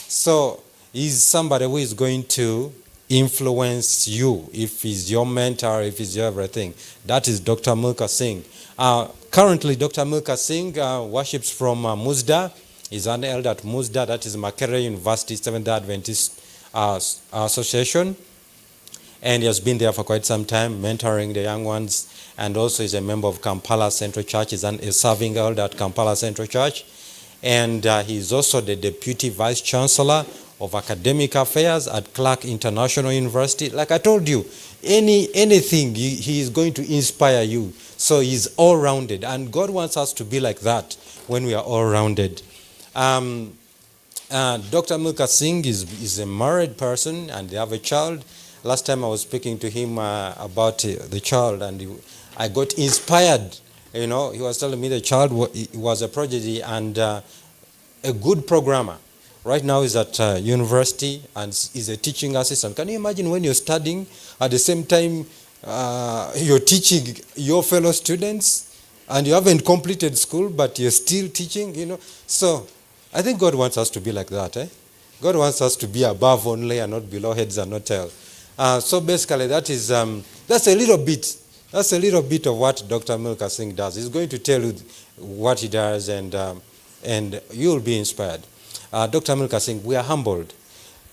So he's somebody who is going to influence you, if he's your mentor, if he's your everything. That is Dr. Milka Singh. Currently, Dr. Milka Singh worships from Musda. He's an elder at Musda, that is Makerere University Seventh-day Adventist Association. And he has been there for quite some time, mentoring the young ones, and also is a member of Kampala Central Church. He's a serving elder at Kampala Central Church. And he's also the Deputy Vice Chancellor of Academic Affairs at Clark International University. Like I told you, anything, he is going to inspire you. So he's all-rounded, and God wants us to be like that when we are all-rounded. Dr. Milka Singh is a married person, and they have a child. Last time I was speaking to him about the child, and I got inspired. He was telling me the child was a prodigy and a good programmer. Right now he's at university and is a teaching assistant. Can you imagine when you're studying, at the same time you're teaching your fellow students, and you haven't completed school, but you're still teaching, So I think God wants us to be like that. God wants us to be above only and not below, heads and not tails. So basically that's a little bit. That's a little bit of what Dr. Milka Singh does. He's going to tell you what he does, and you'll be inspired. Dr. Milka Singh, we are humbled.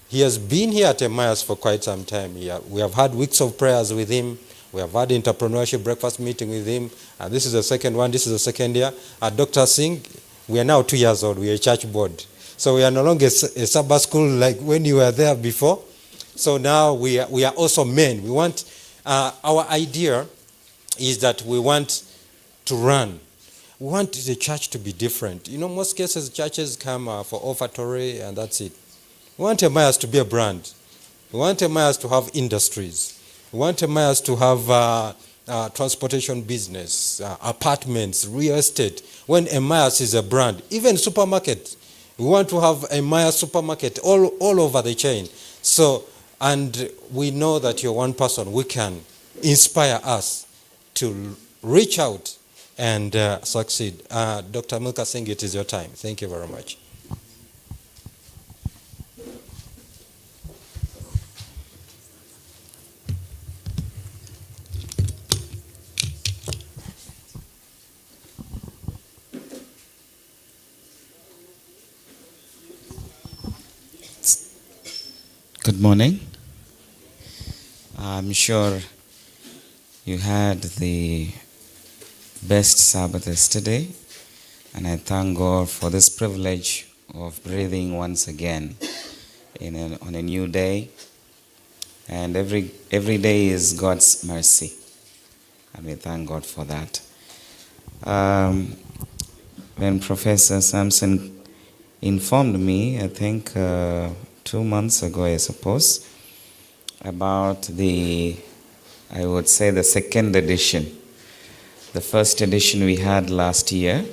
He has been here at EMMAUS for quite some time. We have had weeks of prayers with him. We have had entrepreneurship breakfast meeting with him. This is the second one. This is the second year. Dr. Singh, we are now 2 years old. We are a church board. So we are no longer a Sabbath school like when you were there before. So now we are also men. We want, our idea is that we want to run. We want the church to be different. Most cases churches come for offertory and that's it. We want EMMAUS to be a brand. We want EMMAUS to have industries. We want EMMAUS to have transportation business, apartments, real estate. When EMMAUS is a brand, even supermarket. We want to have EMMAUS supermarket all over the chain. So, and we know that you're one person who can inspire us to reach out and succeed. Dr. Milka Singh, it is your time. Thank you very much. Good morning. I'm sure you had the best Sabbath yesterday, and I thank God for this privilege of breathing once again on a new day. And every day is God's mercy, and we thank God for that. When Professor Sampson informed me, I think 2 months ago, I suppose, about I would say the second edition. The first edition we had last year,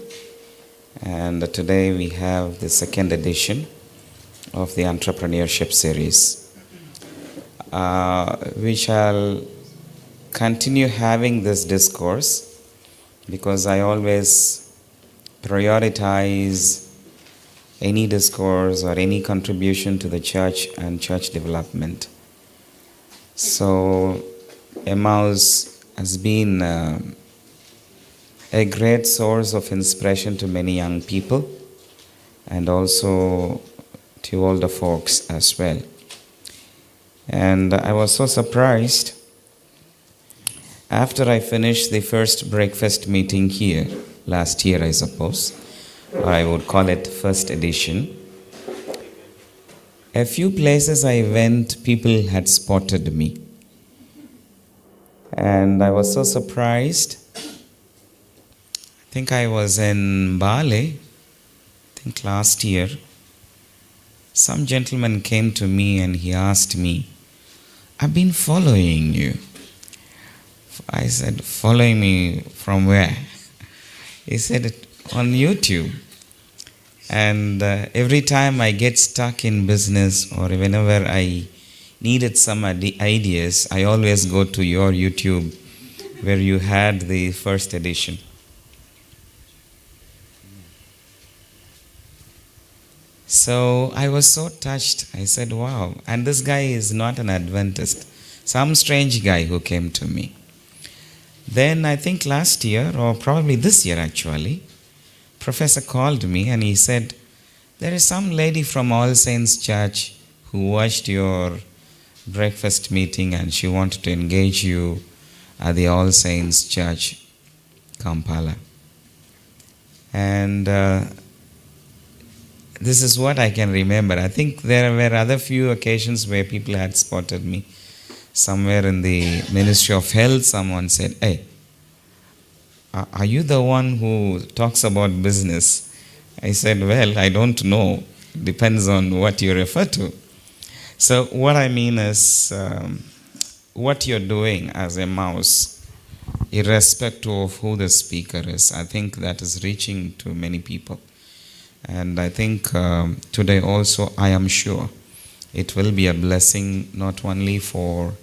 and today we have the second edition of the entrepreneurship series. We shall continue having this discourse because I always prioritize any discourse or any contribution to the church and church development. So EMMAUS has been a great source of inspiration to many young people and also to older folks as well. And I was so surprised after I finished the first breakfast meeting here last year, I suppose, or I would call it first edition. A few places I went, people had spotted me. And I was so surprised. I think I was in Bali, I think last year. Some gentleman came to me and he asked me, "I've been following you." I said, "Following me from where?" He said, "On YouTube. And every time I get stuck in business or whenever I needed some ideas, I always go to your YouTube where you had the first edition." So I was so touched. I said, wow. And this guy is not an Adventist. Some strange guy who came to me. Then I think last year, or probably this year actually, professor called me and he said, there is some lady from All Saints Church who watched your breakfast meeting and she wanted to engage you at the All Saints Church, Kampala. And this is what I can remember. I think there were other few occasions where people had spotted me. Somewhere in the Ministry of Health, someone said, hey, are you the one who talks about business? I said, well, I don't know. Depends on what you refer to. So what I mean is, what you're doing as EMMAUS, irrespective of who the speaker is, I think that is reaching to many people. And I think today also, I am sure, it will be a blessing not only for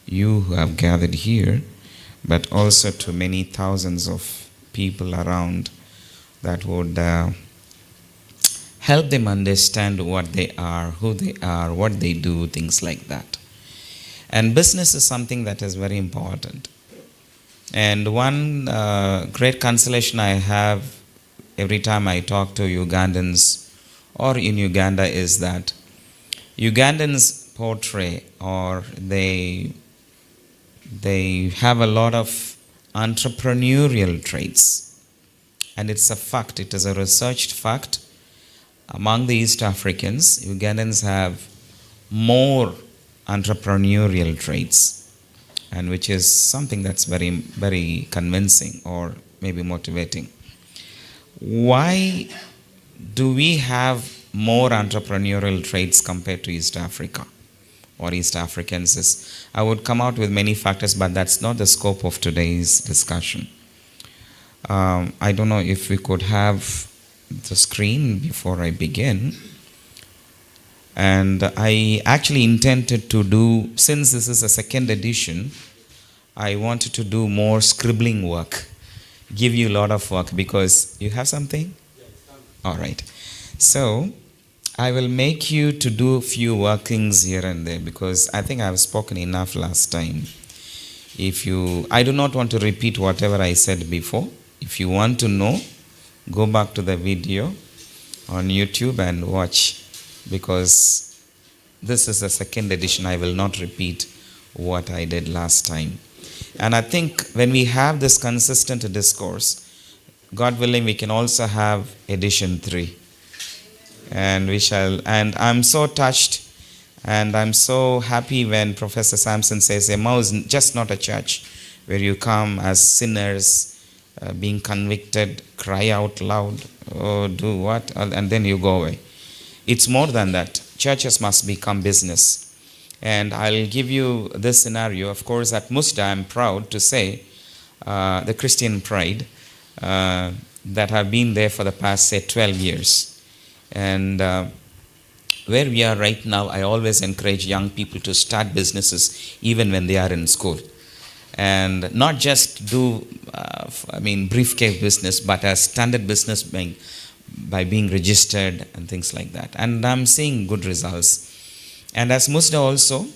you who have gathered here, but also to many thousands of people around that would help them understand what they are, who they are, what they do, things like that. And business is something that is very important. And one great consolation I have every time I talk to Ugandans or in Uganda is that Ugandans portray, or they have a lot of entrepreneurial traits. And it's a fact, it is a researched fact. Among the East Africans, Ugandans have more entrepreneurial traits, and which is something that's very, very convincing or maybe motivating. Why do we have more entrepreneurial traits compared to East Africa or East Africans? I would come out with many factors, but that's not the scope of today's discussion. I don't know if we could have the screen before I begin. And I actually intended to do, since this is a second edition, I wanted to do more scribbling work, give you a lot of work, because you have something? All right. So I will make you to do a few workings here and there, because I think I've spoken enough last time. I do not want to repeat whatever I said before. If you want to know, go back to the video on YouTube and watch, because this is the second edition. I will not repeat what I did last time. And I think when we have this consistent discourse, God willing, we can also have edition 3. And and I'm so touched and I'm so happy when Professor Sampson says, EMMAUS is just not a church where you come as sinners, being convicted, cry out loud, oh, do what, and then you go away. It's more than that. Churches must become business. And I'll give you this scenario. Of course, at Musda, I'm proud to say, the Christian Pride, that have been there for the past, say, 12 years. And where we are right now, I always encourage young people to start businesses even when they are in school. And not just do, briefcase business, but a standard business by being registered and things like that. And I'm seeing good results. And as Musda also,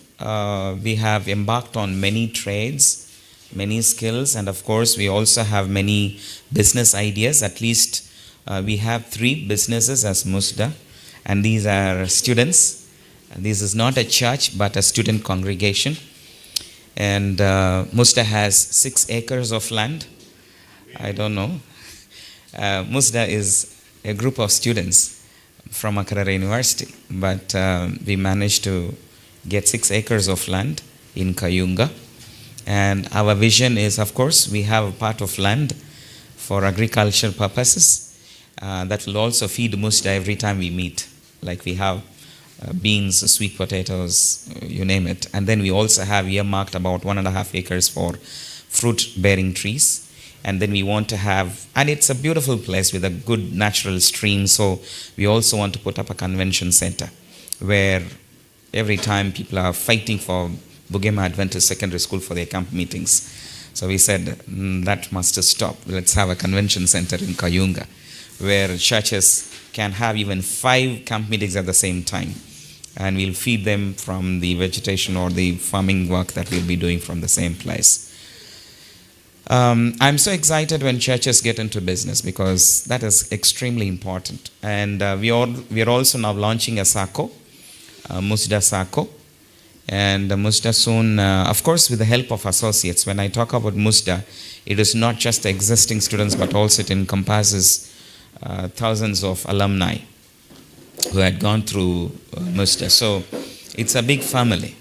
we have embarked on many trades, many skills, and of course we also have many business ideas. At least we have 3 businesses as Musda, and these are students. And this is not a church, but a student congregation. And Musda has 6 acres of land. I don't know. Musda is a group of students from Makerere University, but we managed to get 6 acres of land in Kayunga. And our vision is, of course, we have a part of land for agricultural purposes that will also feed Musda every time we meet. Like we have beans, sweet potatoes, you name it. And then we also have earmarked about 1.5 acres for fruit-bearing trees. And then we want to have, and it's a beautiful place with a good natural stream, so we also want to put up a convention center where every time people are fighting for EMMAUS Adventist Secondary School for their camp meetings. So we said, that must stop. Let's have a convention center in Kayunga where churches can have even 5 camp meetings at the same time. And we'll feed them from the vegetation or the farming work that we'll be doing from the same place. I'm so excited when churches get into business because that is extremely important. And we are also now launching a SACCO, Musda SACCO. And Musda soon, of course, with the help of associates. When I talk about Musda, it is not just the existing students, but also it encompasses thousands of alumni who had gone through Musda. So it's a big family.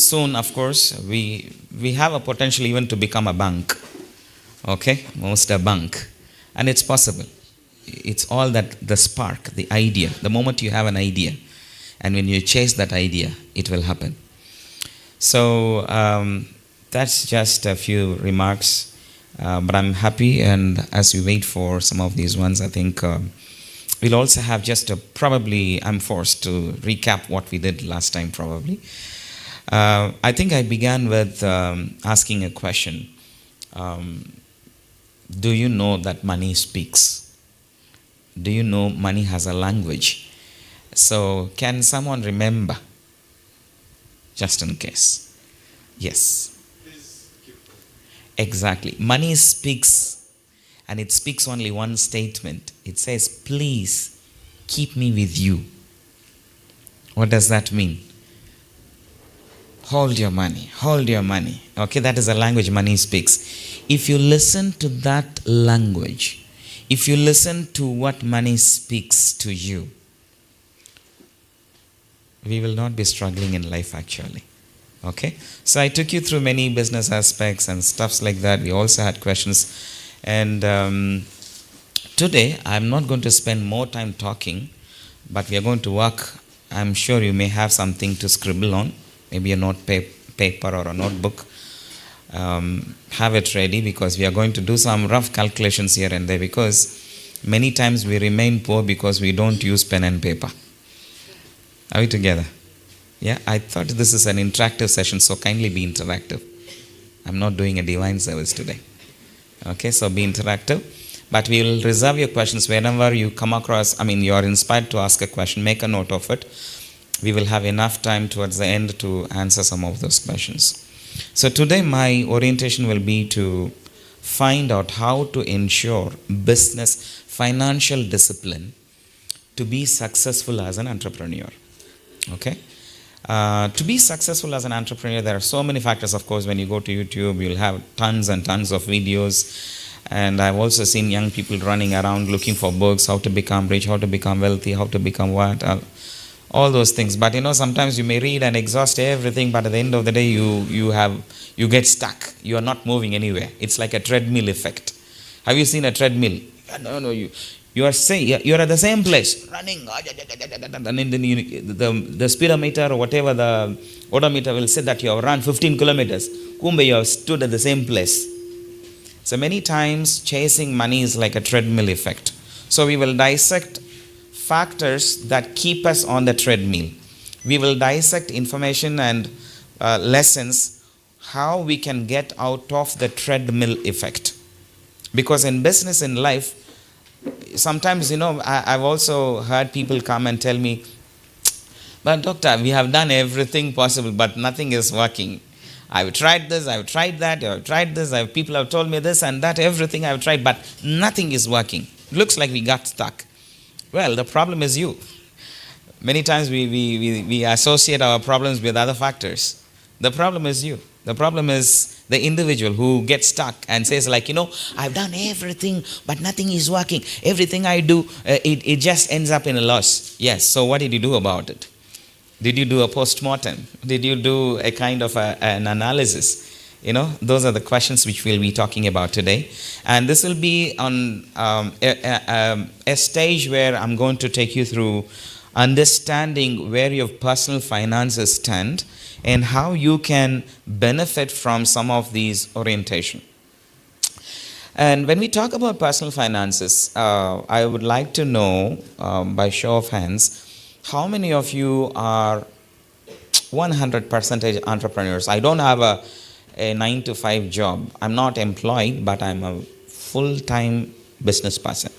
Soon, of course, we have a potential even to become a bank. Okay, Musda Bank. And it's possible. It's all that the spark, the idea. The moment you have an idea, and when you chase that idea, it will happen. So that's just a few remarks. But I'm happy, and as we wait for some of these ones, I think we'll also have just probably, I'm forced to recap what we did last time probably. I think I began with asking a question. Do you know that money speaks? Do you know money has a language? So can someone remember? Just in case. Yes. Exactly. Money speaks, and it speaks only one statement. It says, please keep me with you. What does that mean? Hold your money. Hold your money. Okay, that is the language money speaks. If you listen to that language, if you listen to what money speaks to you, we will not be struggling in life actually. Okay, so I took you through many business aspects and stuffs like that. We also had questions, and today I'm not going to spend more time talking, but we are going to work. I'm sure you may have something to scribble on, maybe a note paper or a notebook. Have it ready, because we are going to do some rough calculations here and there, because many times we remain poor because we don't use pen and paper. Are we together? Yeah, I thought this is an interactive session, so kindly be interactive. I'm not doing a divine service today. Okay, so be interactive. But we will reserve your questions whenever you come across, you are inspired to ask a question, make a note of it. We will have enough time towards the end to answer some of those questions. So today my orientation will be to find out how to ensure business financial discipline to be successful as an entrepreneur. Okay? To be successful as an entrepreneur, there are so many factors. Of course, when you go to YouTube, you'll have tons and tons of videos. And I've also seen young people running around looking for books, how to become rich, how to become wealthy, how to become what, all those things. But sometimes you may read and exhaust everything, but at the end of the day, you get stuck. You are not moving anywhere. It's like a treadmill effect. Have you seen a treadmill? No, you are at the same place, running, and then the speedometer or whatever the odometer will say that you have run 15 kilometers. Kumbe, you have stood at the same place. So many times chasing money is like a treadmill effect. So we will dissect factors that keep us on the treadmill. We will dissect information and lessons how we can get out of the treadmill effect. Because in business, in life, sometimes, I've also heard people come and tell me, but doctor, we have done everything possible, but nothing is working. I've tried this, I've tried that, I've tried this, people have told me this and that, everything I've tried, but nothing is working. It looks like we got stuck. Well, the problem is you. Many times we associate our problems with other factors. The problem is you. The problem is the individual who gets stuck and says I've done everything, but nothing is working. Everything I do, it just ends up in a loss. Yes, so what did you do about it? Did you do a post-mortem? Did you do a kind of an analysis? Those are the questions which we'll be talking about today. And this will be on a stage where I'm going to take you through understanding where your personal finances stand and how you can benefit from some of these orientation. And when we talk about personal finances, I would like to know, by show of hands, how many of you are 100% entrepreneurs? I don't have a 9-to-5 job. I'm not employed, but I'm a full-time business person.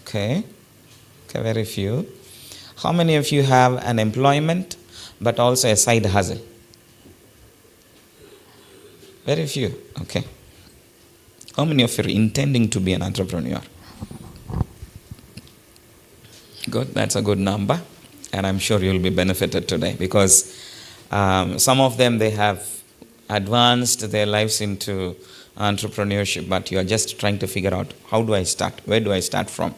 Okay. Okay, very few. How many of you have an employment but also a side hustle? Very few. Okay. How many of you are intending to be an entrepreneur? Good, that's a good number. And I'm sure you'll be benefited today because some of them, they have advanced their lives into entrepreneurship, but you are just trying to figure out, how do I start? Where do I start from?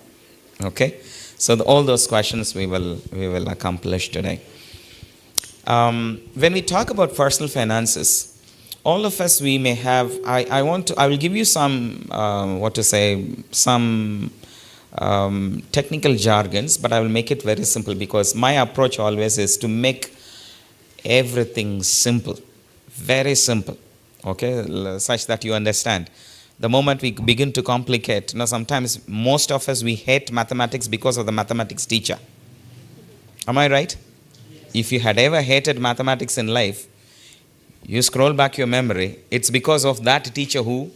Okay? So all those questions we will accomplish today. When we talk about personal finances, all of us, we may have, I will give you some, some technical jargons, but I will make it very simple because my approach always is to make everything simple, very simple, okay, such that you understand. The moment we begin to complicate, sometimes most of us, we hate mathematics because of the mathematics teacher. Am I right? Yes. If you had ever hated mathematics in life, you scroll back your memory, it's because of that teacher whom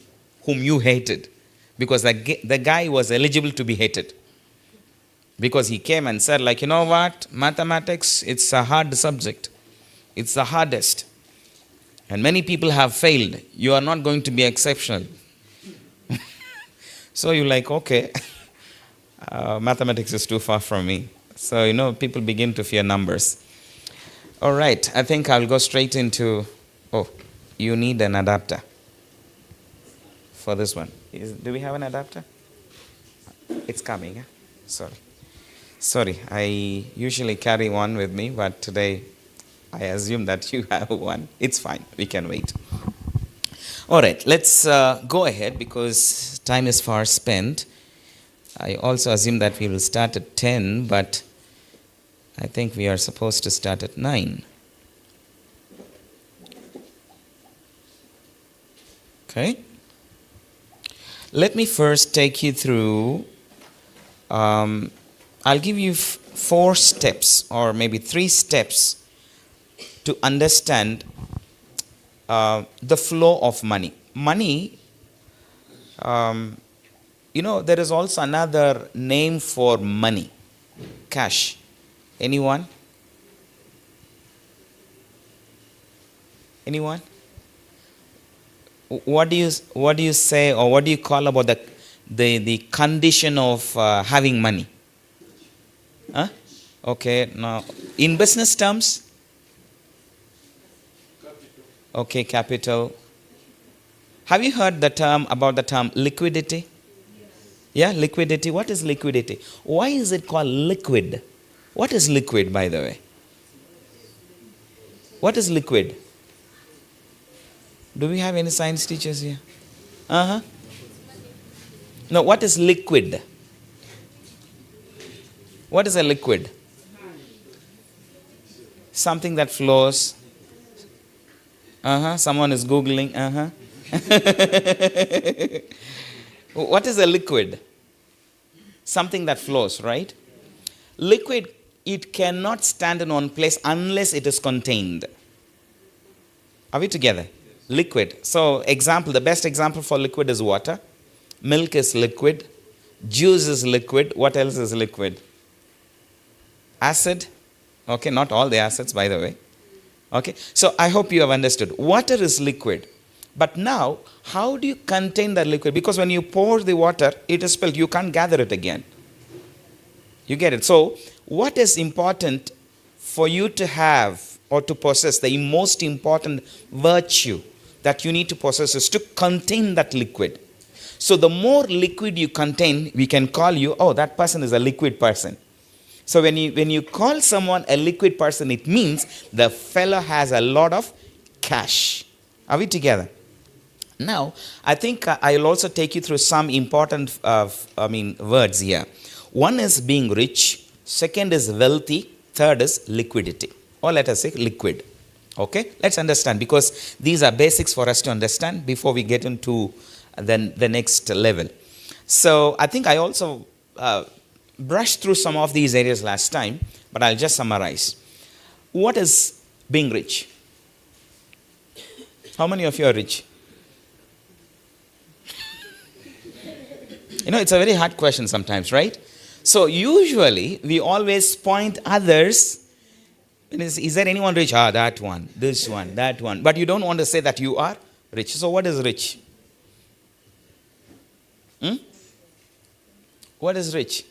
you hated. Because the guy was eligible to be hated. Because he came and said, like, you know what, mathematics, it's a hard subject. It's the hardest. And many people have failed. You are not going to be exceptional. So you're like, okay, mathematics is too far from me. So, people begin to fear numbers. All right, I think I'll go straight into, you need an adapter for this one. Do we have an adapter? It's coming. Sorry, I usually carry one with me, but today I assume that you have one. It's fine. We can wait. All right, let's go ahead because time is far spent. I also assume that we will start at 10, but I think we are supposed to start at 9. Okay. Let me first take you through, I'll give you 4 steps or maybe 3 steps to understand the flow of money. Money, there is also another name for money, cash. Anyone? What do you say, or what do you call about the condition of having money? Huh? Okay, now in business terms? Okay, capital. Have you heard about the term liquidity? Yeah, liquidity. What is liquidity? Why is it called liquid? What is liquid, by the way? What is liquid? Do we have any science teachers here? No, what is liquid? What is a liquid? Something that flows. Someone is Googling. What is a liquid? Something that flows, right? Liquid, it cannot stand in one place unless it is contained. Are we together? Liquid. So the best example for liquid is water. Milk is liquid. Juice is liquid. What else is liquid? Acid. Okay, not all the acids, by the way. Okay, so I hope you have understood. Water is liquid. But now, how do you contain that liquid? Because when you pour the water, it is spilled. You can't gather it again. You get it? So, what is important for you to have or to possess, the most important virtue that you need to possess is to contain that liquid. So the more liquid you contain, we can call you, that person is a liquid person. So when you call someone a liquid person, it means the fellow has a lot of cash. Are we together? Now, I think I'll also take you through some important words here. One is being rich. Second is wealthy. Third is liquidity. Or let us say liquid. Okay? Let's understand, because these are basics for us to understand before we get into the next level. So I think I also brushed through some of these areas last time, but I'll just summarize. What is being rich? How many of you are rich? It's a very hard question sometimes, right? So usually we always point others. Is there anyone rich? Ah, that one, this one, that one. But you don't want to say that you are rich. So what is rich? Hmm? What is rich?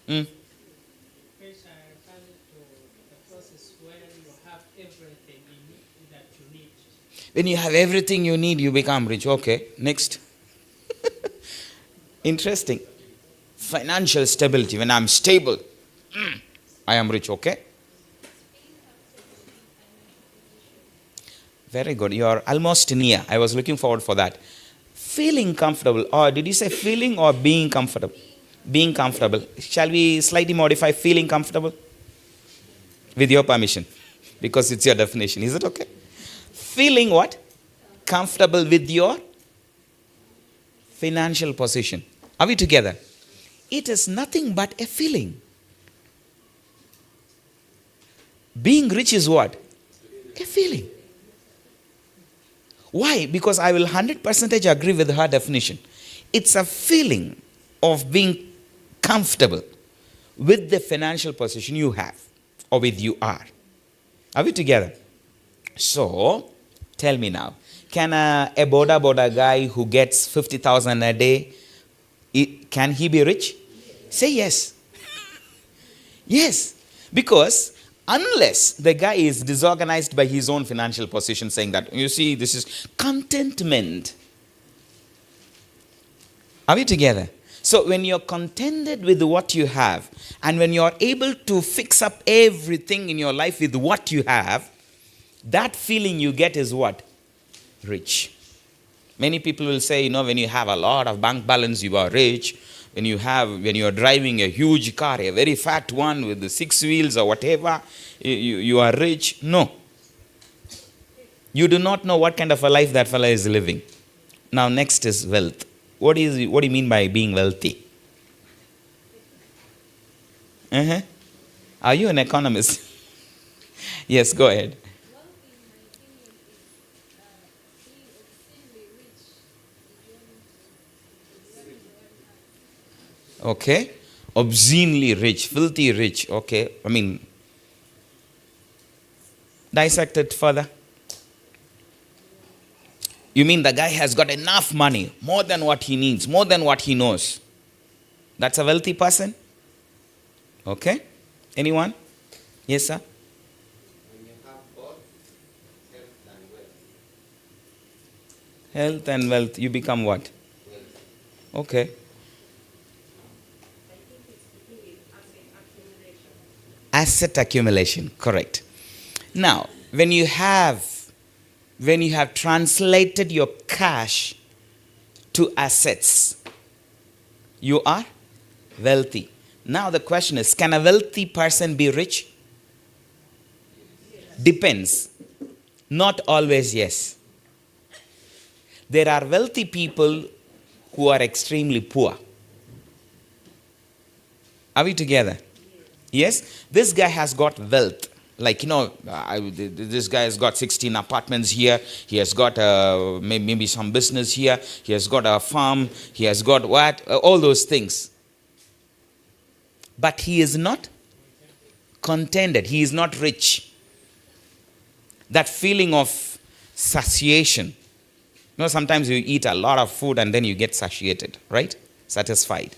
Hmm? First, I refer to the process where you have everything that you need. When you have everything you need, you become rich. Okay, next. Interesting. Financial stability. When I'm stable, I am rich. Okay. Very good. You are almost near. I was looking forward for that. Feeling comfortable. Or did you say feeling or being comfortable? Being comfortable. Shall we slightly modify feeling comfortable? With your permission. Because it's your definition. Is it okay? Feeling what? Comfortable with your financial position. Are we together? It is nothing but a feeling. Being rich is what? A feeling. Why? Because I will 100% agree with her definition. It's a feeling of being comfortable with the financial position you have or with you are. Are we together? So, tell me now, can a boda guy who gets 50,000 a day, can he be rich? Say yes. Yes. Because unless the guy is disorganized by his own financial position, saying that, you see, this is contentment. Are we together? So when you're contented with what you have, and when you're able to fix up everything in your life with what you have, that feeling you get is what? Rich. Many people will say, when you have a lot of bank balance, you are rich. When you are driving a huge car, a very fat one with the 6 wheels or whatever, you are rich. No. You do not know what kind of a life that fellow is living. Now next is wealth. What do you mean by being wealthy? Are you an economist? Yes, go ahead. Okay. Obscenely rich, filthy rich. Okay. Dissect it further. You mean the guy has got enough money, more than what he needs, more than what he knows. That's a wealthy person? Okay. Anyone? Yes, sir? When you have both health and wealth. Health and wealth, you become what? Wealth. Okay. Asset accumulation, correct. Now, when you have translated your cash to assets, you are wealthy. Now the question is, can a wealthy person be rich? Depends. Not always yes. There are wealthy people who are extremely poor. Are we together? Yes? This guy has got wealth. Like, this guy has got 16 apartments here. He has got maybe some business here. He has got a farm. He has got what? All those things. But he is not contented. He is not rich. That feeling of satiation. Sometimes you eat a lot of food and then you get satiated, right? Satisfied.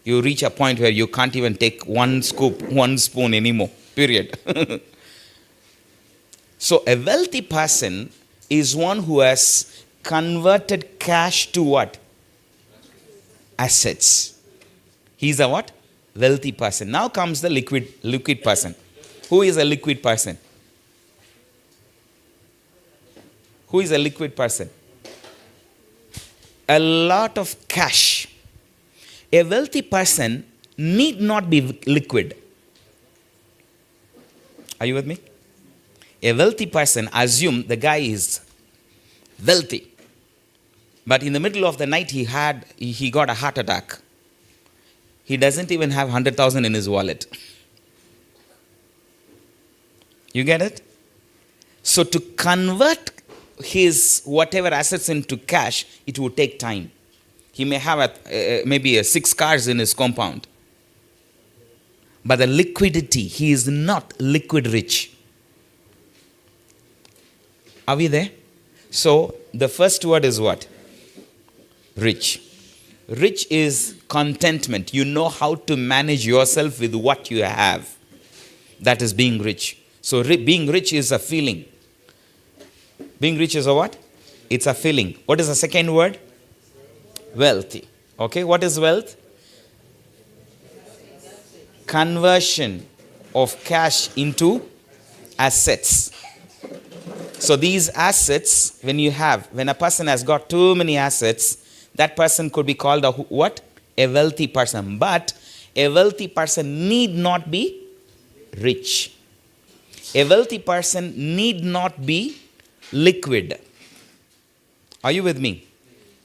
You reach a point where you can't even take one spoon anymore. Period. So a wealthy person is one who has converted cash to what? Assets. He's a what? Wealthy person. Now comes the liquid person. Who is a liquid person? Who is a liquid person? A lot of cash. A wealthy person need not be liquid. Are you with me? A wealthy person, assume the guy is wealthy, but in the middle of the night he got a heart attack. He doesn't even have 100,000 in his wallet. You get it? So to convert his whatever assets into cash, it would take time. He may have maybe 6 cars in his compound. But the liquidity, he is not liquid rich. Are we there? So the first word is what? Rich. Rich is contentment. You know how to manage yourself with what you have. That is being rich. So being rich is a feeling. Being rich is a what? It's a feeling. What is the second word? Wealthy. Okay, what is wealth? Conversion of cash into assets. So these assets, when a person has got too many assets, that person could be called a what? A wealthy person. But a wealthy person need not be rich. A wealthy person need not be liquid. Are you with me?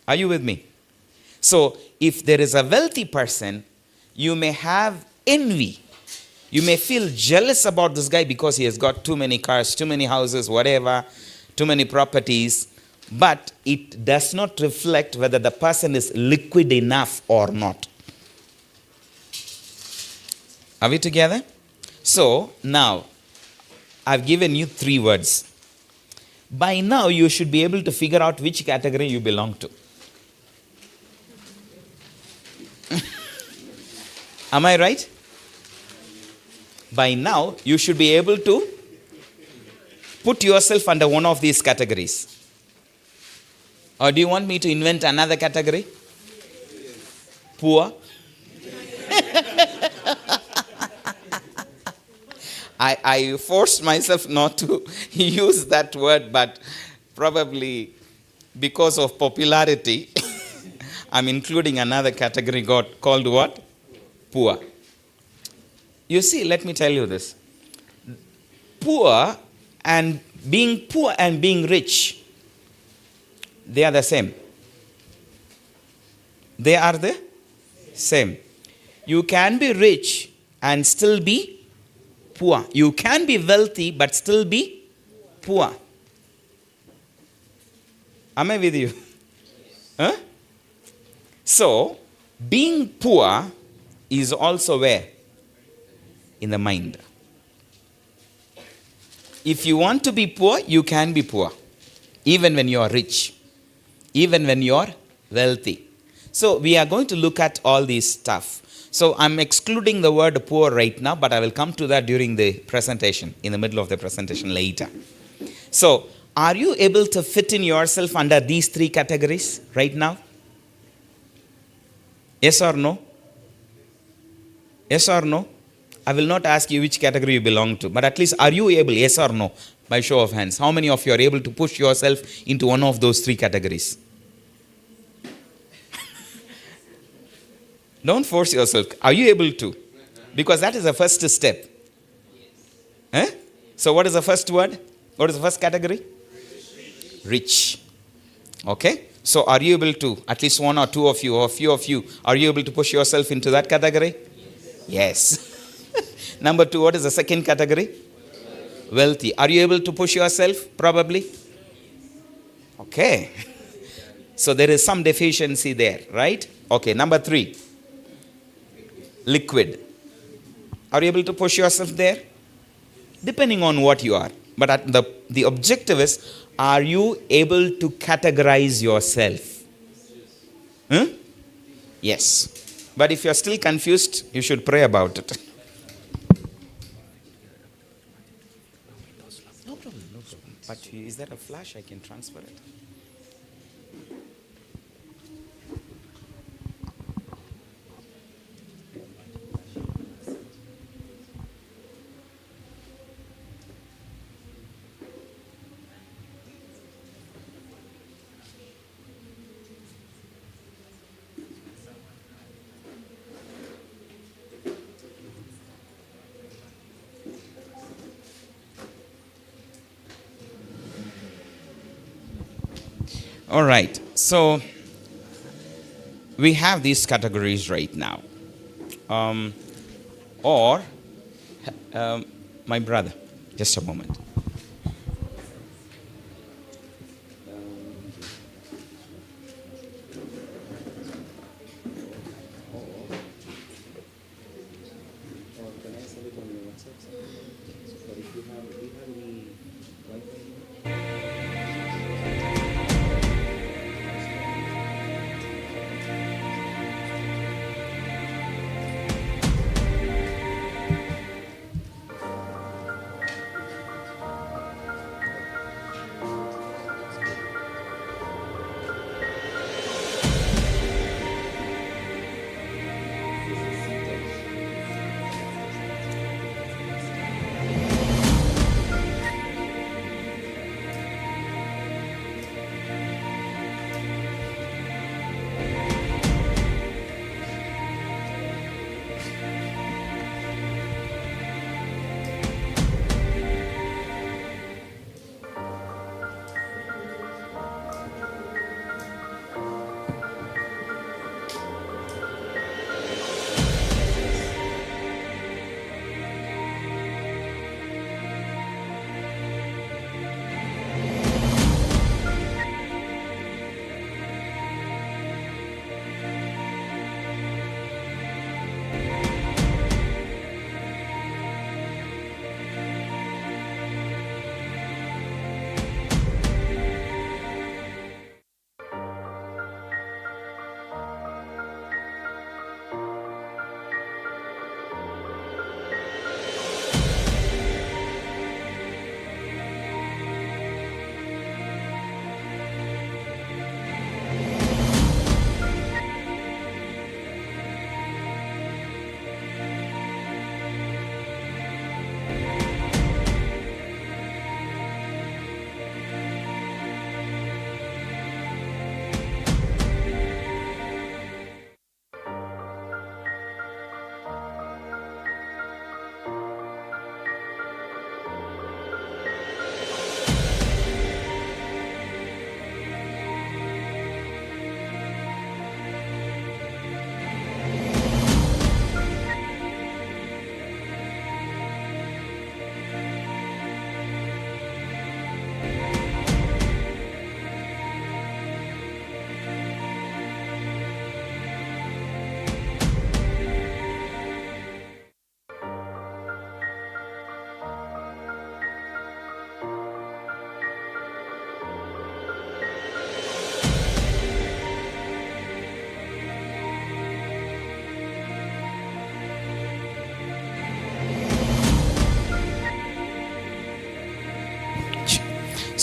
Are you with me? So if there is a wealthy person, you may have envy. You may feel jealous about this guy because he has got too many cars, too many houses, whatever, too many properties. But it does not reflect whether the person is liquid enough or not. Are we together? So now, I've given you 3 words. By now, you should be able to figure out which category you belong to. Am I right? By now, you should be able to put yourself under one of these categories. Or do you want me to invent another category? Poor? I forced myself not to use that word, but probably because of popularity, I'm including another category called what? Poor. You see, let me tell you this. Poor and being rich, they are the same. They are the same. You can be rich and still be poor. You can be wealthy but still be poor. Am I with you? Huh? So, being poor is also where? In the mind. If you want to be poor, you can be poor. Even when you are rich. Even when you are wealthy. So, we are going to look at all these stuff. So, I'm excluding the word poor right now, but I will come to that during the presentation, in the middle of the presentation later. So, are you able to fit in yourself under these 3 categories right now? Yes or no? Yes or no? I will not ask you which category you belong to, but at least are you able, yes or no, by show of hands? How many of you are able to push yourself into one of those 3 categories? Don't force yourself. Are you able to? Because that is the first step. Eh? So what is the first word? What is the first category? Rich. Okay? So are you able to, at least 1 or 2 of you or a few of you, are you able to push yourself into that category? Yes. Number 2, what is the second category? Wealthy. Are you able to push yourself? Probably. Okay. So there is some deficiency there, right? Okay. Number 3. Liquid. Are you able to push yourself there? Depending on what you are. But the objective is, are you able to categorize yourself? Huh? Yes. But if you're still confused, you should pray about it. No problem. But is there a flash? I can transfer it. All right, so we have these categories right now. My brother, just a moment.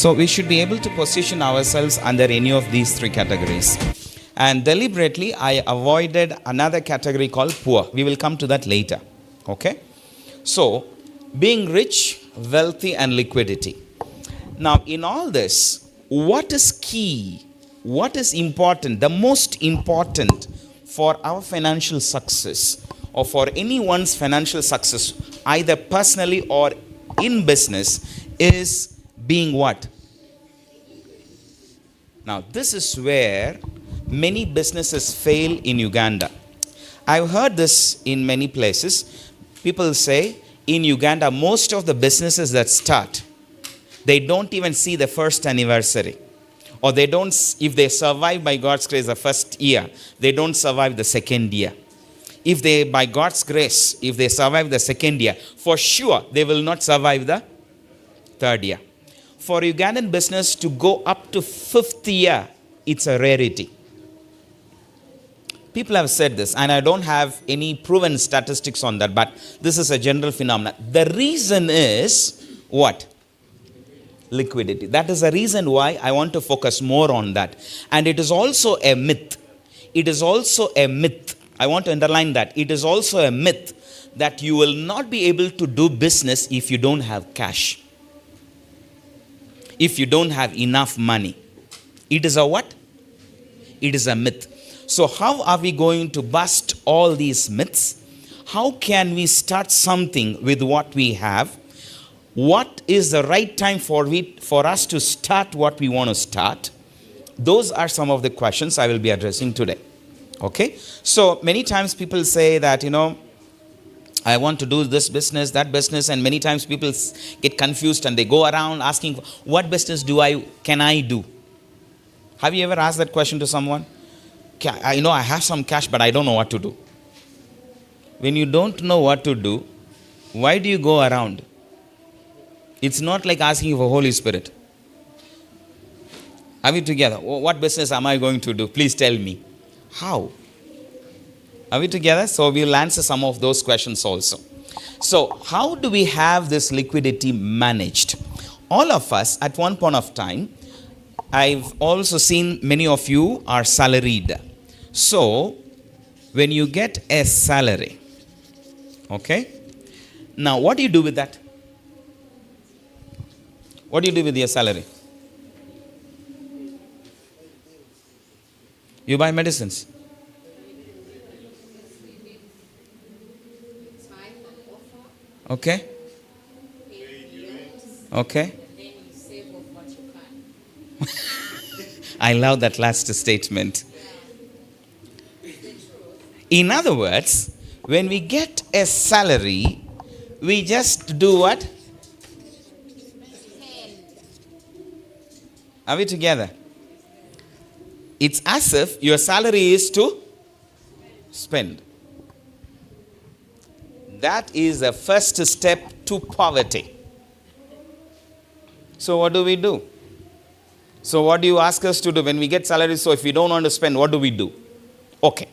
So we should be able to position ourselves under any of these three categories. And deliberately, I avoided another category called poor. We will come to that later. Okay? So, being rich, wealthy, and liquidity. Now, in all this, what is key? What is important? The most important for our financial success or for anyone's financial success, either personally or in business, is being what? Now, this is where many businesses fail in Uganda. I've heard this in many places. People say in Uganda, most of the businesses that start, they don't even see the first anniversary. Or they don't, if they survive by God's grace the first year, they don't survive the second year. If they, by God's grace, if they survive the second year, for sure they will not survive the third year. For Ugandan business to go up to fifth year, it's a rarity. People have said this, and I don't have any proven statistics on that, but this is a general phenomenon. The reason is what? Liquidity. That is the reason why I want to focus more on that. And it is also a myth. It is also a myth. I want to underline that. It is also a myth that you will not be able to do business if you don't have cash. If you don't have enough money. It is a what? It is a myth. So how are we going to bust all these myths? How can we start something with what we have? What is the right time for us to start what we want to start? Those are some of the questions I will be addressing today. Okay? So many times people say that, I want to do this business, that business, and many times people get confused and they go around asking, what business can I do? Have you ever asked that question to someone? I have some cash, but I don't know what to do. When you don't know what to do, why do you go around? It's not like asking for Holy Spirit. Are we together? What business am I going to do? Please tell me. How? Are we together? So we'll answer some of those questions also. So how do we have this liquidity managed? All of us at one point of time, I've also seen many of you are salaried. So when you get a salary, okay? Now what do you do with that? What do you do with your salary? You buy medicines. Okay. Okay. I love that last statement. In other words, when we get a salary, we just do what? Are we together? It's as if your salary is to spend. That is the first step to poverty. So what do we do? So what do you ask us to do when we get salary? So if we don't want to spend, what do we do? Okay.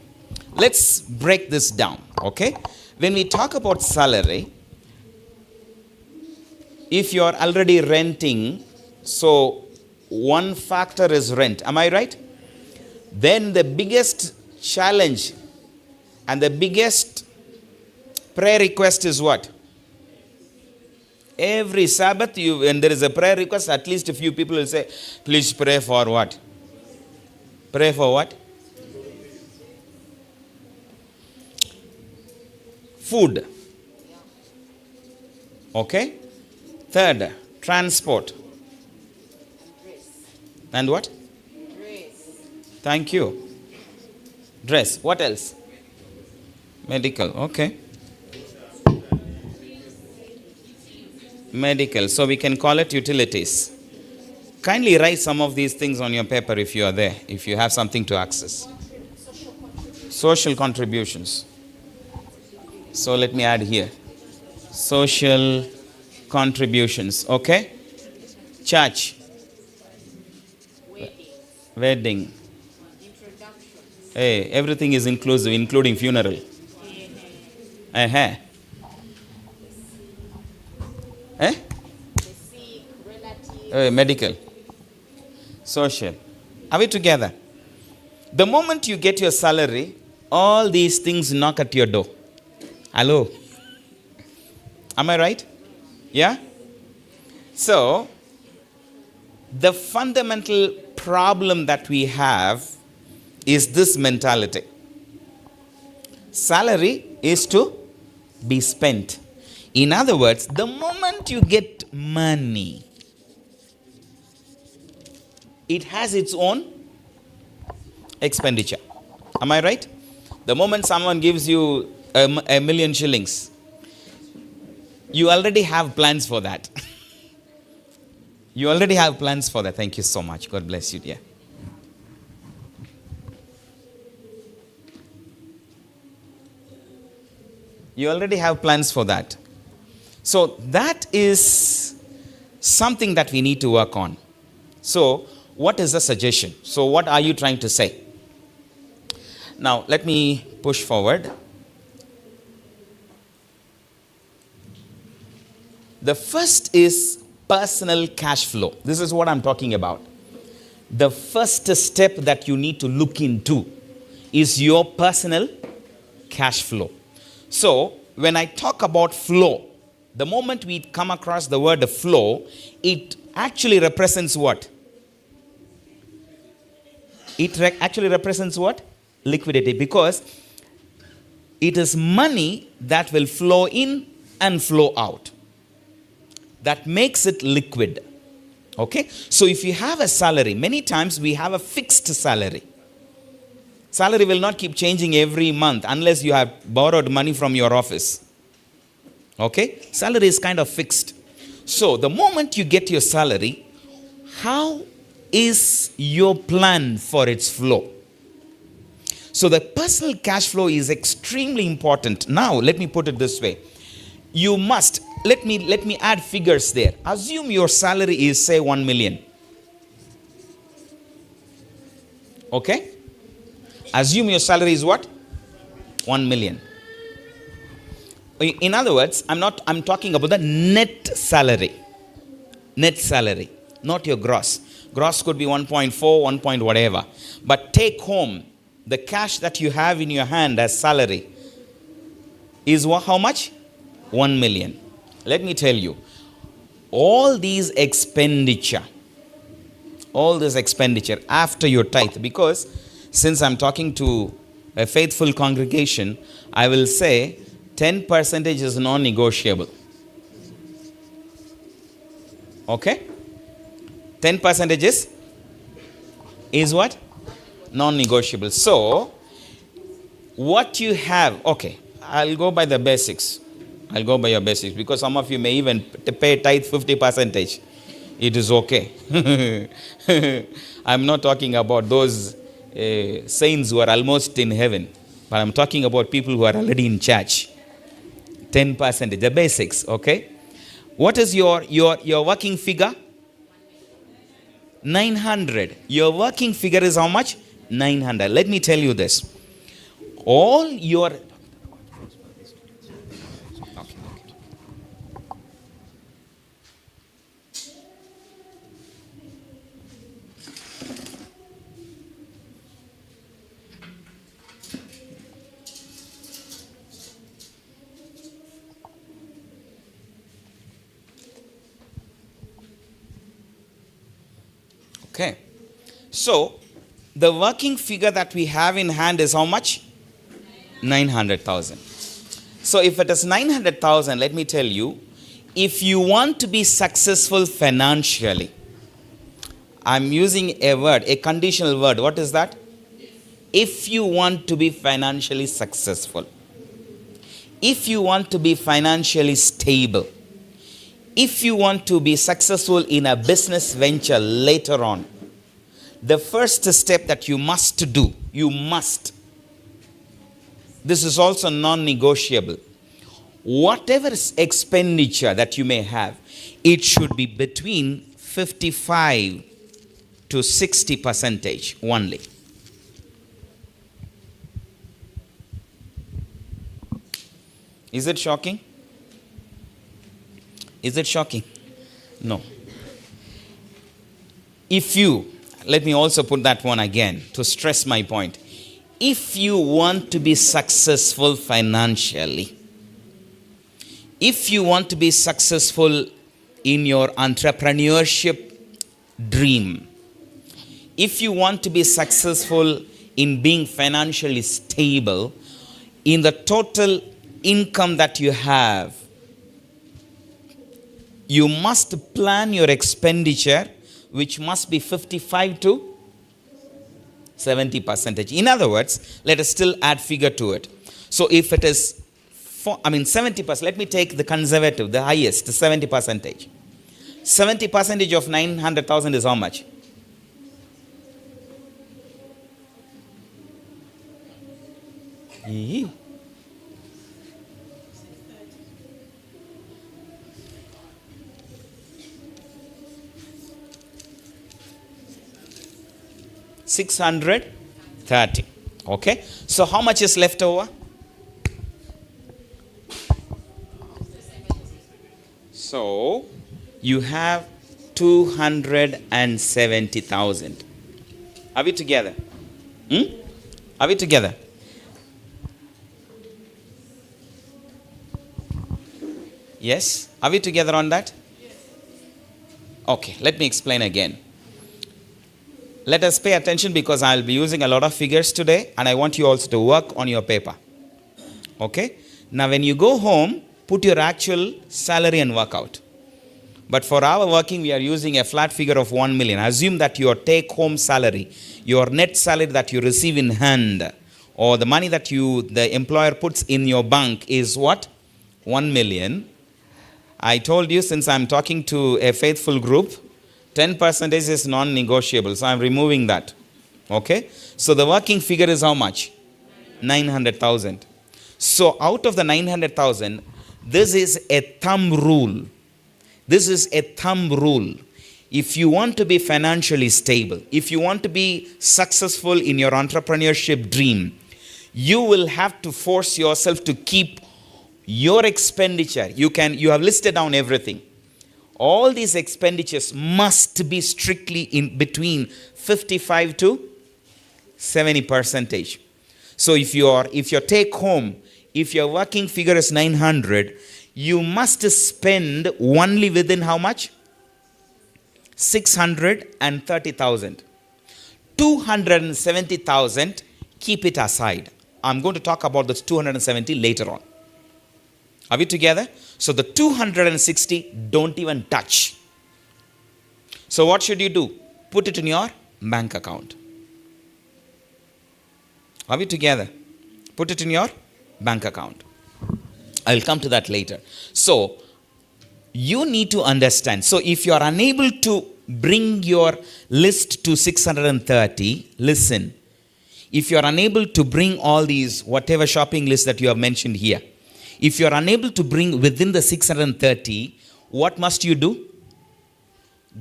Let's break this down. Okay. When we talk about salary, if you're already renting, so one factor is rent. Am I right? Then the biggest challenge and the biggest prayer request is what? Every Sabbath, when there is a prayer request, at least a few people will say, please pray for what? Pray for what? Food. Okay. Third, transport. And what? Dress. Thank you. Dress. What else? Medical. Okay. Medical. So we can call it utilities. Kindly write some of these things on your paper if you are there, if you have something to access. Social contributions. So let me add here. Social contributions. Okay. Church. Wedding. Hey, everything is inclusive, including funeral. Eh? Medical, social. Are we together? The moment you get your salary, all these things knock at your door. Hello? Am I right? Yeah? So, the fundamental problem that we have is this mentality. Salary is to be spent. In other words, the moment you get money, it has its own expenditure. Am I right? The moment someone gives you a million shillings, you already have plans for that. You already have plans for that. Thank you so much. God bless you, dear. You already have plans for that. So that is something that we need to work on. So what is the suggestion? So what are you trying to say? Now let me push forward. The first is personal cash flow. This is what I'm talking about. The first step that you need to look into is your personal cash flow. So, when I talk about flow, the moment we come across the word flow, it actually represents what? It actually represents what? Liquidity, because it is money that will flow in and flow out. That makes it liquid. Okay? So if you have a salary, many times we have a fixed salary. Salary will not keep changing every month unless you have borrowed money from your office. Okay? Salary is kind of fixed. So the moment you get your salary, how is your plan for its flow? So the personal cash flow is extremely important. Now, let me put it this way. You must, let me add figures there. Assume your salary is, say, 1 million. Okay? Assume your salary is what? 1 million. In other words, I'm talking about the net salary. Net salary, not your gross. Gross could be 1.4, 1 point whatever. But take home, the cash that you have in your hand as salary is how much? 1 million. Let me tell you, all this expenditure after your tithe, because since I'm talking to a faithful congregation, I will say 10% is non-negotiable. Okay? 10% is what? Non-negotiable. So, what you have, okay, I'll go by the basics. I'll go by your basics, because some of you may even pay tithe 50%. It is okay. I'm not talking about those saints who are almost in heaven, but I'm talking about people who are already in church. 10%, the basics, okay? What is your working figure? 900. Your working figure is how much? 900. Let me tell you this. All your... Okay. So, the working figure that we have in hand is how much? 900,000. So, if it is 900,000, let me tell you, if you want to be successful financially, I'm using a word, a conditional word. What is that? If you want to be financially successful, if you want to be financially stable, if you want to be successful in a business venture later on, the first step that you must do, this is also non-negotiable. Whatever expenditure that you may have, it should be between 55 to 60% only. Is it shocking? Is it shocking? No. Let me also put that one again to stress my point. If you want to be successful financially, if you want to be successful in your entrepreneurship dream, if you want to be successful in being financially stable, in the total income that you have, you must plan your expenditure, which must be 55 to 70%. In other words, let us still add figure to it. So if it is 70%, let me take the conservative, the highest, 70%. 70% of 900,000 is how much? Yee. $630. Okay. So how much is left over? So you have 270,000. Are we together? Are we together? Yes? Are we together on that? Okay, let me explain again. Let us pay attention because I'll be using a lot of figures today and I want you also to work on your paper. Okay? Now when you go home, put your actual salary and work out. But for our working, we are using a flat figure of 1 million. Assume that your take-home salary, your net salary that you receive in hand, or the money that the employer puts in your bank is what? 1 million. I told you, since I'm talking to a faithful group, 10% is non-negotiable. So I'm removing that. Okay? So the working figure is how much? 900,000. So out of the 900,000, this is a thumb rule. This is a thumb rule. If you want to be financially stable, if you want to be successful in your entrepreneurship dream, you will have to force yourself to keep your expenditure. You have listed down everything. All these expenditures must be strictly in between 55 to 70%. So if your take home, if your working figure is 900, you must spend only within how much? 630,000. 270,000, keep it aside. I'm going to talk about this 270 later on. Are we together? So the 260, don't even touch. So what should you do? Put it in your bank account. Are we together? Put it in your bank account. I'll come to that later. So you need to understand. So if you are unable to bring your list to 630, listen. If you are unable to bring all these, whatever shopping list that you have mentioned here, if you are unable to bring within the 630, what must you do?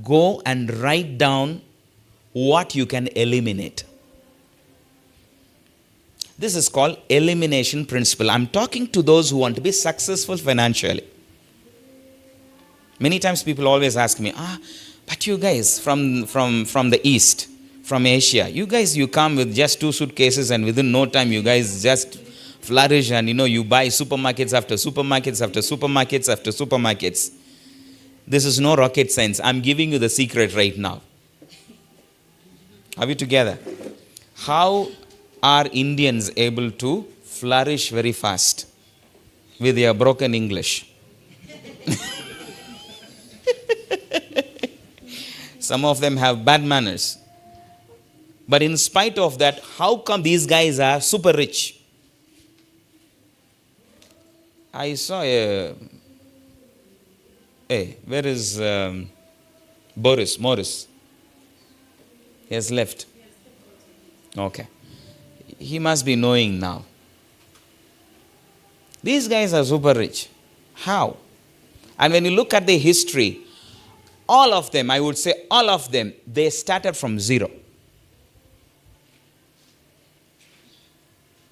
Go and write down what you can eliminate. This is called elimination principle. I'm talking to those who want to be successful financially. Many times people always ask me, but you guys from the East, from Asia, you come with just 2 suitcases and within no time you guys just flourish and you buy supermarkets after supermarkets after supermarkets after supermarkets. This is no rocket science. I'm giving you the secret right now. Are we together? How are Indians able to flourish very fast with their broken English? Some of them have bad manners. But in spite of that, how come these guys are super rich? I saw where is Morris? He has left. Okay. He must be knowing now. These guys are super rich. How? And when you look at the history, all of them, I would say all of them, they started from zero.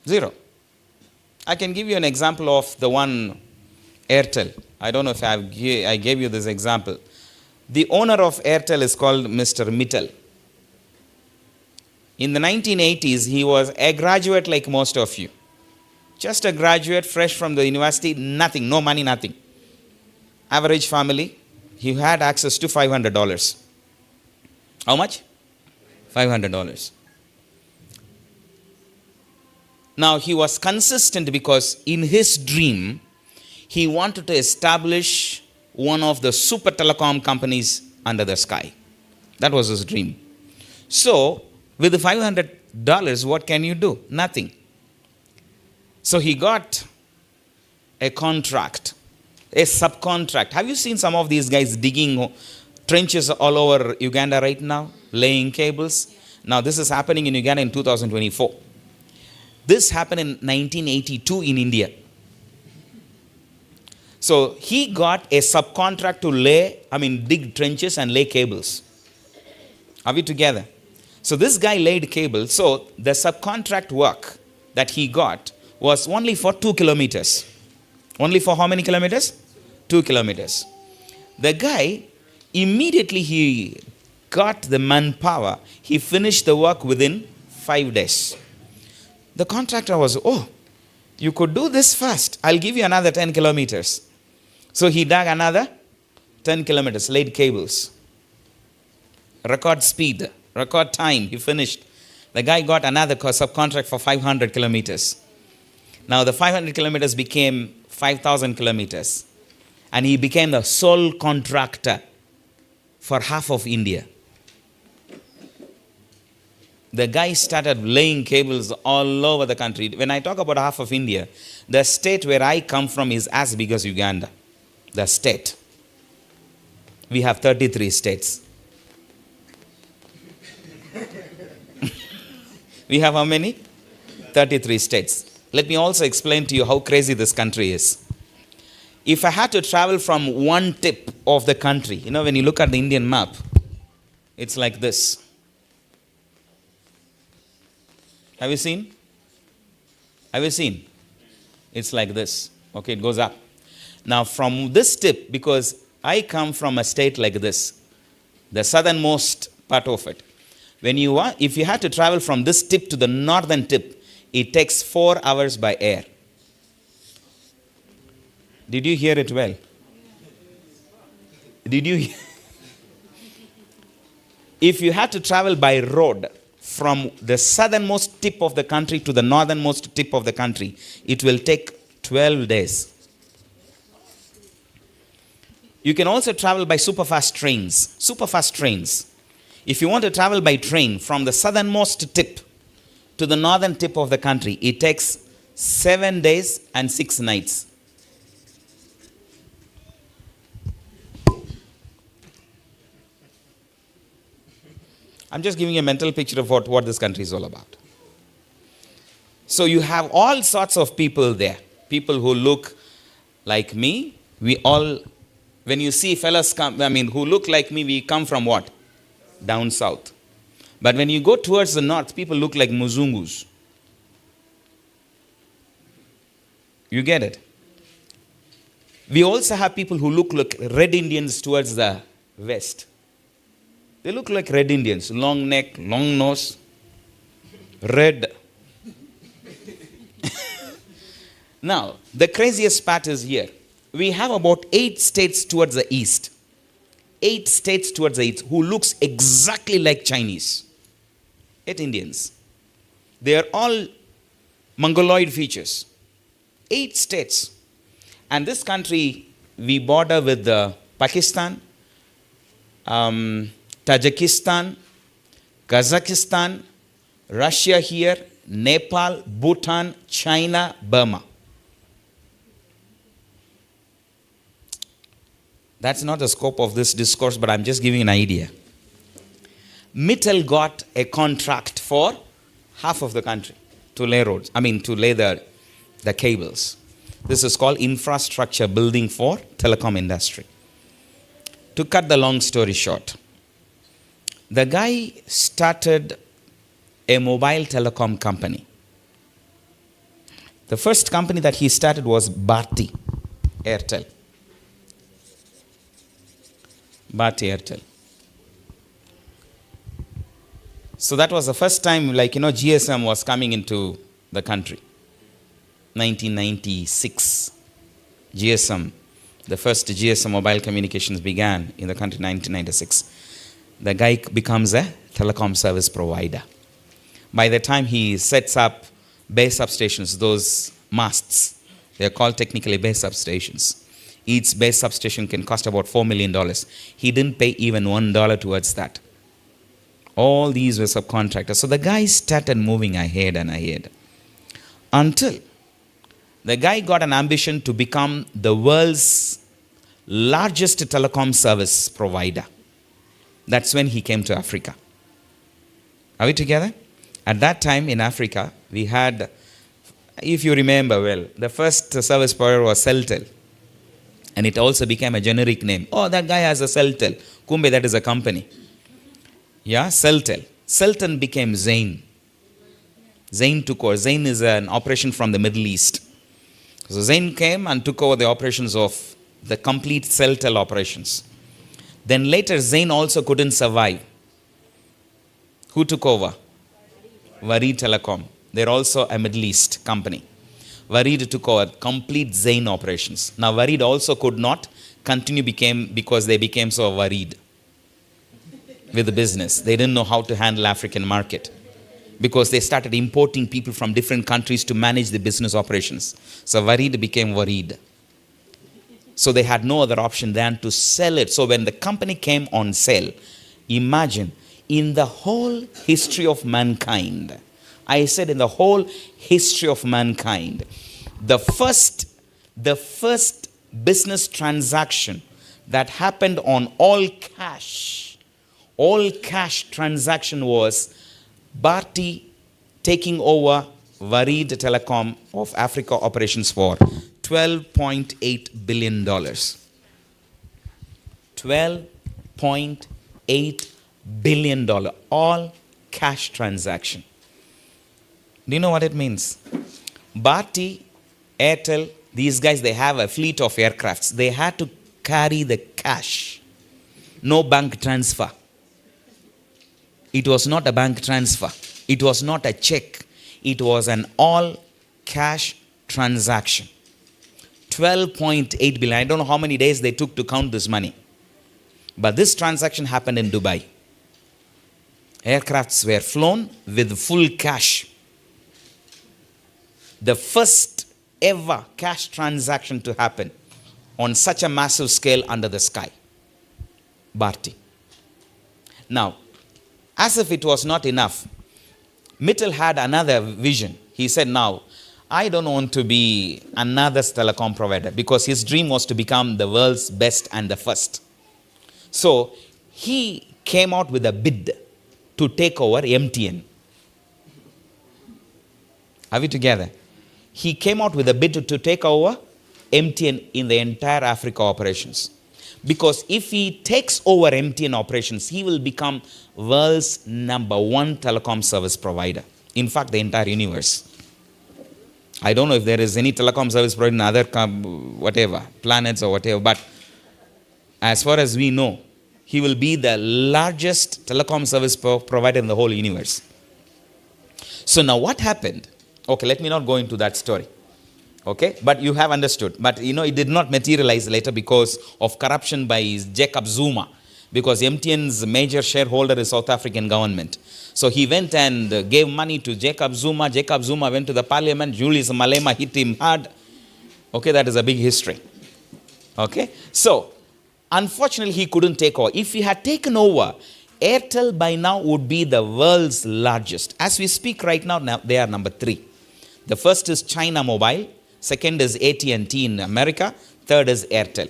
Zero. I can give you an example of the one Airtel. I don't know if I gave you this example. The owner of Airtel is called Mr. Mittal. In the 1980s, he was a graduate like most of you. Just a graduate, fresh from the university, nothing, no money, nothing. Average family. He had access to $500. How much? $500. Now, he was consistent because in his dream, he wanted to establish one of the super telecom companies under the sky. That was his dream. So, with the $500, what can you do? Nothing. So, he got a contract, a subcontract. Have you seen some of these guys digging trenches all over Uganda right now, laying cables? Now, this is happening in Uganda in 2024. This happened in 1982 in India. So he got a subcontract to dig trenches and lay cables. Are we together? So this guy laid cables. So the subcontract work that he got was only for 2 kilometers. Only for how many kilometers? 2 kilometers. The guy, immediately he got the manpower. He finished the work within 5 days. The contractor was, you could do this fast. I'll give you another 10 kilometers. So he dug another 10 kilometers, laid cables. Record speed, record time, he finished. The guy got another subcontract for 500 kilometers. Now the 500 kilometers became 5,000 kilometers. And he became the sole contractor for half of India. The guy started laying cables all over the country. When I talk about half of India, the state where I come from is as big as Uganda. The state. We have 33 states. We have how many? 33 states. Let me also explain to you how crazy this country is. If I had to travel from one tip of the country, when you look at the Indian map, it's like this. Have you seen? Have you seen? It's like this. Okay, it goes up. Now from this tip, because I come from a state like this, the southernmost part of it, if you had to travel from this tip to the northern tip, it takes 4 hours by air. Did you hear it well? Did you? If you had to travel by road from the southernmost tip of the country to the northernmost tip of the country, it will take 12 days. You can also travel by superfast trains. Superfast trains. If you want to travel by train from the southernmost tip to the northern tip of the country, it takes 7 days and 6 nights. I'm just giving you a mental picture of what this country is all about. So you have all sorts of people there. People who look like me. When you see fellas who look like me, we come from what? Down south. But when you go towards the north, people look like Muzungus. You get it? We also have people who look like Red Indians towards the west. They look like Red Indians. Long neck, long nose, red. Now, the craziest part is here. We have about 8 states towards the east. 8 states towards the east who looks exactly like Chinese. 8 Indians. They are all Mongoloid features. 8 states. And this country, we border with Pakistan, Tajikistan, Kazakhstan, Russia here, Nepal, Bhutan, China, Burma. That's not the scope of this discourse, but I'm just giving an idea. Mittal got a contract for half of the country to lay roads. To lay the cables. This is called infrastructure building for telecom industry. To cut the long story short, the guy started a mobile telecom company. The first company that he started was Bharti Airtel. Bharti Airtel. So that was the first time, GSM was coming into the country. 1996. GSM, the first GSM mobile communications began in the country in 1996. The guy becomes a telecom service provider. By the time he sets up base substations, those masts, they are called technically base substations. Each base substation can cost about $4 million. He didn't pay even $1 towards that. All these were subcontractors. So the guy started moving ahead and ahead until the guy got an ambition to become the world's largest telecom service provider. That's when he came to Africa. Are we together? At that time in Africa, we had, if you remember well, the first service provider was Celtel. And it also became a generic name. Oh, that guy has a Celtel. Kumbe, that is a company. Yeah, Celtel. Celtel became Zain. Zain took over. Zain is an operation from the Middle East. So Zain came and took over the operations of the complete Celtel operations. Then later Zain also couldn't survive. Who took over? Warid Telecom. They're also a Middle East company. Warid took over complete Zain operations. Now Warid also could not continue because they became so worried with the business. They didn't know how to handle African market because they started importing people from different countries to manage the business operations. So Warid became worried. So they had no other option than to sell it. So when the company came on sale, imagine, in the whole history of mankind, I said in the whole history of mankind, the first business transaction that happened on all cash transaction was Bharti taking over Warid Telecom of Africa operations for $12.8 billion. $12.8 billion. All cash transaction. Do you know what it means? Bharti, Airtel, these guys, they have a fleet of aircrafts. They had to carry the cash. No bank transfer. It was not a bank transfer. It was not a check. It was an all cash transaction. 12.8 billion. I don't know how many days they took to count this money. But this transaction happened in Dubai. Aircrafts were flown with full cash. The first ever cash transaction to happen on such a massive scale under the sky. Bharti. Now, as if it was not enough, Mittal had another vision. He said, now, I don't want to be another telecom provider, because his dream was to become the world's best and the first. So, he came out with a bid to take over MTN. Are we together? He came out with a bid to take over MTN in the entire Africa operations. Because if he takes over MTN operations, he will become world's #1 telecom service provider. In fact, the entire universe. I don't know if there is any telecom service provider in other planets or whatever, but as far as we know, he will be the largest telecom service provider in the whole universe. So now what happened? Okay, let me not go into that story. Okay, but you have understood. But it did not materialize later because of corruption by Jacob Zuma. Because MTN's major shareholder is South African government. So he went and gave money to Jacob Zuma. Jacob Zuma went to the parliament. Julius Malema hit him hard. Okay, that is a big history. Okay, so unfortunately he couldn't take over. If he had taken over, Airtel by now would be the world's largest. As we speak right now, they are number 3. The first is China Mobile. Second is AT&T in America. Third is Airtel.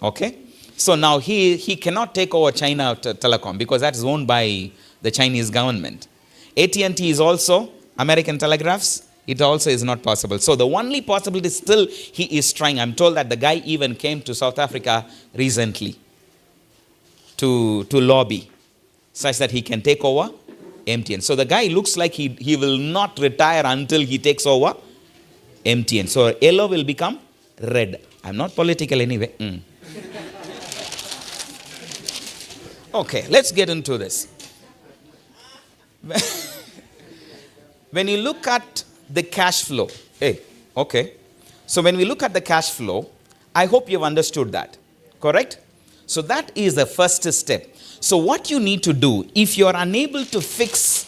Okay? So now he cannot take over China Telecom because that is owned by the Chinese government. AT&T is also American Telegraphs. It also is not possible. So the only possibility still he is trying. I'm told that the guy even came to South Africa recently to lobby such that he can take over MTN. So the guy looks like he will not retire until he takes over MTN. So yellow will become red. I'm not political anyway. Okay, let's get into this. When you look at the cash flow, okay. So when we look at the cash flow, I hope you've understood that, correct? So that is the first step. So what you need to do, if you're unable to fix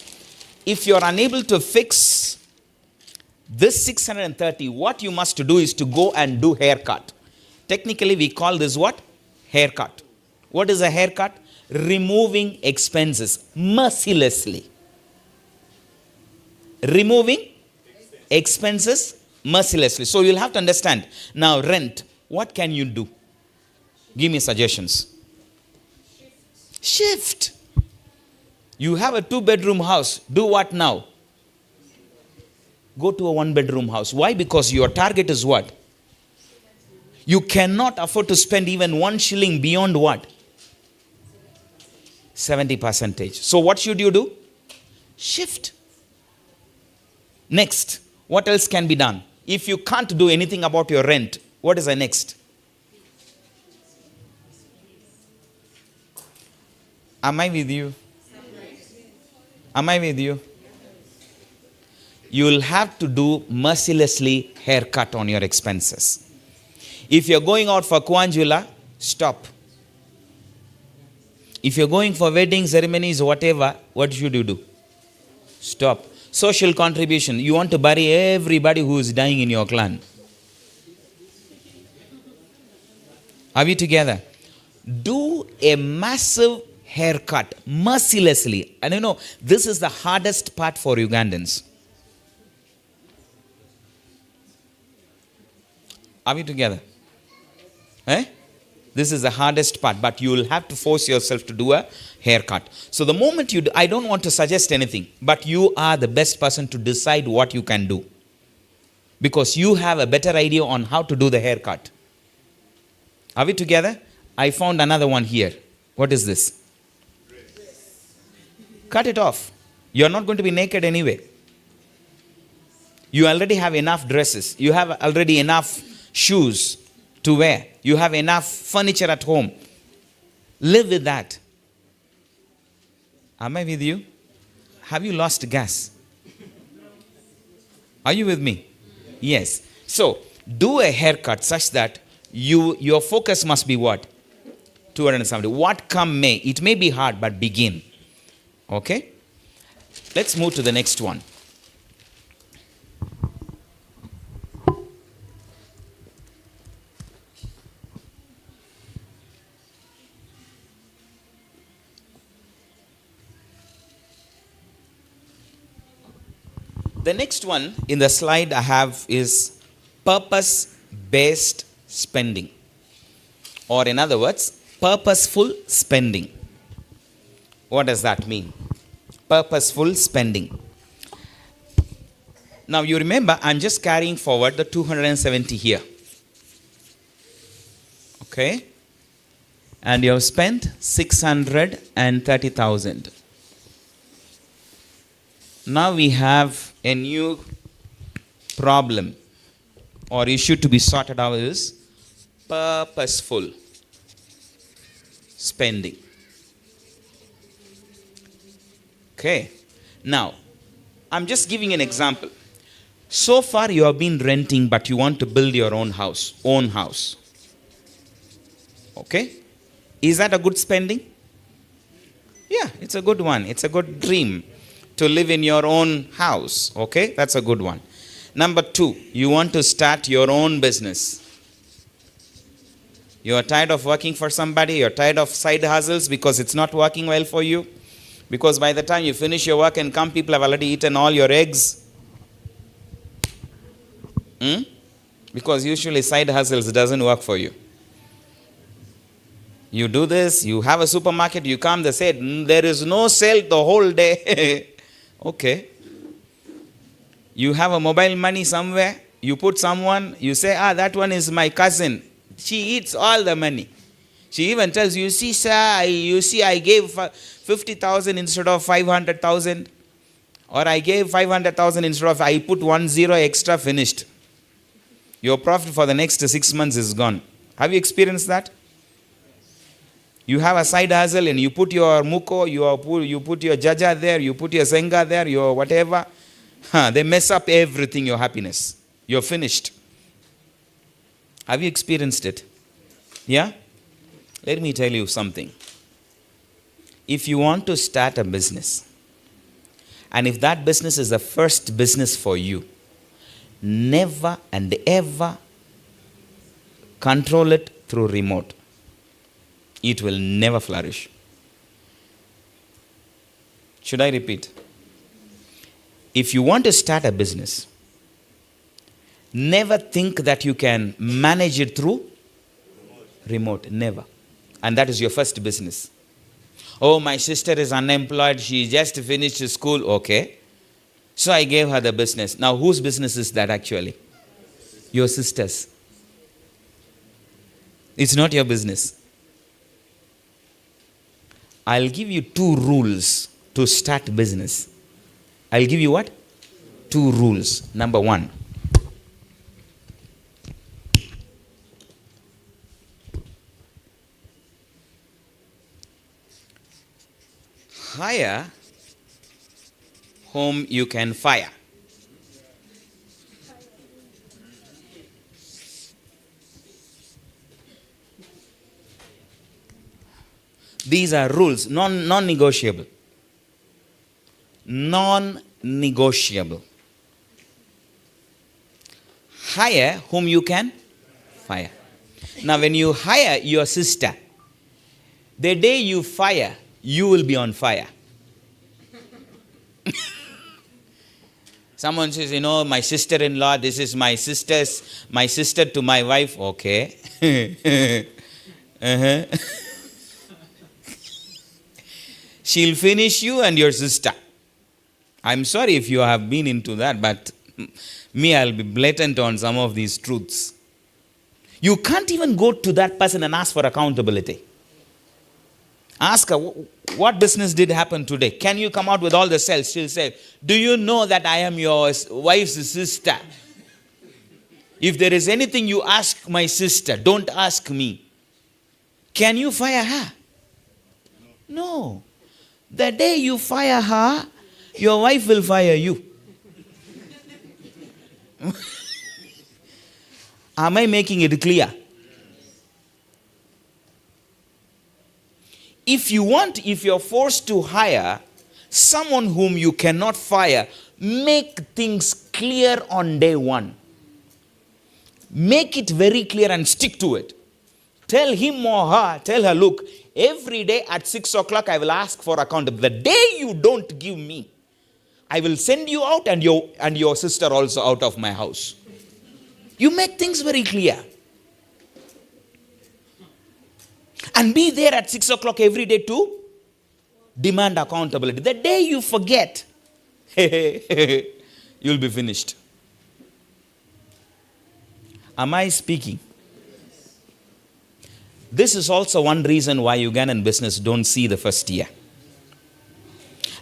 this 630, what you must do is to go and do haircut. Technically, we call this what? Haircut. What is a haircut? Removing expenses mercilessly. Removing expenses mercilessly. So you'll have to understand. Now, rent. What can you do? Give me suggestions. Shift. You have a 2-bedroom house. Do what now? Go to a 1-bedroom house. Why? Because your target is what? You cannot afford to spend even 1 shilling beyond what? 70%. So what should you do? Shift. Next, what else can be done? If you can't do anything about your rent, what is the next? Am I with you? Am I with you? You will have to do mercilessly haircut on your expenses. If you're going out for Kwanjula, stop. If you're going for wedding ceremonies, whatever, what should you do? Stop. Social contribution. You want to bury everybody who is dying in your clan. Are we together? Do a massive haircut mercilessly. And you know, this is the hardest part for Ugandans. Are we together? This is the hardest part, but you will have to force yourself to do a haircut. So the moment you do, I don't want to suggest anything, but you are the best person to decide what you can do. Because you have a better idea on how to do the haircut. Are we together? I found another one here. What is this? Cut it off. You're not going to be naked anyway. You already have enough dresses. You have already enough shoes to wear. You have enough furniture at home. Live with that. Am I with you? Have you lost gas? Are you with me? Yes. So, do a haircut such that your focus must be what? 270. What come may. It may be hard, but begin. Okay? Let's move to the next one. The next one in the slide I have is purpose-based spending. Or in other words, purposeful spending. What does that mean? Purposeful spending. Now you remember, I'm just carrying forward the 270 here. Okay? And you have spent 630,000. Now we have a new problem or issue to be sorted out is purposeful spending. Okay. Now, I'm just giving an example. So far you have been renting, but you want to build your own house. Okay. Is that a good spending? Yeah, it's a good one. It's a good dream to live in your own house. Okay, that's a good one. Number 2, you want to start your own business. You are tired of working for somebody. You're tired of side hustles because it's not working well for you. Because by the time you finish your work and come, people have already eaten all your eggs. Because usually side hustles doesn't work for you. You do this, you have a supermarket, you come, they say, there is no sale the whole day. Okay. You have a mobile money somewhere, you put someone, you say, that one is my cousin. She eats all the money. She even tells you, see, sir, I gave 50,000 instead of 500,000. Or I gave 500,000 instead of, I put 10 extra, finished. Your profit for the next 6 months is gone. Have you experienced that? You have a side hustle and you put your muko, you put your jaja there, you put your zenga there, your whatever. They mess up everything, your happiness. You're finished. Have you experienced it? Yeah? Let me tell you something. If you want to start a business, and if that business is the first business for you, never and ever control it through remote. It will never flourish. Should I repeat? If you want to start a business, never think that you can manage it through remote. Never. And that is your first business. Oh, my sister is unemployed. She just finished school. Okay. So I gave her the business. Now, whose business is that actually? Your sister's. It's not your business. I'll give you 2 rules to start business. I'll give you what? 2 rules. Number 1. Hire whom you can fire. These are rules, non-negotiable. Non-negotiable. Hire whom you can fire. Now, when you hire your sister, the day you fire, you will be on fire. Someone says, my sister-in-law, this is my sister to my wife. Okay. She'll finish you and your sister. I'm sorry if you have been into that, but me, I'll be blatant on some of these truths. You can't even go to that person and ask for accountability. Ask her, what business did happen today? Can you come out with all the sales? She'll say, do you know that I am your wife's sister? If there is anything you ask my sister, don't ask me. Can you fire her? No. The day you fire her, your wife will fire you. Am I making it clear? If you're forced to hire someone whom you cannot fire, make things clear on day 1. Make it very clear and stick to it. Tell him or her, tell her, look, every day at 6 o'clock I will ask for accountability. The day you don't give me, I will send you out and your sister also out of my house. You make things very clear. And be there at 6 o'clock every day to demand accountability. The day you forget, you'll be finished. Am I speaking? This is also one reason why Ugandan business don't see the first year.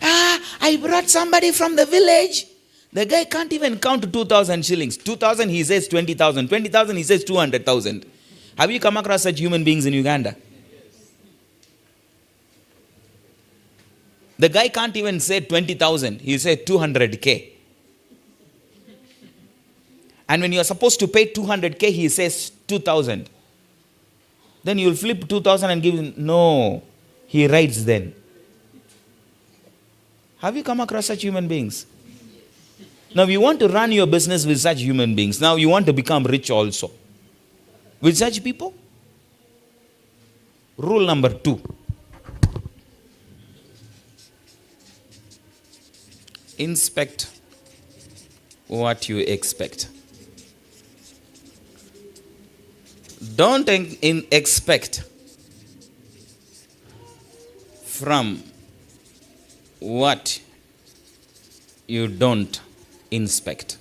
I brought somebody from the village. The guy can't even count to 2,000 shillings. 2,000, he says 20,000. 20,000, he says 200,000. Have you come across such human beings in Uganda? The guy can't even say 20,000. He says 200K. And when you are supposed to pay 200K, he says 2,000. Then you'll flip 2,000 and give him. No, he writes then. Have you come across such human beings? Now you want to run your business with such human beings. Now you want to become rich also. With such people? Rule number 2. Inspect what you expect. Don't expect from what you don't inspect.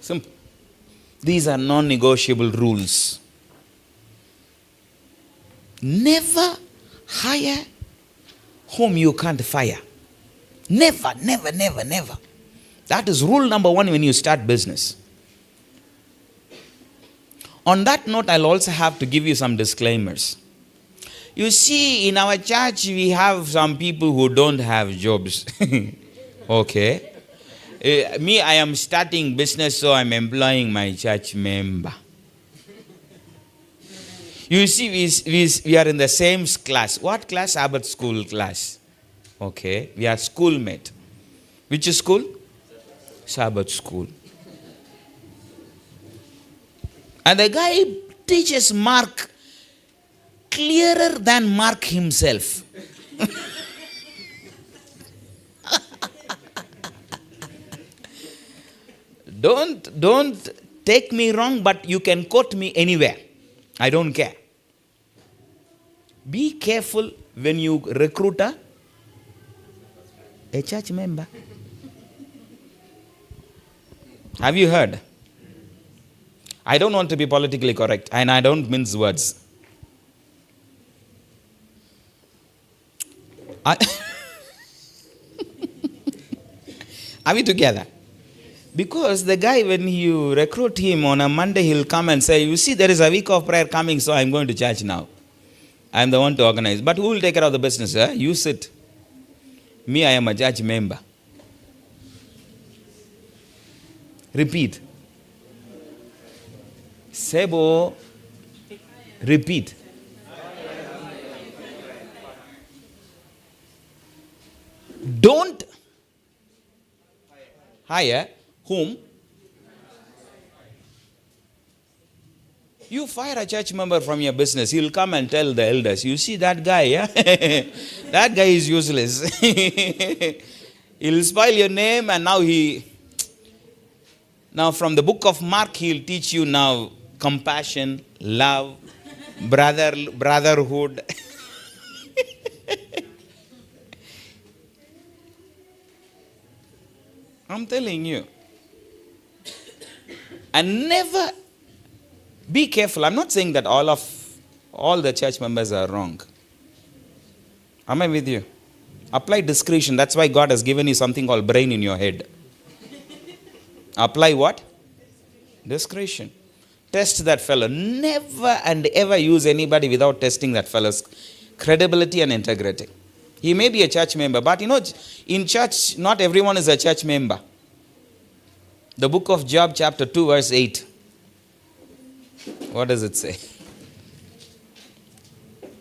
Simple. These are non-negotiable rules. Never hire whom you can't fire. Never, never, never, never. That is rule number 1 when you start business. On that note, I'll also have to give you some disclaimers. You see, in our church, we have some people who don't have jobs. Okay. Me, I am starting business, so I'm employing my church member. You see, we are in the same class. What class? Sabbath school class. Okay. We are schoolmate. Which school? Sabbath school. And the guy teaches Mark clearer than Mark himself. Don't take me wrong, but you can quote me anywhere. I don't care. Be careful when you recruit a church member. Have you heard? I don't want to be politically correct, and I don't mince words. Are we together? Because the guy, when you recruit him on a Monday, he'll come and say, you see, there is a week of prayer coming, so I'm going to church now. I'm the one to organize. But who will take care of the business? Eh? You sit. Me, I am a church member. Repeat. Sebo. Repeat. Don't hire whom? You fire a church member from your business, he'll come and tell the elders, you see that guy, yeah? That guy is useless. He'll spoil your name, and now from the book of Mark, he'll teach you now compassion, love, brotherhood. I'm telling you. And never be careful. I'm not saying that all the church members are wrong. Am I with you? Apply discretion. That's why God has given you something called brain in your head. Apply what? Discretion. Test that fellow. Never and ever use anybody without testing that fellow's credibility and integrity. He may be a church member, but in church, not everyone is a church member. The book of Job, chapter 2, verse 8. What does it say?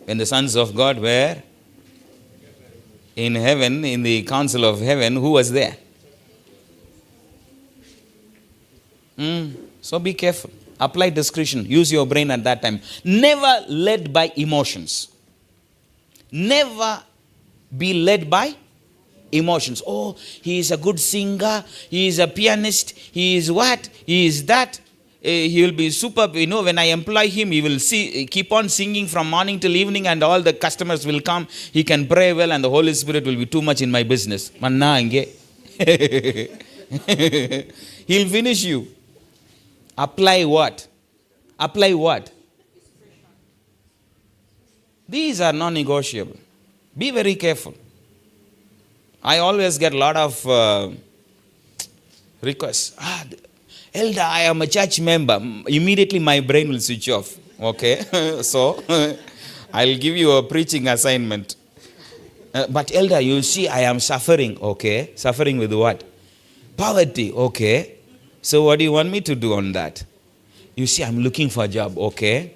When the sons of God were in heaven, in the council of heaven, who was there? So be careful. Apply discretion. Use your brain at that time. Never led by emotions. Never be led by emotions. Oh, he is a good singer. He is a pianist. He is what? He is that. He will be superb. When I employ him, he will keep on singing from morning till evening, and all the customers will come. He can pray well, and the Holy Spirit will be too much in my business. He'll finish you. Apply what? Apply what? These are non-negotiable. Be very careful. I always get a lot of requests. Elder, I am a church member. Immediately my brain will switch off. Okay, so I'll give you a preaching assignment. But elder, you see, I am suffering. Okay, suffering with what? Poverty. Okay, so what do you want me to do on that? You see, I'm looking for a job. Okay,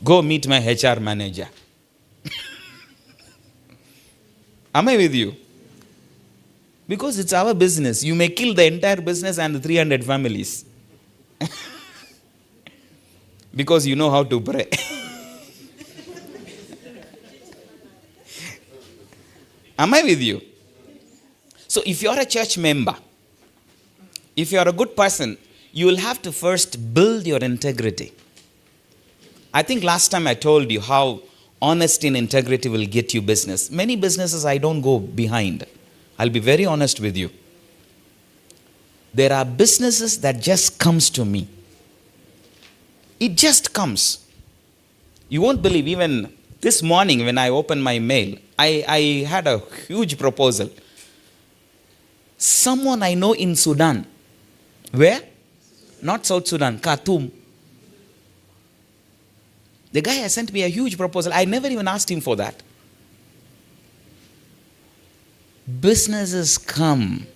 go meet my HR manager. Am I with you? Because it's our business. You may kill the entire business and the 300 families. Because you know how to pray. Am I with you? So if you're a church member, if you're a good person, you will have to first build your integrity. I think last time I told you how honesty and integrity will get you business. Many businesses I don't go behind. I'll be very honest with you. There are businesses that just comes to me. It just comes. You won't believe, even this morning when I opened my mail, I had a huge proposal. Someone I know in Sudan. Where? not South Sudan, Khartoum. The guy has sent me a huge proposal. I never even asked him for that. Businesses come.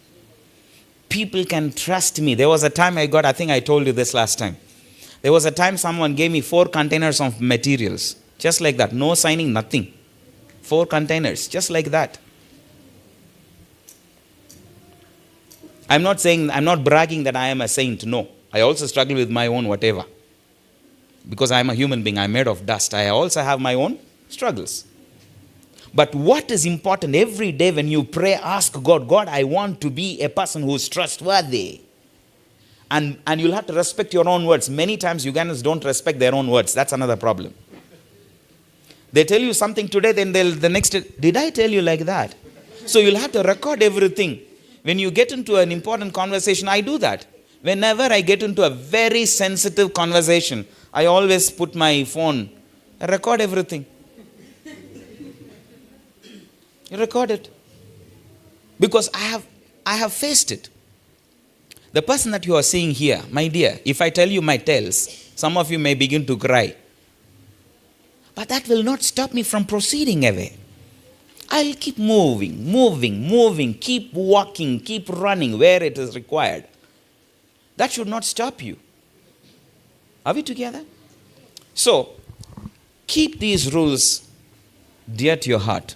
People can trust me. There was a time I think I told you this last time. There was a time someone gave me 4 containers of materials. Just like that. No signing, nothing. 4 containers. Just like that. I'm not bragging that I am a saint. No. I also struggle with my own whatever. Because I am a human being. I'm made of dust. I also have my own struggles. But what is important, every day when you pray, ask God, God, I want to be a person who is trustworthy. And you'll have to respect your own words. Many times Ugandans don't respect their own words. That's another problem. They tell you something today, then the next day, did I tell you like that? So you'll have to record everything. When you get into an important conversation, I do that. Whenever I get into a very sensitive conversation, I always put my phone, I record everything. You record it. Because I have faced it. The person that you are seeing here, my dear, if I tell you my tales, some of you may begin to cry. But that will not stop me from proceeding away. I'll keep moving, keep walking, keep running where it is required. That should not stop you. Are we together? So, keep these rules dear to your heart.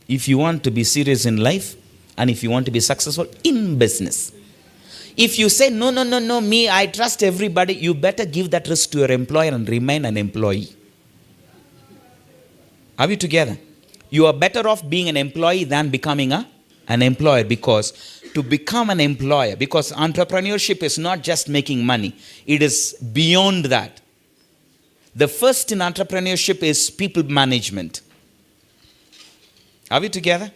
If you want to be serious in life and if you want to be successful in business. If you say, no, me, I trust everybody, you better give that risk to your employer and remain an employee. Are we together? You are better off being an employee than becoming an employer, because to become an employer, because entrepreneurship is not just making money, it is beyond that. The first in entrepreneurship is people management. Are we together?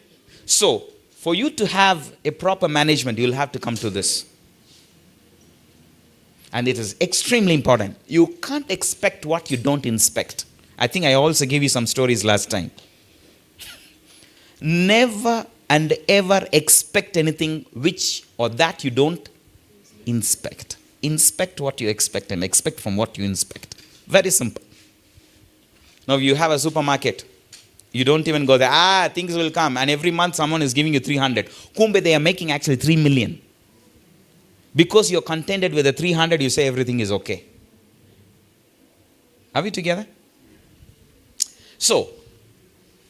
So, for you to have a proper management, you'll have to come to this. And it is extremely important. You can't expect what you don't inspect. I think I also gave you some stories last time. Never and ever expect anything which or that you don't inspect. Inspect what you expect and expect from what you inspect. Very simple. Now you have a supermarket. You don't even go there. Things will come. And every month someone is giving you 300. Kumbe, they are making actually 3 million. Because you're contented with the 300, you say everything is okay. Are we together? So,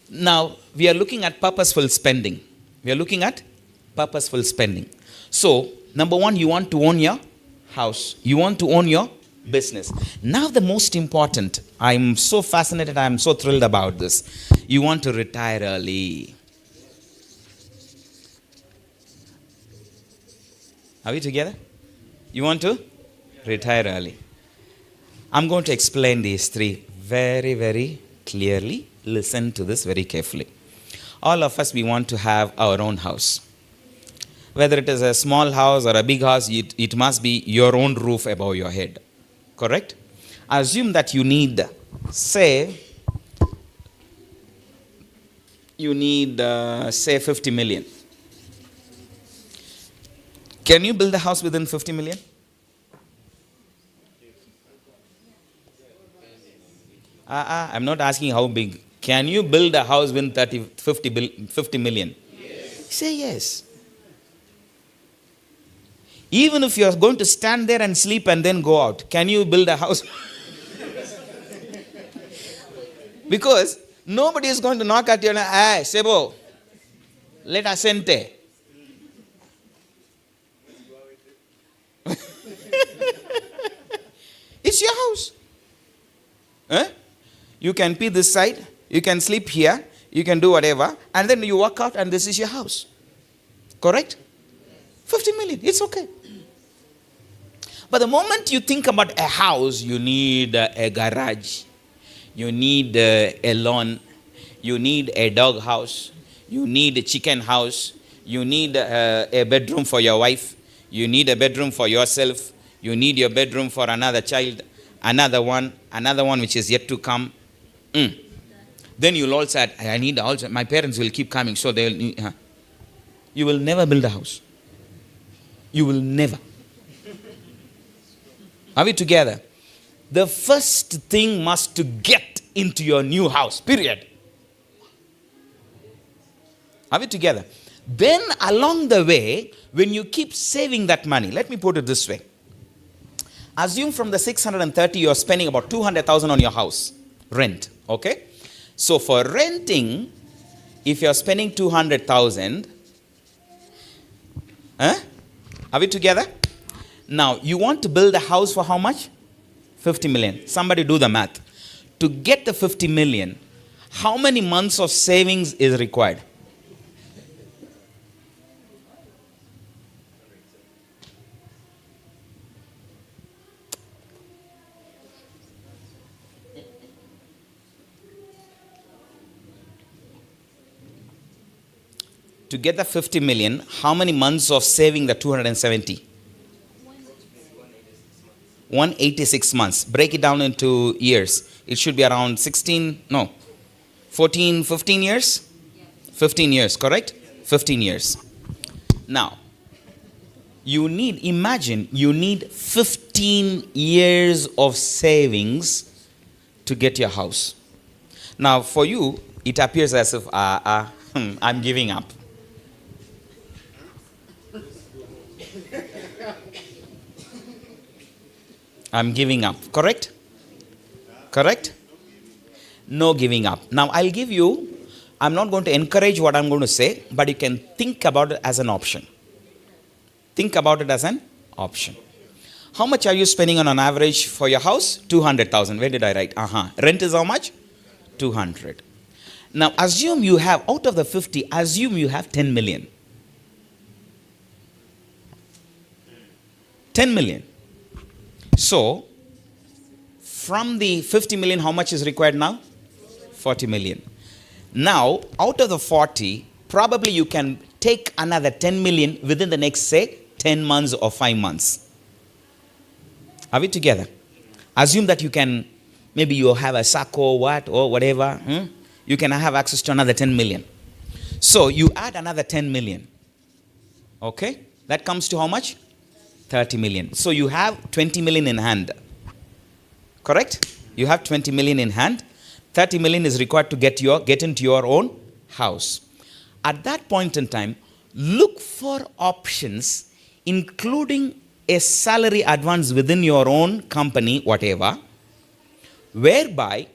now we are looking at purposeful spending. So, number 1, you want to own your house. You want to own your business. Now the most important, I'm so fascinated, I'm so thrilled about this. You want to retire early. Are we together? You want to retire early. I'm going to explain these 3 very, very clearly. Listen to this very carefully. All of us, we want to have our own house. Whether it is a small house or a big house, it must be your own roof above your head. Correct? Assume that you need, say 50 million. Can you build a house within 50 million? I'm not asking how big. Can you build a house within 50 million? Yes. Say yes. Even if you are going to stand there and sleep and then go out, can you build a house? Because nobody is going to knock at you and hey, Sebo, let us enter. It's your house. You can pee this side, you can sleep here, you can do whatever, and then you walk out and this is your house. Correct? 50 million, it's okay. But the moment you think about a house, you need a garage, you need a lawn, you need a dog house, you need a chicken house, you need a bedroom for your wife, you need a bedroom for yourself, you need your bedroom for another child, another one which is yet to come. Then you'll also add, I need also, my parents will keep coming, so they'll, you will never build a house. You will never. Are we together? The first thing must to get into your new house, period. Are we together? Then along the way, when you keep saving that money, let me put it this way. Assume from the 630 you're spending about 200,000 on your house rent, okay? So for renting, if you're spending 200,000, are we together? Now you want to build a house for how much? 50 million. Somebody do the math. To get the 50 million, how many months of savings is required? To get the 50 million, how many months of saving the 270? 186 months. Break it down into years. It should be around 14, 15 years? 15 years, correct? 15 years. Now, imagine you need 15 years of savings to get your house. Now, for you, it appears as if, I'm giving up. I'm giving up. Correct? Correct? No giving up. Now, I'm not going to encourage what I'm going to say, but you can think about it as an option. Think about it as an option. How much are you spending on an average for your house? 200,000. Where did I write? Rent is how much? 200. Now, assume you have, out of the 50, assume you have 10 million. 10 million. So, from the 50 million, how much is required now? 40 million. Now, out of the 40, probably you can take another 10 million within the next, say, 10 months or 5 months. Are we together? Assume that you can, maybe you have a SACO or whatever. You can have access to another 10 million. So, you add another 10 million. Okay? That comes to how much? 30 million. So you have 20 million in hand. Correct? You have 20 million in hand. 30 million is required to get into your own house. At that point in time, look for options, including a salary advance within your own company, whatever, whereby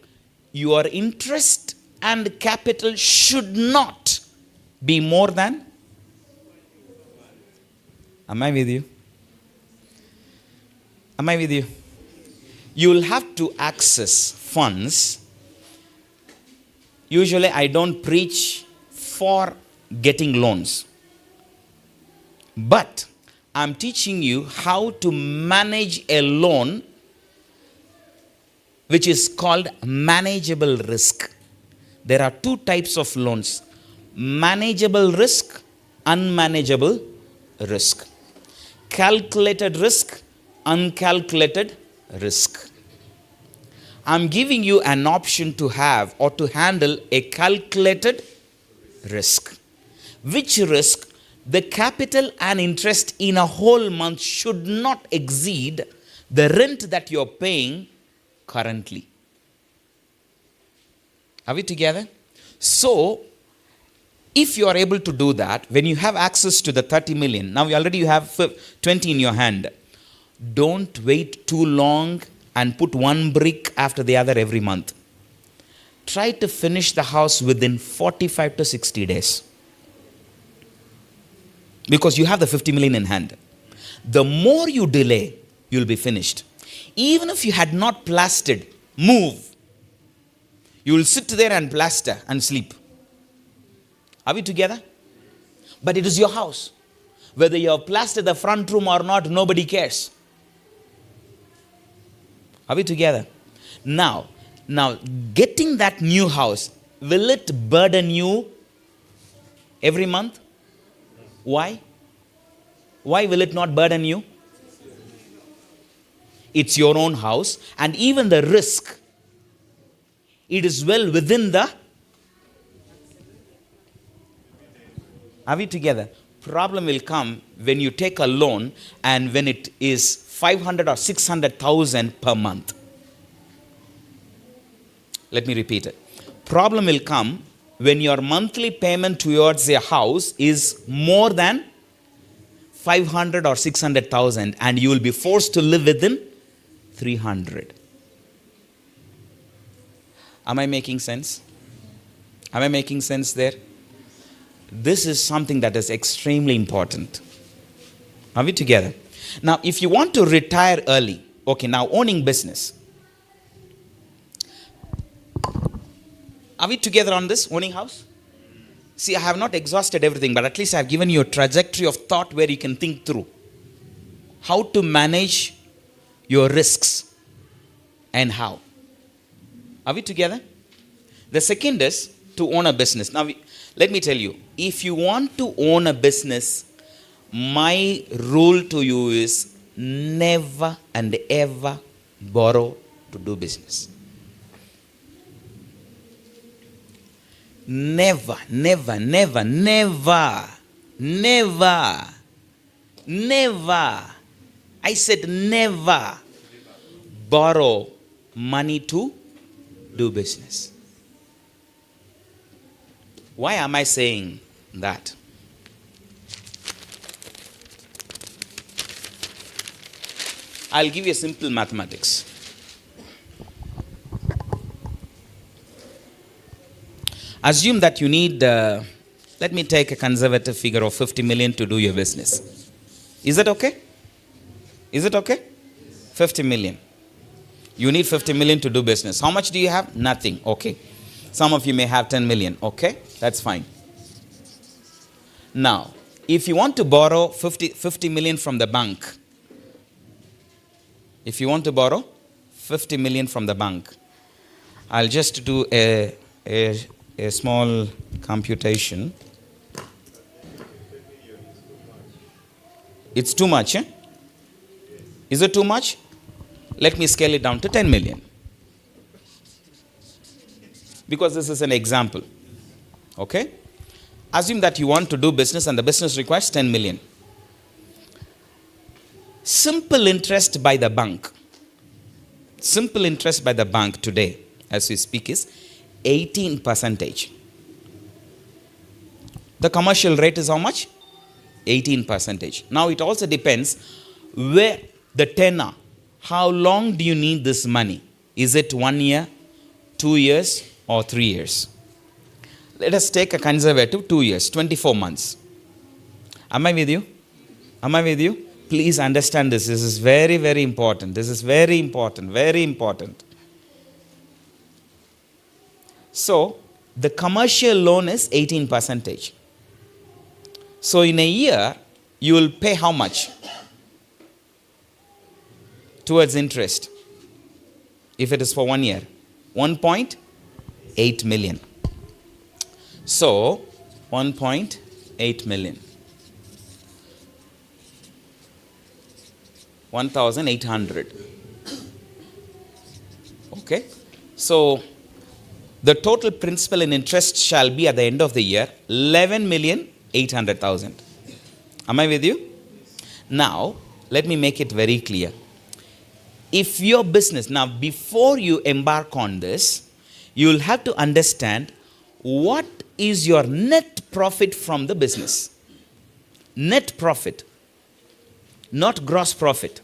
your interest and capital should not be more than. Am I with you? Am I with you? You will have to access funds. Usually I don't preach for getting loans. But I'm teaching you how to manage a loan which is called manageable risk. There are two types of loans. Manageable risk, unmanageable risk. Calculated risk, uncalculated risk. I'm giving you an option to have or to handle a calculated risk. Which risk? The capital and interest in a whole month should not exceed the rent that you're paying currently. Are we together? So, if you are able to do that, when you have access to the 30 million, now you have 20 in your hand. Don't wait too long and put one brick after the other every month. Try to finish the house within 45 to 60 days. Because you have the 50 million in hand. The more you delay, you'll be finished. Even if you had not plastered, move. You will sit there and plaster and sleep. Are we together? But it is your house. Whether you have plastered the front room or not, nobody cares. Are we together? Now, getting that new house, will it burden you every month? Why? Why will it not burden you? It's your own house, and even the risk, it is well within the. Are we together? Problem will come when you take a loan and when it is 500 or 600,000 per month. Let me repeat it. Problem will come when your monthly payment towards a house is more than 500 or 600,000 and you will be forced to live within 300. Am I making sense? Am I making sense there? This is something that is extremely important. Are we together? Now, if you want to retire early, okay, now owning business. Are we together on this, owning house? See, I have not exhausted everything, but at least I have given you a trajectory of thought where you can think through how to manage your risks and how. Are we together? The second is to own a business. Now, let me tell you, if you want to own a business, my rule to you is never and ever borrow to do business. Never, never, never, never, never, never. I said never borrow money to do business. Why am I saying that? I'll give you a simple mathematics. Assume that you need, let me take a conservative figure of 50 million to do your business. Is that okay? Is it okay? 50 million. You need 50 million to do business. How much do you have? Nothing. Okay. Some of you may have 10 million. Okay. That's fine. Now, if you want to borrow 50 million from the bank, if you want to borrow 50 million from the bank, I'll just do a small computation. It's too much, eh? Is it too much? Let me scale it down to 10 million. Because this is an example. Okay? Assume that you want to do business and the business requires 10 million. Simple interest by the bank. Simple interest by the bank today, as we speak, is 18%. The commercial rate is how much? 18%. Now it also depends where the tenor. How long do you need this money? Is it 1 year, 2 years, or 3 years? Let us take a conservative 2 years, 24 months. Am I with you? Am I with you? Please understand this. This is very, very important. This is very important, very important. So, the commercial loan is 18%. So, in a year, you will pay how much towards interest? If it is for 1 year, 1.8 million. So, 1.8 million. 1,800. Okay. So, the total principal and interest shall be at the end of the year 11,800,000. Am I with you? Now, let me make it very clear. If your business, now before you embark on this, you will have to understand what is your net profit from the business. Net profit, not gross profit.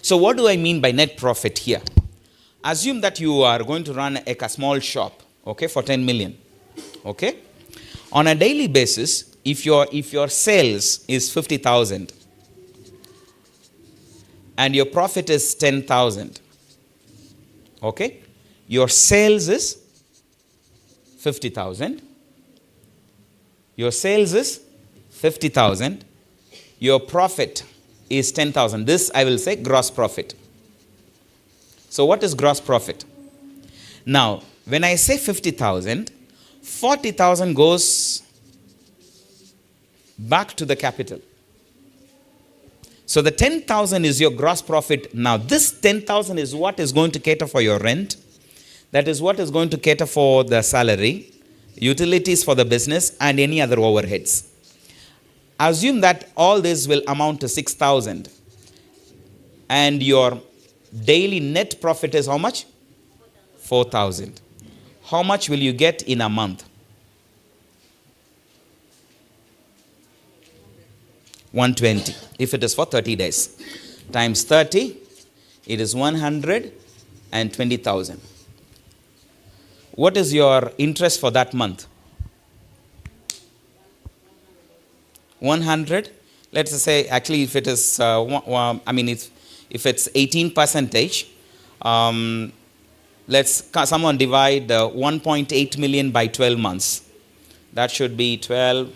So what do I mean by net profit here? Assume that you are going to run a small shop, okay, for 10 million, okay? On a daily basis, if your sales is 50,000 and your profit is 10,000, okay? Your sales is 50,000. Your sales is 50,000. Your profit is 10,000. This I will say gross profit. So what is gross profit? Now, when I say 50,000, 40,000 goes back to the capital. So the 10,000 is your gross profit. Now, this 10,000 is what is going to cater for your rent. That is what is going to cater for the salary, utilities for the business, and any other overheads. Assume that all this will amount to 6,000. and your daily net profit is how much? 4,000. How much will you get in a month? 120. If it is for 30 days. Times 30, it is 120,000. What is your interest for that month? 100. Let's say, actually, if it is, if it's 18%, someone divide 1.8 million by 12 months. That should be 12,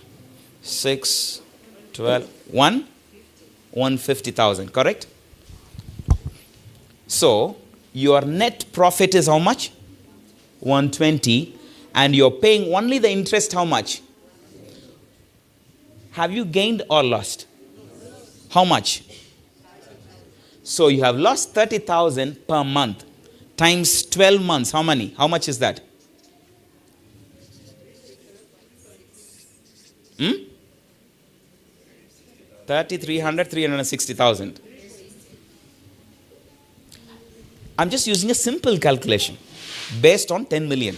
6, 12, 150,000, correct? So, your net profit is how much? 120, and you're paying only the interest how much? Have you gained or lost? How much? So you have lost 30,000 per month times 12 months. How many? How much is that? 360,000. I'm just using a simple calculation based on 10 million.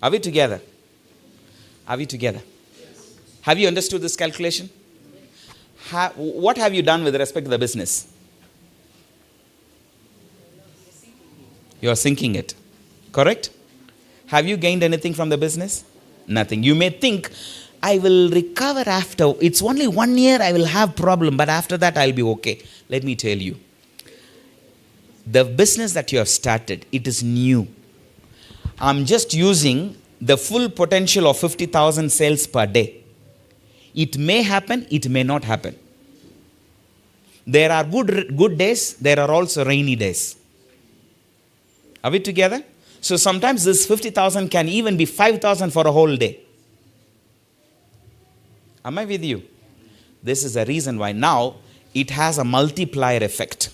Are we together? Are we together? Have you understood this calculation? What have you done with respect to the business? You are sinking it. Correct? Have you gained anything from the business? Nothing. You may think, I will recover after. It's only 1 year I will have problem, but after that I'll be okay. Let me tell you. The business that you have started, it is new. I'm just using the full potential of 50,000 sales per day. It may happen, it may not happen. There are good days, there are also rainy days. Are we together? So sometimes this 50,000 can even be 5,000 for a whole day. Am I with you? This is the reason why now it has a multiplier effect.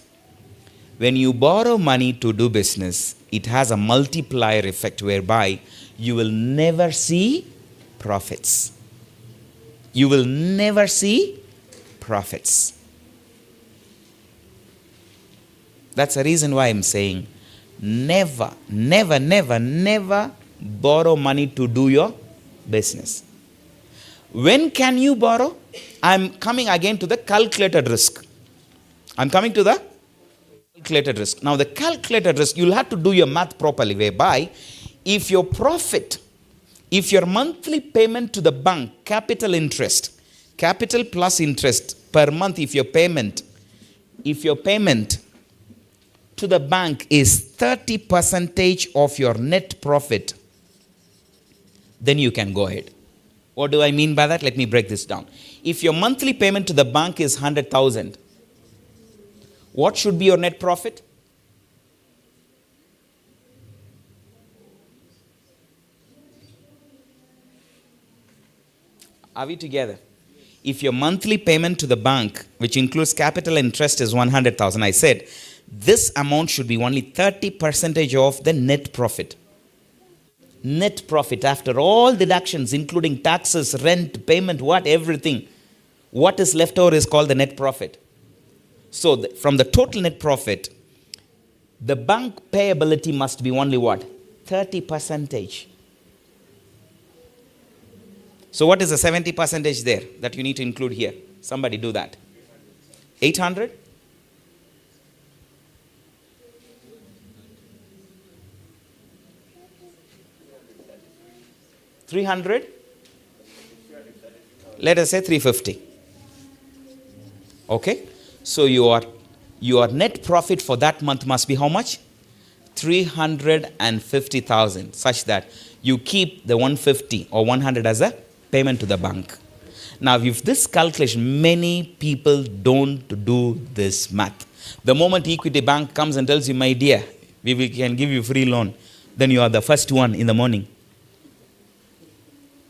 When you borrow money to do business, it has a multiplier effect whereby you will never see profits. You will never see profits. That's the reason why I'm saying never, never, never, never borrow money to do your business. When can you borrow? I'm coming again to the calculated risk. I'm coming to the calculated risk. Now the calculated risk, you'll have to do your math properly, whereby if your profit, if your monthly payment to the bank, capital plus interest per month, if your payment to the bank is 30% of your net profit, then you can go ahead. What do I mean by that? Let me break this down. If your monthly payment to the bank is 100,000, what should be your net profit? Are we together? If your monthly payment to the bank, which includes capital interest, is 100,000, I said this amount should be only 30% of the net profit. Net profit after all deductions, including taxes, rent, payment, everything. What is left over is called the net profit. So from the total net profit, the bank payability must be only what? 30%. So what is the 70% there that you need to include here? Somebody do that. 800? 300? Let us say 350. Okay? So your net profit for that month must be how much? 350,000, such that you keep the 150 or 100 as a payment to the bank. Now, if this calculation, many people don't do this math. The moment Equity Bank comes and tells you, my dear, we can give you free loan, then you are the first one in the morning.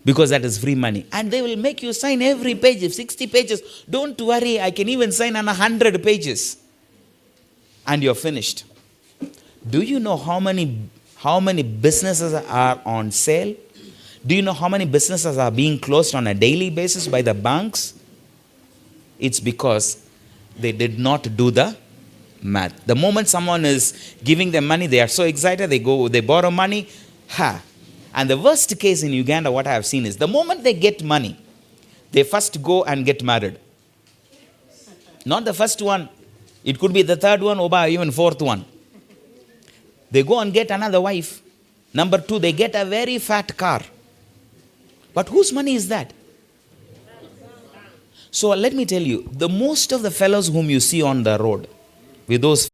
Because that is free money. And they will make you sign every page, if 60 pages. Don't worry, I can even sign on 100 pages. And you're finished. Do you know how many businesses are on sale? Do you know how many businesses are being closed on a daily basis by the banks? It's because they did not do the math. The moment someone is giving them money, they are so excited, they borrow money. And the worst case in Uganda, what I have seen is the moment they get money, they first go and get married. Not the first one. It could be the third one or even fourth one. They go and get another wife. Number 2, they get a very fat car. But whose money is that? So let me tell you, the most of the fellows whom you see on the road with those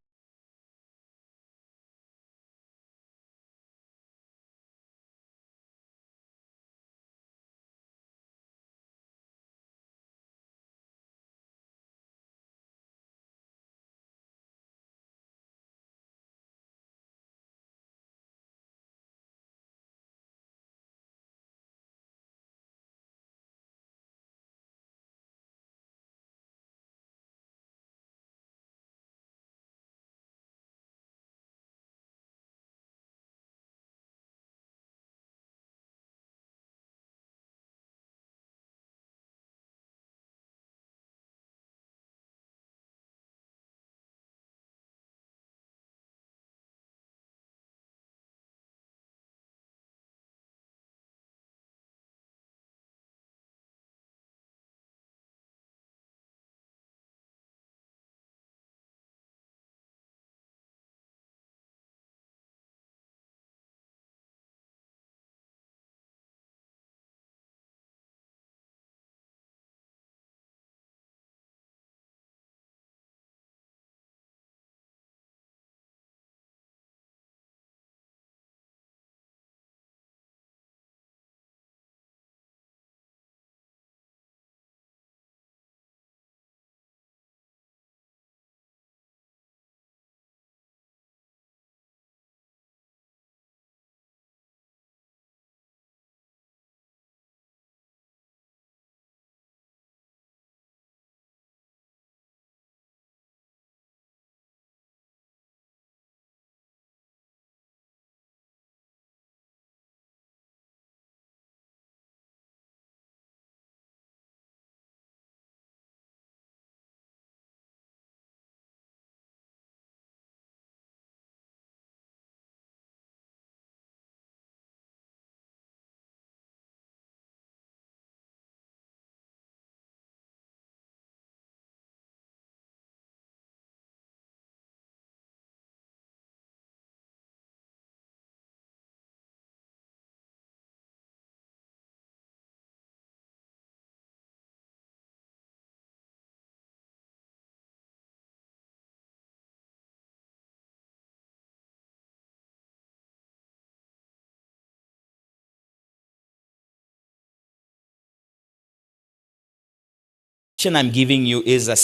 I'm giving you is a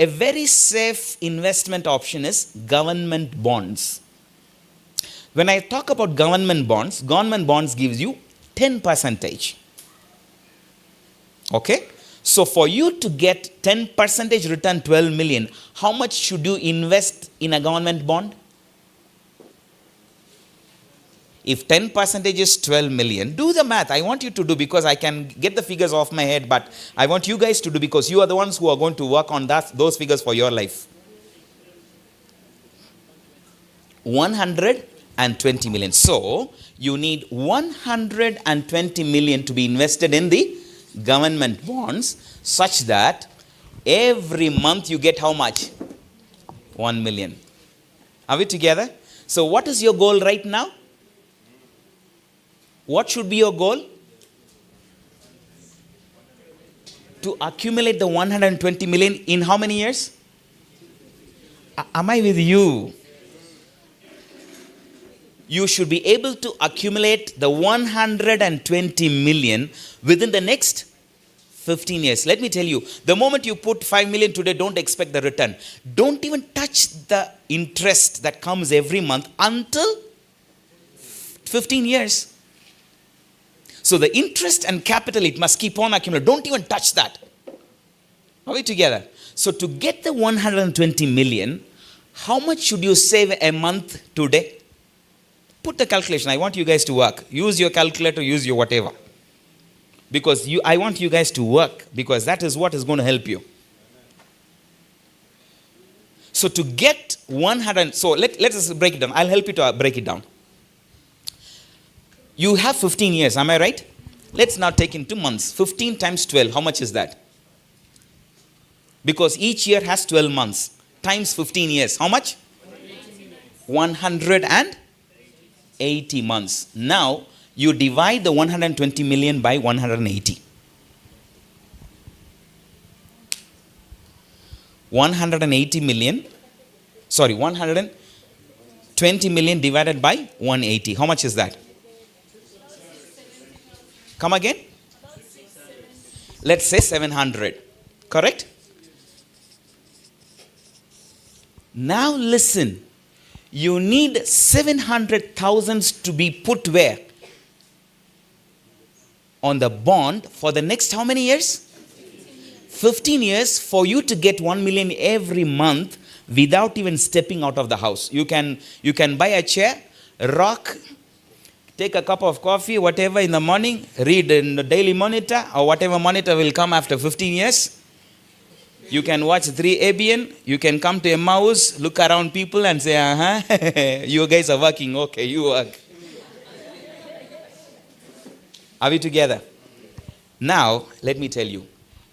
very safe investment option is government bonds. When I talk about government bonds gives you 10%. Okay? So for you to get 10% return, 12 million, how much should you invest in a government bond? If 10% is 12 million, do the math. I want you to do, because I can get the figures off my head, but I want you guys to do, because you are the ones who are going to work on those figures for your life. 120 million. So you need 120 million to be invested in the government bonds, such that every month you get how much? 1 million. Are we together? So what is your goal right now? What should be your goal? To accumulate the 120 million in how many years? Am I with you? You should be able to accumulate the 120 million within the next 15 years. Let me tell you, the moment you put 5 million today, don't expect the return. Don't even touch the interest that comes every month until 15 years. So the interest and capital, it must keep on accumulating. Don't even touch that. Are we together? So to get the 120 million, how much should you save a month today? Put the calculation. I want you guys to work. Use your calculator, use your whatever. Because I want you guys to work, because that is what is going to help you. So to get 100, so let's break it down. I'll help you to break it down. You have 15 years, am I right? Let's now take into months. 15 times 12, how much is that? Because each year has 12 months. Times 15 years, how much? 180 months. Now, you divide the 120 million by 180. 120 million divided by 180. How much is that? Come again? Let's say 700. Correct? Now listen. You need 700,000 to be put where? On the bond for the next how many years? 15 years for you to get 1 million every month without even stepping out of the house. You can buy a chair, rock, take a cup of coffee, whatever in the morning, read in the Daily Monitor or whatever monitor will come after 15 years. You can watch 3 ABN. You can come to EMMAUS, look around people and say, you guys are working. Okay, you work. Are we together? Now, let me tell you.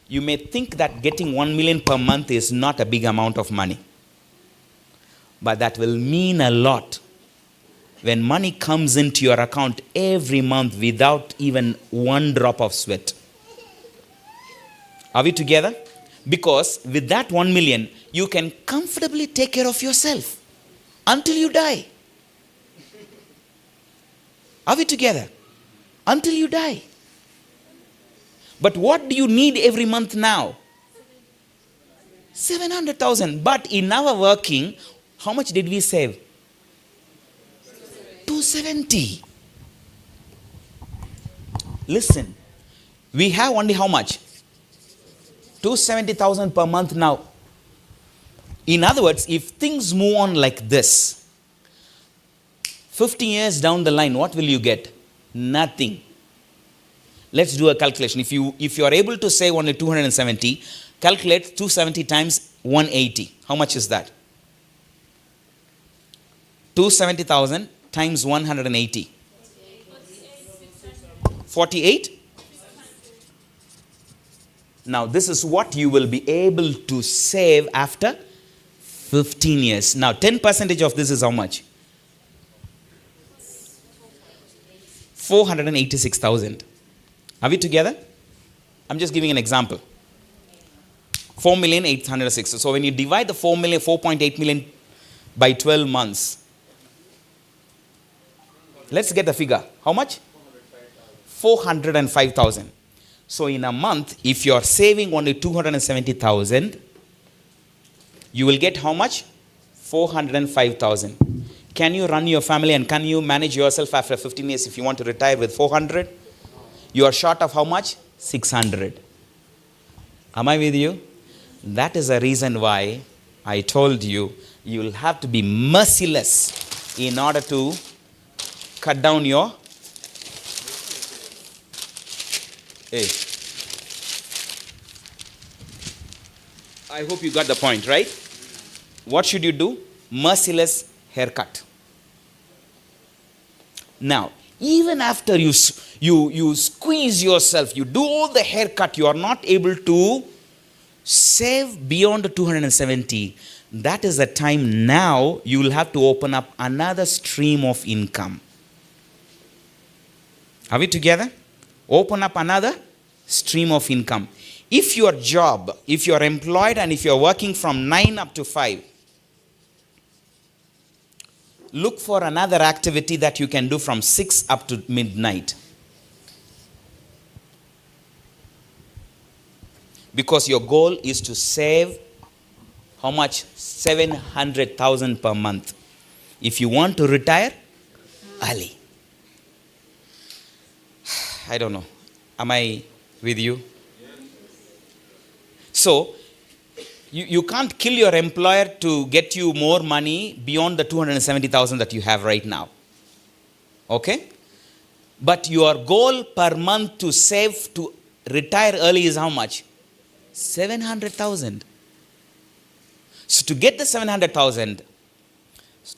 You may think that getting 1 million per month is not a big amount of money. But that will mean a lot when money comes into your account every month without even one drop of sweat. Are we together? Because with that 1 million, you can comfortably take care of yourself until you die. Are we together? Until you die. But what do you need every month now? 700,000. But in our working, how much did we save? 270. Listen, we have only how much? 270,000 per month now. In other words, if things move on like this, 50 years down the line, what will you get? Nothing. Let's do a calculation. If you are able to save only 270, calculate 270 times 180. How much is that? 270,000 times 180. 48? Now, this is what you will be able to save after 15 years. Now, 10% of this is how much? 486,000. Are we together? I'm just giving an example. 4,806,000. So when you divide the 4.8 million by 12 months, let's get the figure. How much? 405,000. So in a month, if you are saving only 270,000, you will get how much? 405,000. Can you run your family and can you manage yourself after 15 years if you want to retire with 400? You are short of how much? 600. Am I with you? That is the reason why I told you, you will have to be merciless in order to cut down your... Hey. I hope you got the point, right? What should you do? Merciless haircut. Now, even after you squeeze yourself, you do all the haircut, you are not able to save beyond the 270. That is the time now you will have to open up another stream of income. Are we together? Open up another stream of income. If your job, if you are employed and if you are working from 9 up to 5, look for another activity that you can do from 6 up to midnight. Because your goal is to save how much? 700,000 per month. If you want to retire early. I don't know. Am I with you? So, you can't kill your employer to get you more money beyond the 270,000 that you have right now. Okay? But your goal per month to save to retire early is how much? 700,000. So to get the 700,000,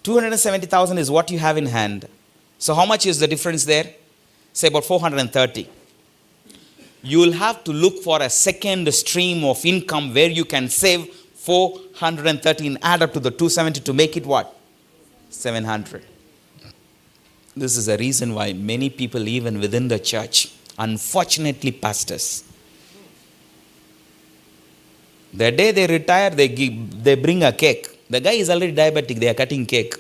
270,000 is what you have in hand. So how much is the difference there? Say about 430. You will have to look for a second stream of income where you can save 430 and add up to the 270 to make it what? 700. This is the reason why many people, even within the church, unfortunately pastors, the day they retire, they bring a cake. The guy is already diabetic, they are cutting cake.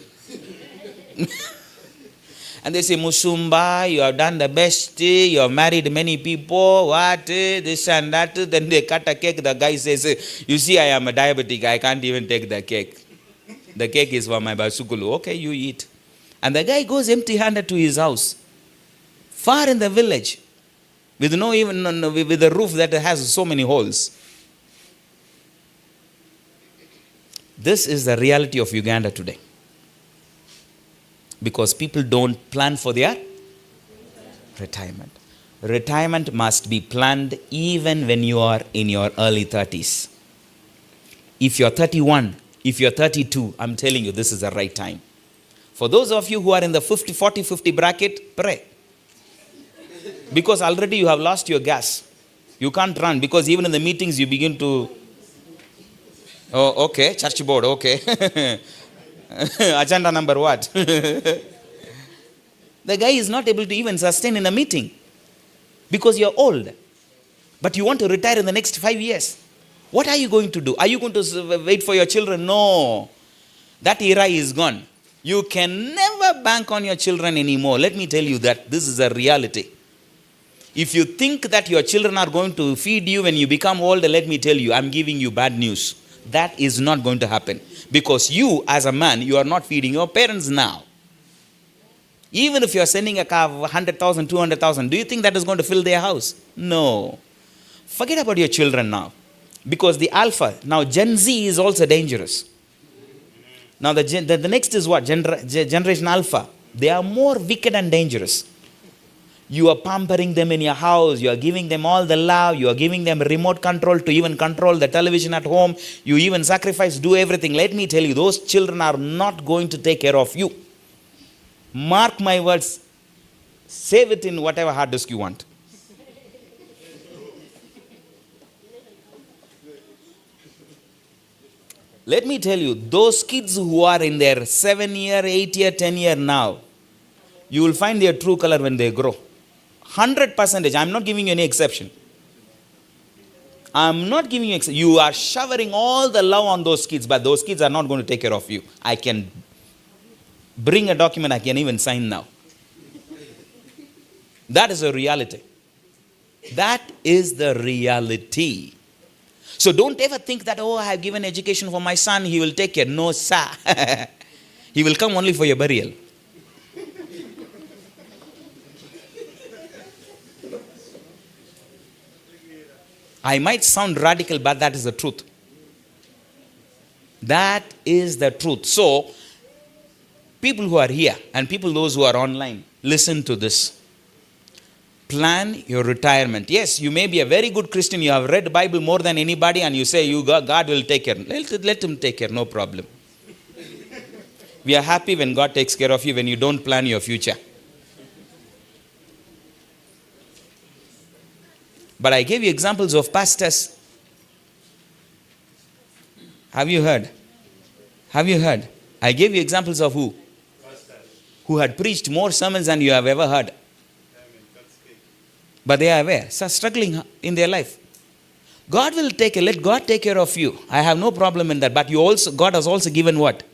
And they say, Musumba, you have done the best, you have married many people, what, this and that. Then they cut a cake, the guy says, you see, I am a diabetic, I can't even take the cake. The cake is for my basukulu. Okay, you eat. And the guy goes empty-handed to his house, far in the village, with with a roof that has so many holes. This is the reality of Uganda today. Because people don't plan for their retirement. Retirement must be planned even when you are in your early 30s. If you're 31, if you're 32, I'm telling you, this is the right time. For those of you who are in the 40-50 bracket, pray. Because already you have lost your gas. You can't run because even in the meetings you begin to, oh, okay, church board, okay. Agenda number what? The guy is not able to even sustain in a meeting because you're old. But you want to retire in the next 5 years. What are you going to do? Are you going to wait for your children? No. That era is gone. You can never bank on your children anymore. Let me tell you that this is a reality. If you think that your children are going to feed you when you become old, let me tell you, I'm giving you bad news. That is not going to happen. Because you, as a man, you are not feeding your parents now. Even if you are sending a car of 100,000, 200,000, do you think that is going to fill their house? No. Forget about your children now. Because the alpha, now Gen Z is also dangerous. Now the next is what? Generation Alpha. They are more wicked and dangerous. You are pampering them in your house. You are giving them all the love. You are giving them remote control to even control the television at home. You even sacrifice, do everything. Let me tell you, those children are not going to take care of you. Mark my words. Save it in whatever hard disk you want. Let me tell you, those kids who are in their 7-year, 8-year, 10-year now, you will find their true color when they grow. 100%. I'm not giving you any exception. I'm not giving you exception. You are showering all the love on those kids, but those kids are not going to take care of you. I can bring a document I can even sign now. That is a reality. That is the reality. So don't ever think that, oh, I have given education for my son, he will take care. No, sir. He will come only for your burial. I might sound radical, but that is the truth. That is the truth. So, people who are here and those who are online, listen to this. Plan your retirement. Yes, you may be a very good Christian. You have read the Bible more than anybody and you say, God will take care. Let him take care, no problem. We are happy when God takes care of you when you don't plan your future. But I gave you examples of pastors. Have you heard? Have you heard? I gave you examples of who? Pastors. Who had preached more sermons than you have ever heard. But they are aware, struggling in their life. Let God take care of you. I have no problem in that. But God has also given what?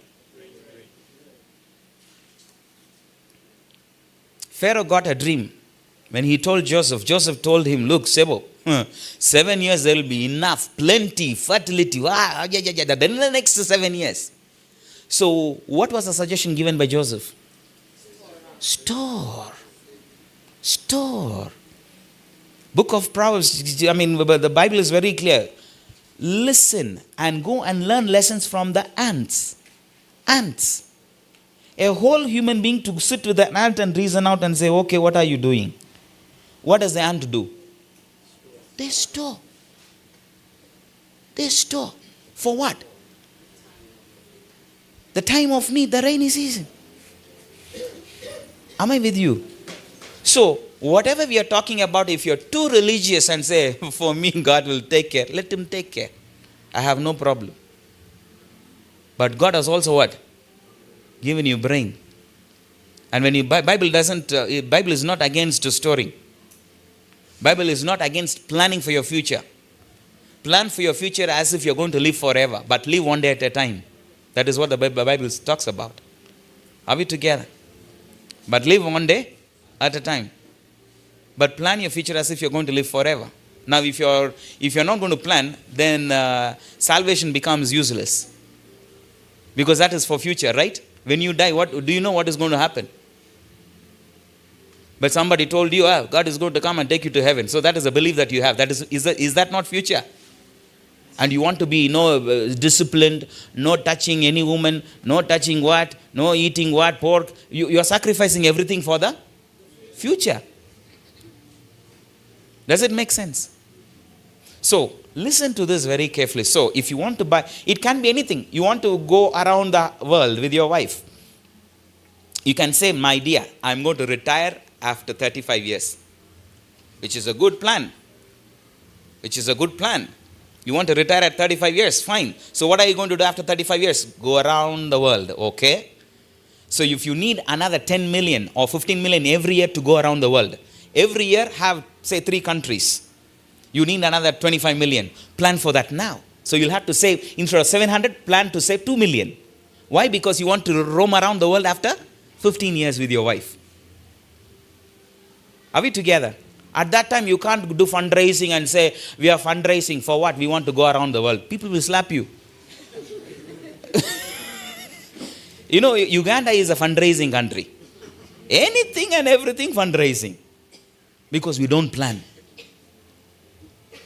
Pharaoh got a dream. When he told Joseph told him, look, Sebo, 7 years there will be enough, plenty, fertility. Then the next 7 years. So what was the suggestion given by Joseph? Store. Book of Proverbs, the Bible is very clear. Listen and go and learn lessons from the ants. Ants. A whole human being to sit with an ant and reason out and say, okay, what are you doing? What does the ant do? They store. For what? The time of need, the rainy season. Am I with you? So, whatever we are talking about, if you're too religious and say, for me, God will take care, let him take care. I have no problem. But God has also what? Given you brain. And when you, Bible is not against storing. Bible is not against planning for your future. Plan for your future as if you're going to live forever, but live one day at a time. That is what the Bible talks about. Are we together? But live one day at a time. But plan your future as if you're going to live forever. Now, if you're not going to plan, then salvation becomes useless. Because that is for future, right? When you die, what do you know what is going to happen? But somebody told you, God is going to come and take you to heaven. So that is a belief that you have. That is that not future? And you want to be disciplined, no touching any woman, no touching what, no eating what, pork. You are sacrificing everything for the future. Does it make sense? So, listen to this very carefully. So, if you want to buy, it can be anything. You want to go around the world with your wife. You can say, my dear, I'm going to retire after 35 years. Which is a good plan. You want to retire at 35 years? Fine. So what are you going to do after 35 years? Go around the world. Okay. So if you need another 10 million or 15 million every year to go around the world, every year have, say, 3 countries. You need another 25 million. Plan for that now. So you'll have to save, instead of 700, plan to save 2 million. Why? Because you want to roam around the world after 15 years with your wife. Are we together? At that time, you can't do fundraising and say, we are fundraising for what? We want to go around the world. People will slap you. You know, Uganda is a fundraising country. Anything and everything fundraising. Because we don't plan.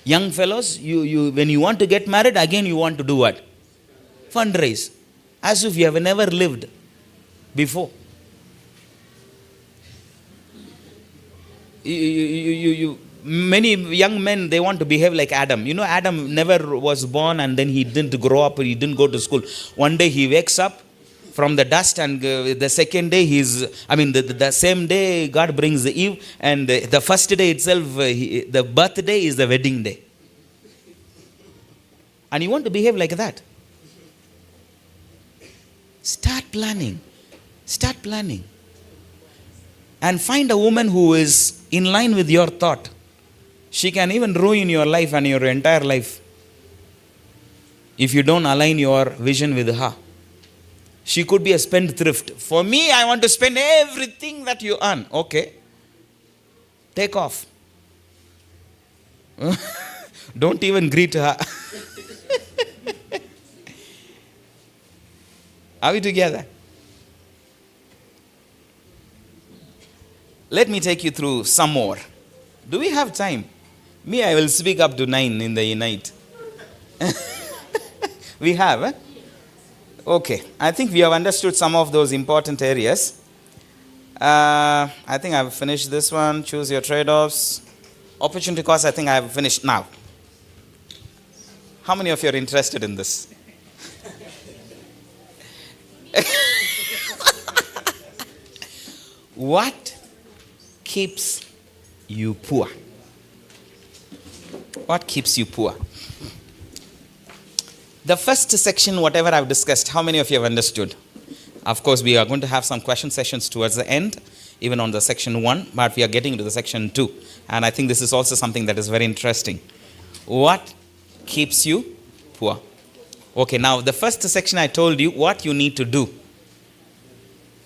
Young fellows, when you want to get married, again you want to do what? Fundraise. As if you have never lived before. Many young men, they want to behave like Adam. You know, Adam never was born and then he didn't grow up, he didn't go to school. One day he wakes up from the dust and the second day the same day God brings Eve, and the first day itself, the birthday is the wedding day. And you want to behave like that. Start planning. And find a woman who is in line with your thought. She can even ruin your life and your entire life if you don't align your vision with her. She could be a spendthrift. For me, I want to spend everything that you earn. Okay. Take off. Don't even greet her. Are we together? Let me take you through some more. Do we have time? Me, I will speak up to 9 in the night. We have, eh? Okay. I think we have understood some of those important areas. I think I've finished this one. Choose your trade-offs. Opportunity cost, I think I have finished now. How many of you are interested in this? What keeps you poor? What keeps you poor? The first section, whatever I've discussed, how many of you have understood? Of course, we are going to have some question sessions towards the end, even on the section 1, but we are getting to the section 2. And I think this is also something that is very interesting. What keeps you poor? Okay, now the first section I told you what you need to do.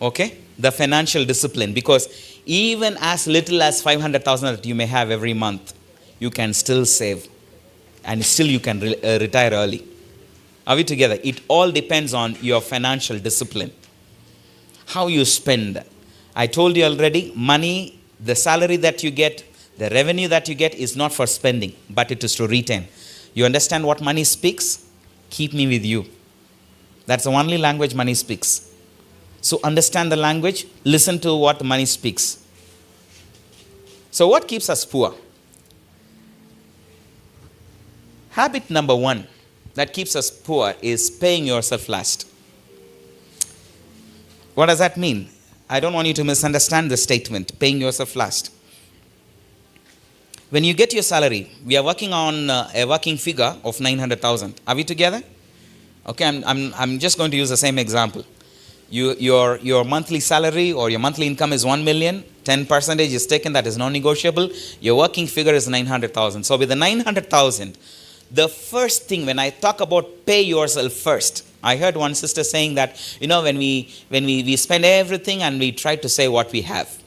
Okay, the financial discipline, because even as little as 500,000 that you may have every month, you can still save and still you can retire early. Are we together? It all depends on your financial discipline. How you spend. I told you already, money, the salary that you get, the revenue that you get is not for spending, but it is to retain. You understand what money speaks? Keep me with you. That's the only language money speaks. So understand the language, listen to what money speaks. So what keeps us poor? Habit number 1 that keeps us poor is paying yourself last. What does that mean? I don't want you to misunderstand the statement, paying yourself last. When you get your salary, we are working on a working figure of 900,000. Are we together? Okay, I'm just going to use the same example. Your monthly salary or your monthly income is 1 million. 10% is taken, that is non-negotiable. Your working figure is 900,000. So with the 900,000, the first thing when I talk about pay yourself first, I heard one sister saying that, when we spend everything and we try to say what we have.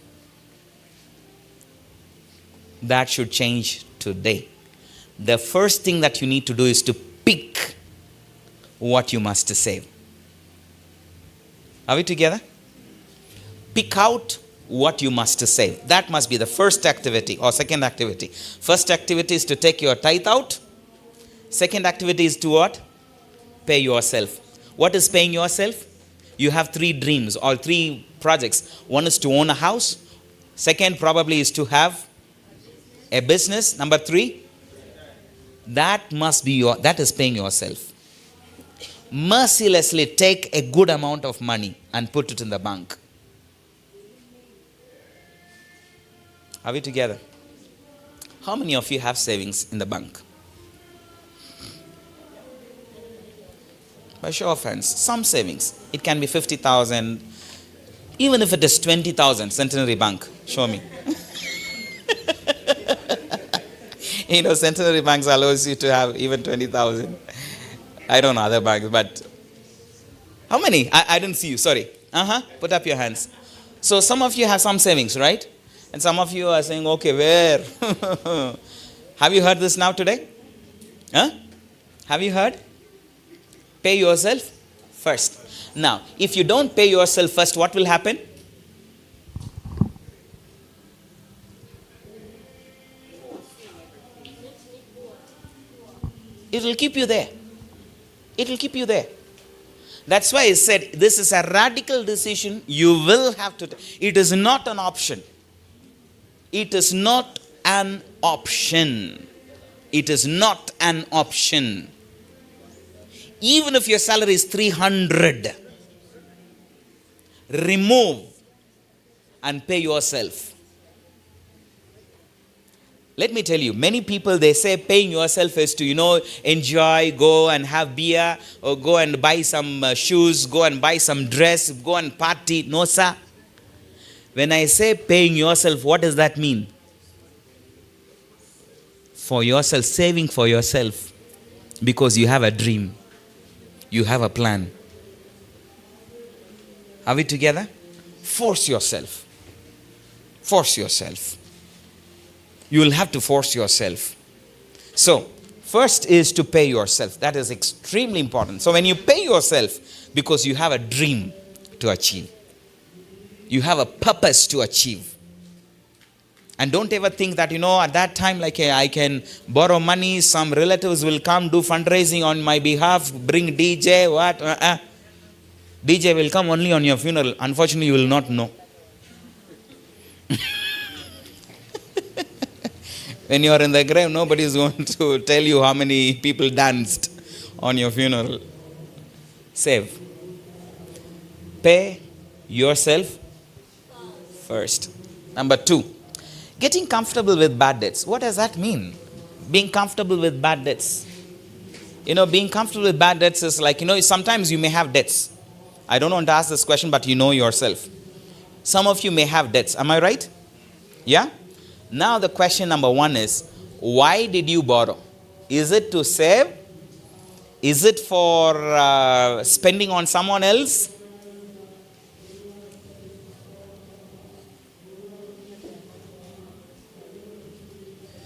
That should change today. The first thing that you need to do is to pick what you must save. Are we together? Pick out what you must save. That must be the first activity or second activity. First activity is to take your tithe out. Second activity is to what? Pay yourself. What is paying yourself? You have 3 dreams or 3 projects. One is to own a house. Second probably is to have a business. Number 3, that is paying yourself. Mercilessly take a good amount of money and put it in the bank. Are we together? How many of you have savings in the bank? By show of hands, some savings. It can be 50,000. Even if it is 20,000, Centenary Bank, show me. Centenary Banks allows you to have even 20,000. I don't know other banks, but how many? I didn't see you, sorry. Put up your hands. So some of you have some savings, right? And some of you are saying, okay, where? Have you heard this now today? Have you heard? Pay yourself first. Now, if you don't pay yourself first, what will happen? It will keep you there. It will keep you there. That's why I said this is a radical decision you will have to take. It is not an option. It is not an option. It is not an option. Even if your salary is 300, remove and pay yourself. Let me tell you, many people, they say paying yourself is to, enjoy, go and have beer, or go and buy some shoes, go and buy some dress, go and party. No, sir. When I say paying yourself, what does that mean? For yourself, saving for yourself, because you have a dream. You have a plan. Are we together? Force yourself. Force yourself. You will have to force yourself. So, first is to pay yourself. That is extremely important. So when you pay yourself, because you have a dream to achieve. You have a purpose to achieve. And don't ever think that, at that time, I can borrow money, some relatives will come, do fundraising on my behalf, bring DJ, what? DJ will come only on your funeral. Unfortunately, you will not know. When you are in the grave, nobody is going to tell you how many people danced on your funeral. Save. Pay yourself first. Number 2, getting comfortable with bad debts. What does that mean? Being comfortable with bad debts. Being comfortable with bad debts is like, sometimes you may have debts. I don't want to ask this question, but you know yourself. Some of you may have debts. Am I right? Yeah? Now the question number 1 is, why did you borrow? Is it to save? Is it for spending on someone else?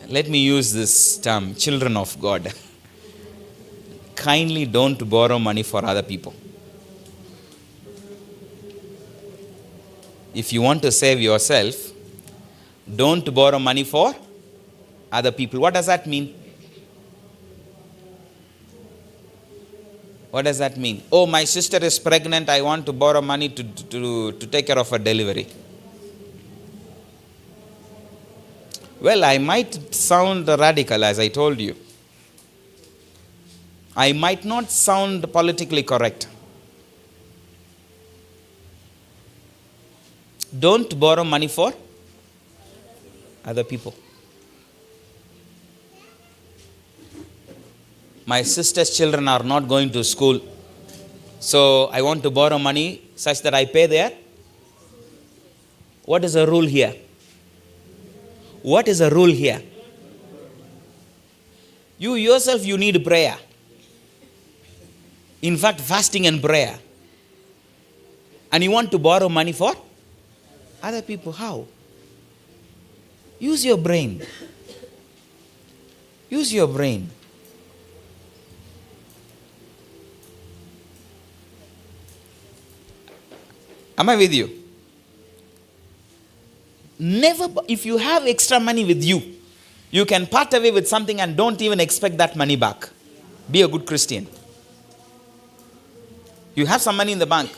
Let me use this term, children of God. Kindly don't borrow money for other people. If you want to save yourself, don't borrow money for other people. What does that mean? What does that mean? Oh, my sister is pregnant. I want to borrow money to take care of her delivery. Well, I might sound radical, as I told you. I might not sound politically correct. Don't borrow money for other people. My sister's children are not going to school, so I want to borrow money such that I pay there. What is the rule here? What is the rule here? You yourself, you need prayer. In fact, fasting and prayer. And you want to borrow money for other people. How? Use your brain. Use your brain. Am I with you? Never, if you have extra money with you, you can part away with something and don't even expect that money back. Be a good Christian. You have some money in the bank.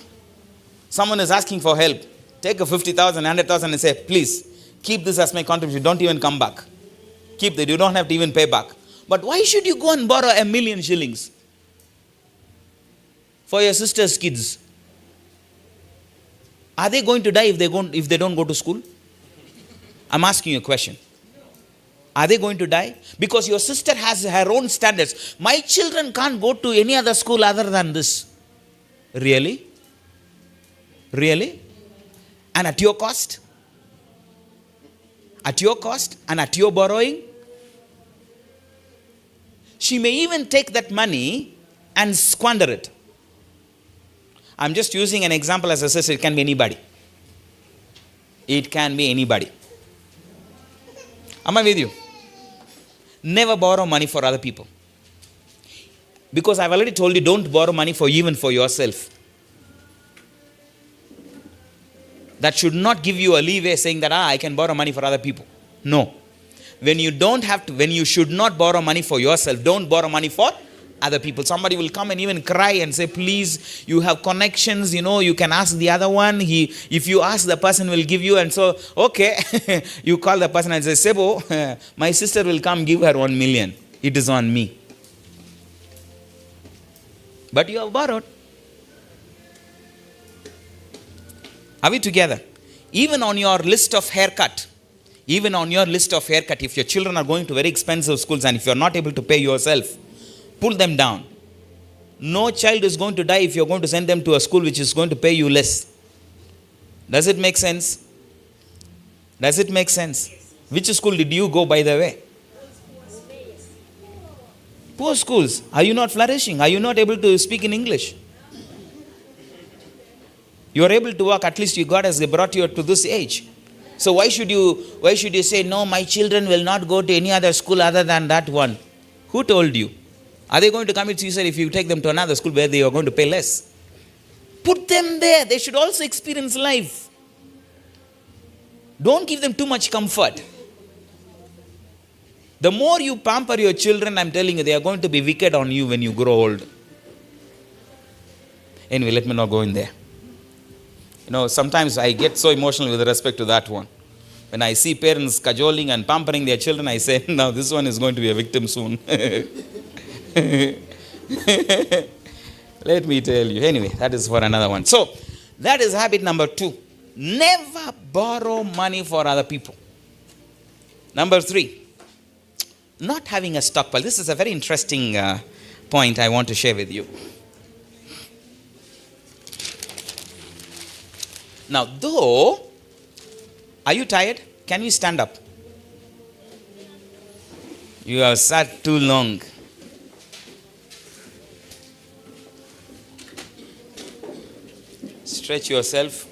Someone is asking for help. Take a 50,000, 100,000 and say, please, keep this as my contribution. Don't even come back. Keep that. You don't have to even pay back. But why should you go and borrow 1,000,000 shillings for your sister's kids? Are they going to die if they don't go to school? I'm asking you a question. Are they going to die? Because your sister has her own standards. My children can't go to any other school other than this. Really? Really? And at your cost? At your cost and at your borrowing? She may even take that money and squander it. I'm just using an example as I said, it can be anybody. It can be anybody. Am I with you? Never borrow money for other people. Because I've already told you, don't borrow money even for yourself. That should not give you a leeway saying that I can borrow money for other people. No. When you should not borrow money for yourself, don't borrow money for other people. Somebody will come and even cry and say, please, you have connections, you can ask the other one. If you ask, the person will give you. And so, okay, you call the person and say, Sebo, my sister will come, give her 1 million. It is on me. But you have borrowed. Are we together? Even on your list of haircut, if your children are going to very expensive schools and if you're not able to pay yourself, pull them down. No child is going to die if you're going to send them to a school which is going to pay you less. Does it make sense? Does it make sense? Which school did you go, by the way? Poor schools. Are you not flourishing? Are you not able to speak in English? You are able to work. At least God has brought you to this age. So why should you say, no, my children will not go to any other school other than that one? Who told you? Are they going to commit suicide if you take them to another school where they are going to pay less? Put them there. They should also experience life. Don't give them too much comfort. The more you pamper your children, I'm telling you, they are going to be wicked on you when you grow old. Anyway, let me not go in there. Sometimes I get so emotional with respect to that one. When I see parents cajoling and pampering their children, I say, now this one is going to be a victim soon. Let me tell you. Anyway, that is for another one. So, that is habit number 2. Never borrow money for other people. Number 3, not having a stockpile. This is a very interesting point I want to share with you. Now, are you tired? Can you stand up? You have sat too long. Stretch yourself.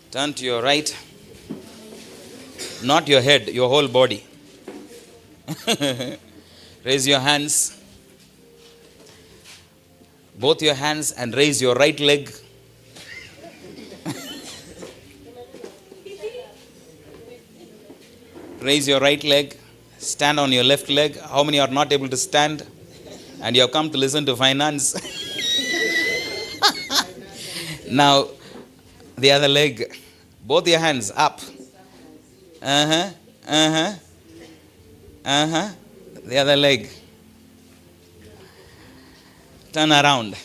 Turn to your right. Not your head, your whole body. Raise your hands. Both your hands, and raise your right leg. Raise your right leg. Stand on your left leg. How many are not able to stand? And you have come to listen to finance. Now, the other leg. Both your hands up. The other leg. Turn around.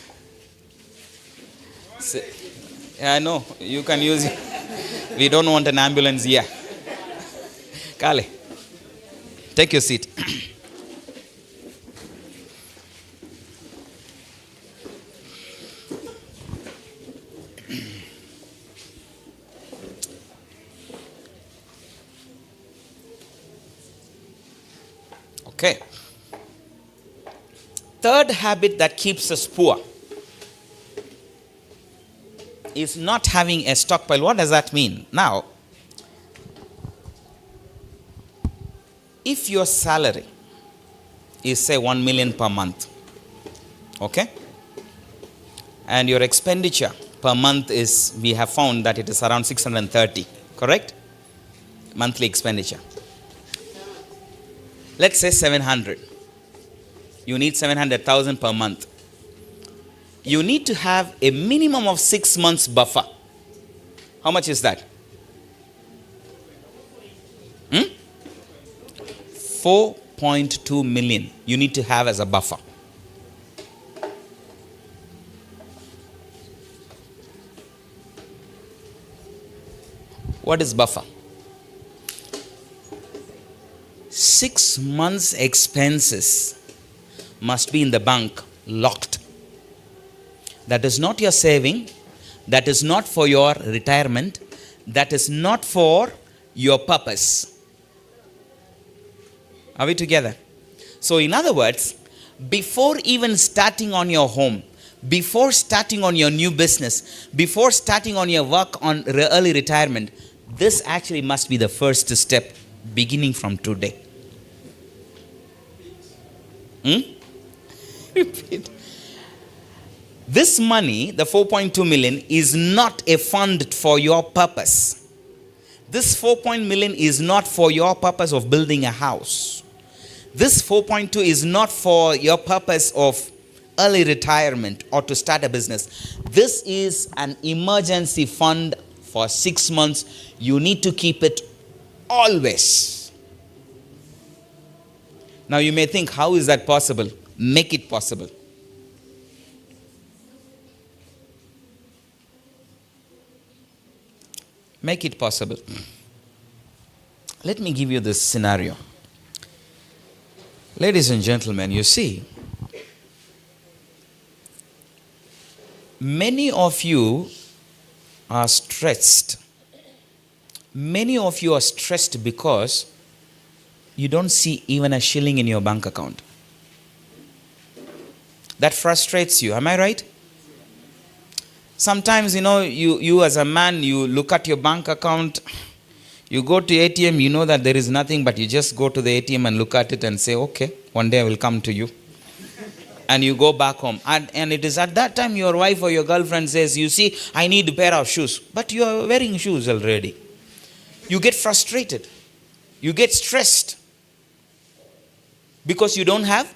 Yeah, I know. You can use it. We don't want an ambulance here. Kale, take your seat. Okay. Third habit that keeps us poor is not having a stockpile. What does that mean? Now, if your salary is say 1 million per month, okay, and your expenditure per month is, we have found that it is around 630, correct? Monthly expenditure. Let's say 700. You need 700,000 per month. You need to have a minimum of 6 months buffer. How much is that? 4.2 million you need to have as a buffer. What is buffer? 6 months expenses must be in the bank locked. That is not your saving. That is not for your retirement. That is not for your purpose. Are we together? So in other words, before even starting on your home, before starting on your new business, before starting on your work on early retirement, this actually must be the first step beginning from today. Repeat. This money, the 4.2 million, is not a fund for your purpose. This 4.0 million is not for your purpose of building a house. This 4.2 is not for your purpose of early retirement or to start a business. This is an emergency fund for 6 months. You need to keep it always. Now you may think, how is that possible? Make it possible. Make it possible. Let me give you this scenario. Ladies and gentlemen, you see, many of you are stressed. Many of you are stressed because you don't see even a shilling in your bank account. That frustrates you. Am I right? Sometimes, you as a man, you look at your bank account, you go to ATM, you know that there is nothing, but you just go to the ATM and look at it and say, okay, one day I will come to you. And you go back home. And it is at that time your wife or your girlfriend says, you see, I need a pair of shoes. But you are wearing shoes already. You get frustrated. You get stressed. Because you don't have.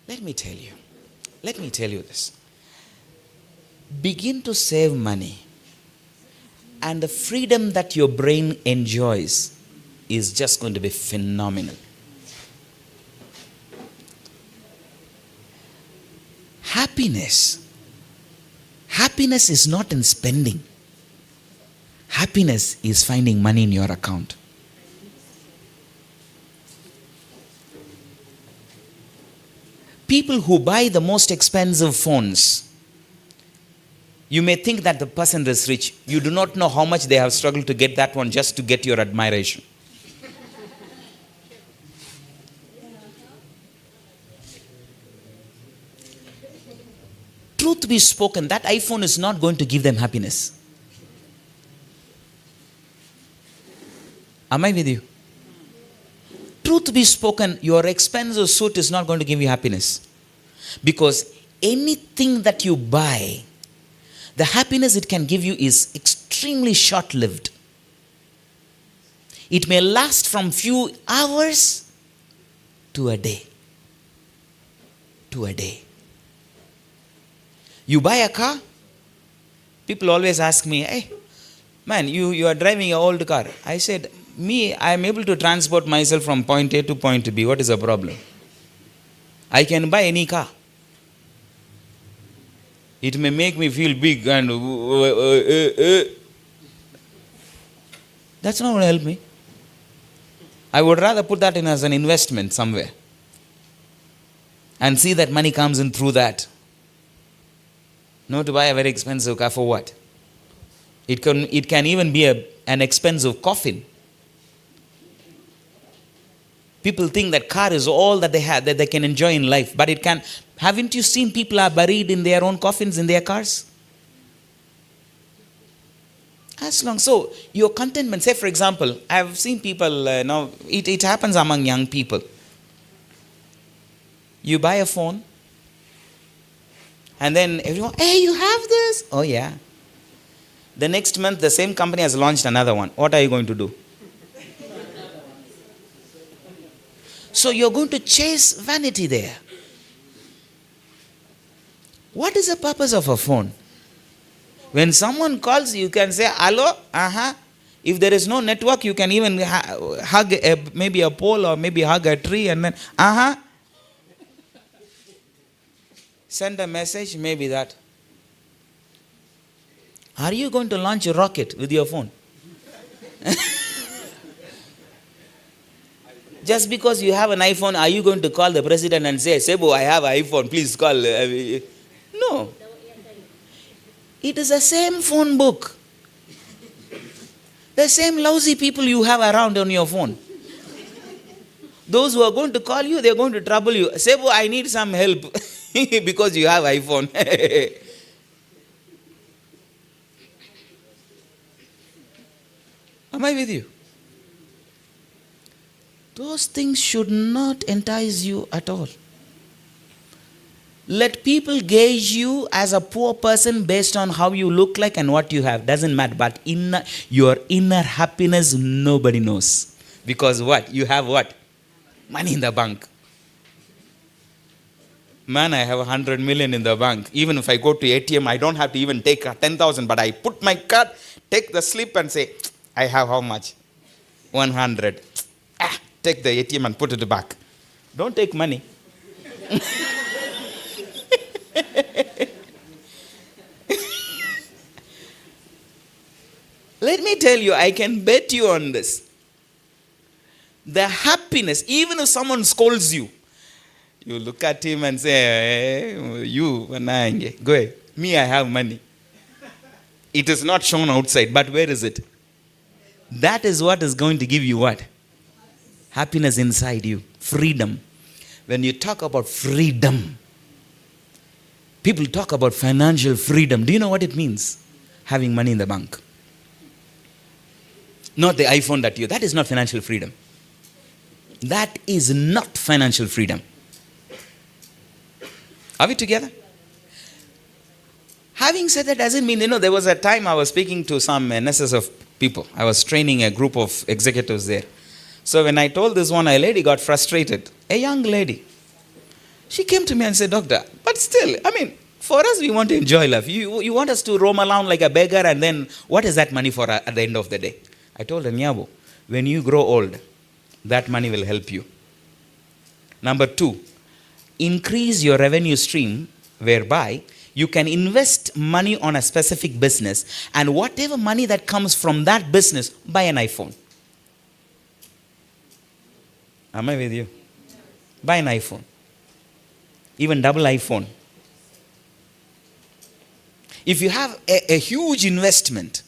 Let me tell you this. Begin to save money. And the freedom that your brain enjoys is just going to be phenomenal. Happiness is not in spending. Happiness is finding money in your account. People who buy the most expensive phones, you may think that the person is rich. You do not know how much they have struggled to get that one just to get your admiration. Truth be spoken, that iPhone is not going to give them happiness. Am I with you? Truth be spoken, your expensive suit is not going to give you happiness. Because anything that you buy, the happiness it can give you is extremely short-lived. It may last from few hours to a day. You buy a car, people always ask me, hey, man, you are driving an old car. I said, I am able to transport myself from point A to point B. What is the problem? I can buy any car. It may make me feel big and that's not going to help me. I would rather put that in as an investment somewhere and see that money comes in through that. Not to buy a very expensive car for what? It can even be an expensive coffin. People think that car is all that they have, that they can enjoy in life. But it can. Haven't you seen people are buried in their own coffins in their cars? As long. So your contentment, say for example, I've seen people, now it happens among young people. You buy a phone and then everyone, hey, you have this? Oh yeah. The next month the same company has launched another one. What are you going to do? So you're going to chase vanity there. What is the purpose of a phone? When someone calls, you can say, hello, If there is no network, you can even hug maybe a pole or maybe hug a tree and then, Send a message, maybe that. Are you going to launch a rocket with your phone? Just because you have an iPhone, are you going to call the president and say, Sebo, I have an iPhone, please call? No. It is the same phone book. The same lousy people you have around on your phone. Those who are going to call you, they are going to trouble you. Sebo, I need some help because you have iPhone. Am I with you? Those things should not entice you at all. Let people gauge you as a poor person based on how you look like and what you have. Doesn't matter. But your inner happiness, nobody knows. Because what? You have what? Money in the bank. Man, I have 100 million in the bank. Even if I go to ATM, I don't have to even take 10,000. But I put my card, take the slip and say, I have how much? 100. Take the ATM and put it back. Don't take money. Let me tell you, I can bet you on this. The happiness, even if someone scolds you, you look at him and say, hey, you, go ahead. Me, I have money. It is not shown outside, but where is it? That is what is going to give you what? Happiness inside you. Freedom. When you talk about freedom, people talk about financial freedom. Do you know what it means? Having money in the bank. Not the iPhone that is not financial freedom. That is not financial freedom. Are we together? Having said that doesn't mean, there was a time I was speaking to some NSS of people. I was training a group of executives there. So when I told this one, a lady got frustrated. A young lady. She came to me and said, Doctor, but still, for us, we want to enjoy life. You want us to roam around like a beggar and then what is that money for at the end of the day? I told her, Nyabo, when you grow old, that money will help you. Number 2, increase your revenue stream whereby you can invest money on a specific business and whatever money that comes from that business, buy an iPhone. Am I with you? Buy an iPhone. Even double iPhone. If you have a huge investment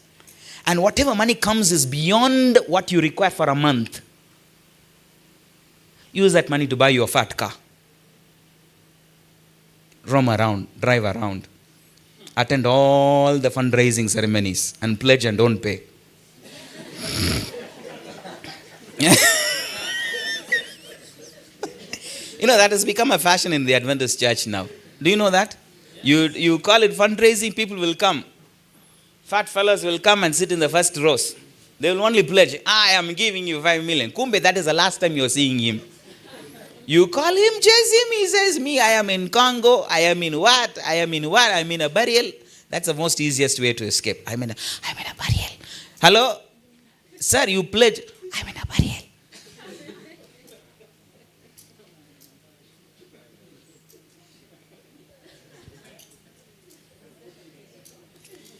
and whatever money comes is beyond what you require for a month, use that money to buy you a fat car. Roam around, drive around, attend all the fundraising ceremonies and pledge and don't pay. That has become a fashion in the Adventist church now. Do you know that? You call it fundraising, people will come. Fat fellas will come and sit in the first rows. They will only pledge, I am giving you 5 million. Kumbe, that is the last time you're seeing him. You call him, chase him, he says, me, I am in Congo, I am in what, I'm in a burial. That's the most easiest way to escape. I'm in a burial. Hello? Sir, you pledge, I'm in a burial.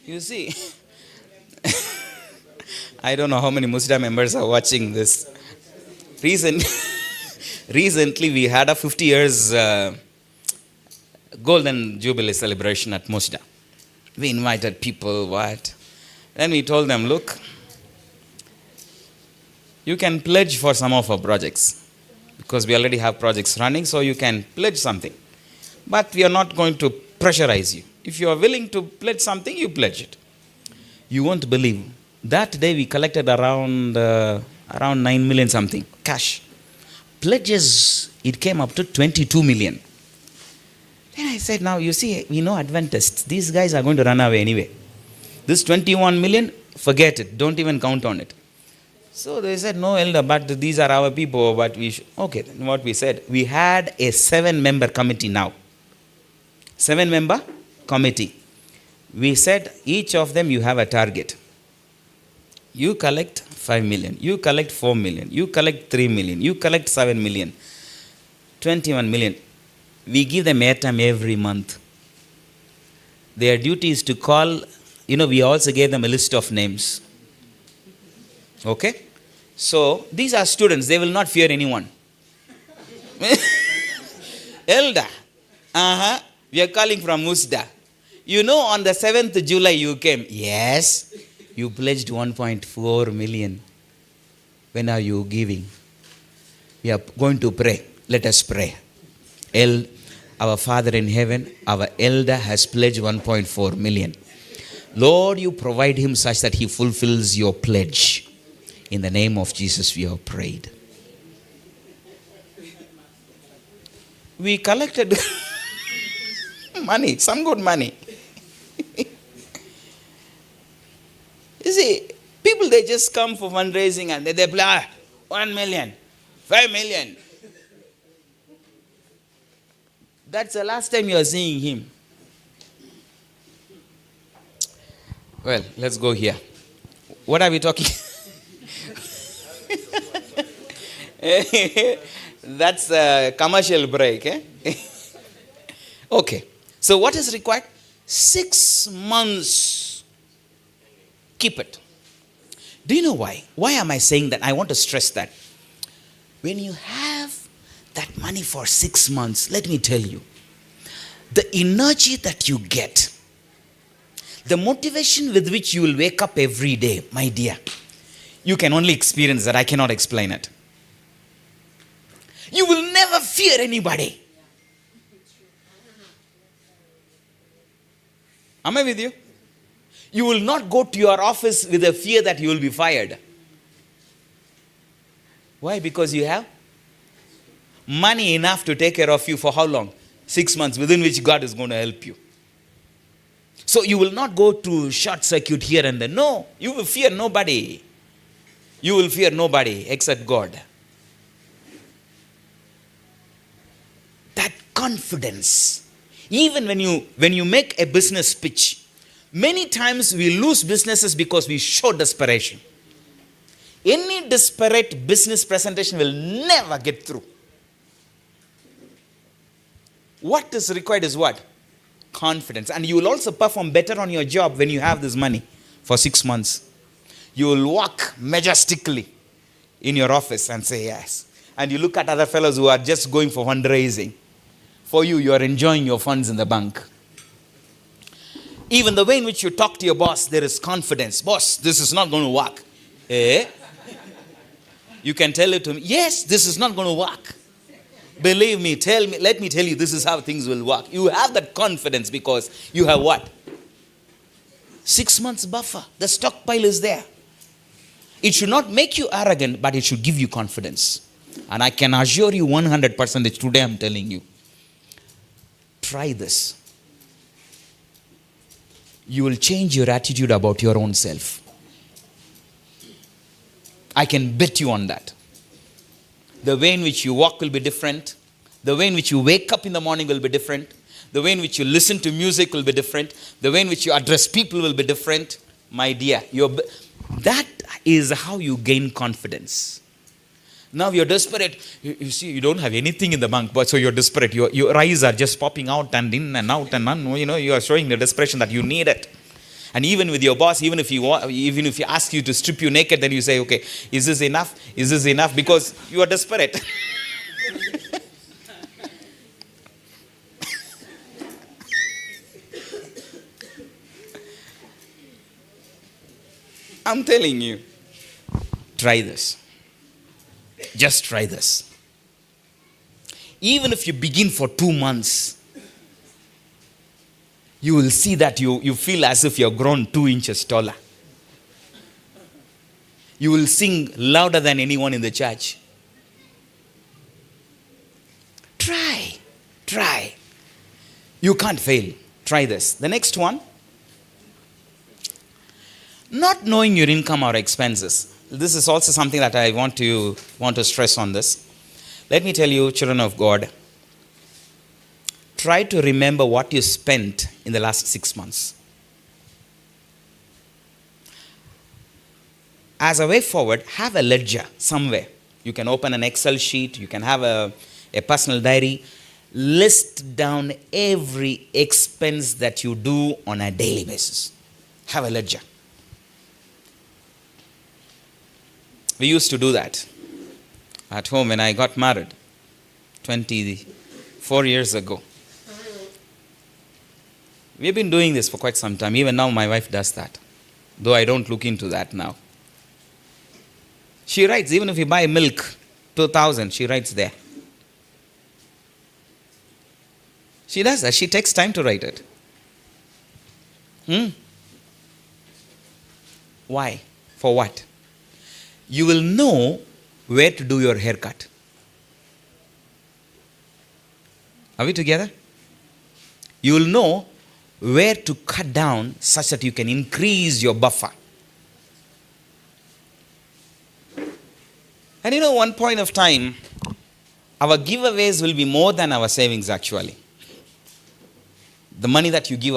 You see, I don't know how many Musda members are watching this. Recently, we had a 50 years Golden Jubilee celebration at Musda. We invited people, what? Then we told them, look, you can pledge for some of our projects because we already have projects running, so you can pledge something. But we are not going to pressurize you. If you are willing to pledge something, you pledge it. You won't believe. That day we collected around 9 million something cash. Pledges, it came up to 22 million. Then I said, now you see, we know Adventists. These guys are going to run away anyway. This 21 million, forget it. Don't even count on it. So they said, no, elder, but these are our people. But we should. Okay, then what we said, we had a 7-member committee now. 7-member committee. We said, each of them you have a target. You collect 5 million. You collect 4 million. You collect 3 million. You collect 7 million. 21 million. We give them airtime every month. Their duty is to call, we also gave them a list of names. Okay? So, these are students. They will not fear anyone. Elder. We are calling from Musda. On the 7th July you came. Yes. You pledged 1.4 million. When are you giving? We are going to pray. Let us pray. Our Father in heaven, our elder has pledged 1.4 million. Lord, you provide him such that he fulfills your pledge. In the name of Jesus, we have prayed. We collected money, some good money. You see, people, they just come for fundraising and they play 1 million, 5 million. That's the last time you are seeing him. Well, let's go here. What are we talking? That's a commercial break. Okay. So what is required? 6 months. Keep it. Do you know why? Why am I saying that? I want to stress that. When you have that money for 6 months, let me tell you, the energy that you get, the motivation with which you will wake up every day, my dear, you can only experience that. I cannot explain it. You will never fear anybody. Am I with you? You will not go to your office with a fear that you will be fired. Why? Because you have money enough to take care of you for how long? 6 months, within which God is going to help you. So you will not go to short circuit here and there. No, you will fear nobody. You will fear nobody except God. That confidence. Even when you make a business pitch, many times we lose businesses because we show desperation. Any desperate business presentation will never get through. What is required is what? Confidence. And you will also perform better on your job when you have this money for 6 months. You will walk majestically in your office and say yes. And you look at other fellows who are just going for fundraising. For you, you are enjoying your funds in the bank. Even the way in which you talk to your boss, there is confidence. Boss, this is not going to work. You can tell it to me. Yes, this is not going to work. Believe me, let me tell you, this is how things will work. You have that confidence because you have what? 6 months buffer. The stockpile is there. It should not make you arrogant, but it should give you confidence. And I can assure you 100% that today I'm telling you. Try this. You will change your attitude about your own self. I can bet you on that. The way in which you walk will be different. The way in which you wake up in the morning will be different. The way in which you listen to music will be different. The way in which you address people will be different. My dear, that is how you gain confidence. Now you're desperate. You see, you don't have anything in the bank, but so you're desperate. Your eyes are just popping out and in and out and on. You are showing the desperation that you need it. And even with your boss, even if he asks you to strip you naked, then you say, okay, is this enough? Is this enough? Because you are desperate. I'm telling you, try this. Just try this. Even if you begin for 2 months, you will see that you feel as if you're grown 2 inches taller. You will sing louder than anyone in the church. Try. You can't fail. Try this. The next one. Not knowing your income or expenses. This is also something that I want to stress on this. Let me tell you, children of God, try to remember what you spent in the last 6 months. As a way forward, have a ledger somewhere. You can open an Excel sheet. You can have a personal diary. List down every expense that you do on a daily basis. Have a ledger. We used to do that at home when I got married 24 years ago. We've been doing this for quite some time. Even now my wife does that, though I don't look into that now. She writes, even if you buy milk, 2,000, she writes there. She does that. She takes time to write it. Why? For what? You will know where to do your haircut. Are we together? You will know where to cut down such that you can increase your buffer. And one point of time, our giveaways will be more than our savings actually. The money that you give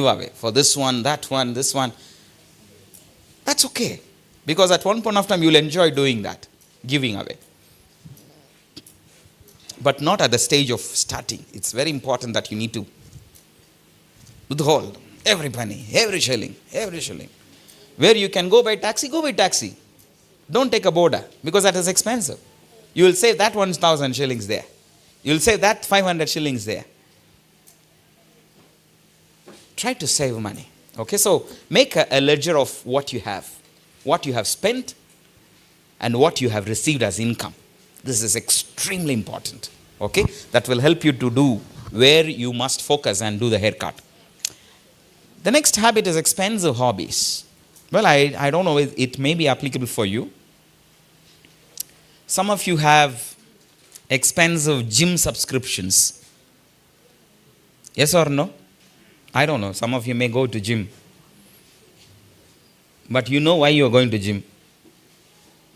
away for this one, that one, this one, that's okay. Because at one point of time, you'll enjoy doing that, giving away. But not at the stage of starting. It's very important that you need to withhold every penny, every shilling. Where you can go by taxi, go by taxi. Don't take a boda, because that is expensive. You will save that 1,000 shillings there. You will save that 500 shillings there. Try to save money. Okay, so make a ledger of what you have spent, and what you have received as income. This is extremely important. Okay, that will help you to do where you must focus and do the haircut. The next habit is expensive hobbies. Well, I don't know, it may be applicable for you. Some of you have expensive gym subscriptions. Yes or no? I don't know. Some of you may go to gym. But you know why you are going to gym.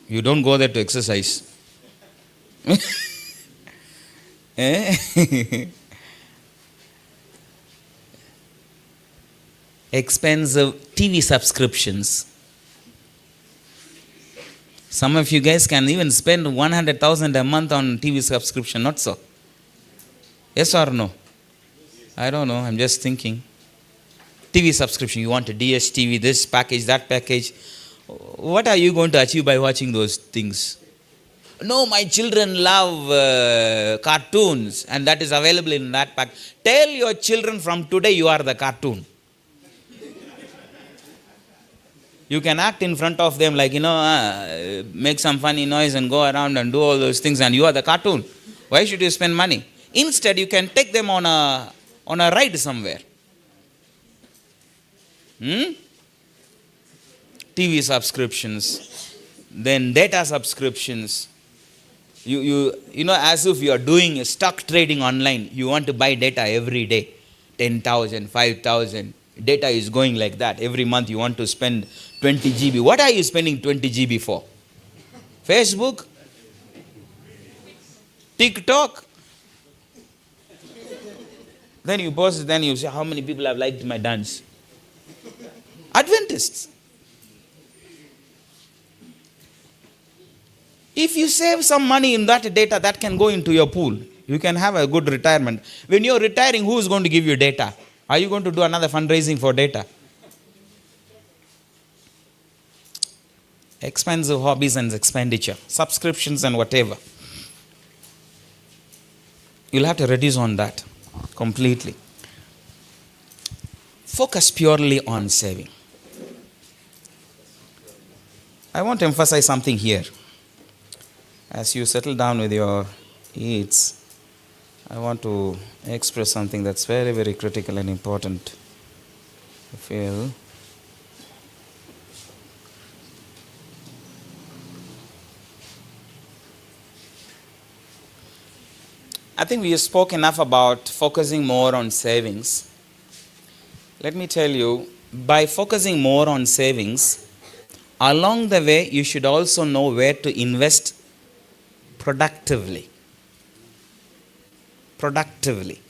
You don't go there to exercise. Expensive TV subscriptions. Some of you guys can even spend 100,000 a month on TV subscription, not so? Yes or no? I don't know, I'm just thinking. TV subscription, you want a DSTV, this package, that package. What are you going to achieve by watching those things? No, my children love cartoons, and that is available in that pack. Tell your children from today you are the cartoon. You can act in front of them like, make some funny noise and go around and do all those things, and you are the cartoon. Why should you spend money? Instead, you can take them on a ride somewhere. TV subscriptions, then data subscriptions. You know, as if you are doing stock trading online, you want to buy data every day. 10,000, 5,000. Data is going like that. Every month you want to spend 20 GB. What are you spending 20 GB for? Facebook? TikTok? Then you post, then you say, how many people have liked my dance? Adventists. If you save some money in that data, that can go into your pool. You can have a good retirement. When you're retiring, who is going to give you data? Are you going to do another fundraising for data? expensive hobbies and expenditure, subscriptions and whatever. You'll have to reduce on that completely. Focus purely on saving. I want to emphasize something here. As you settle down with your eats, I want to express something that's very, very critical and important. I feel I think we spoke enough about focusing more on savings. Let me tell you, by focusing more on savings, along the way you should also know where to invest productively. Productively.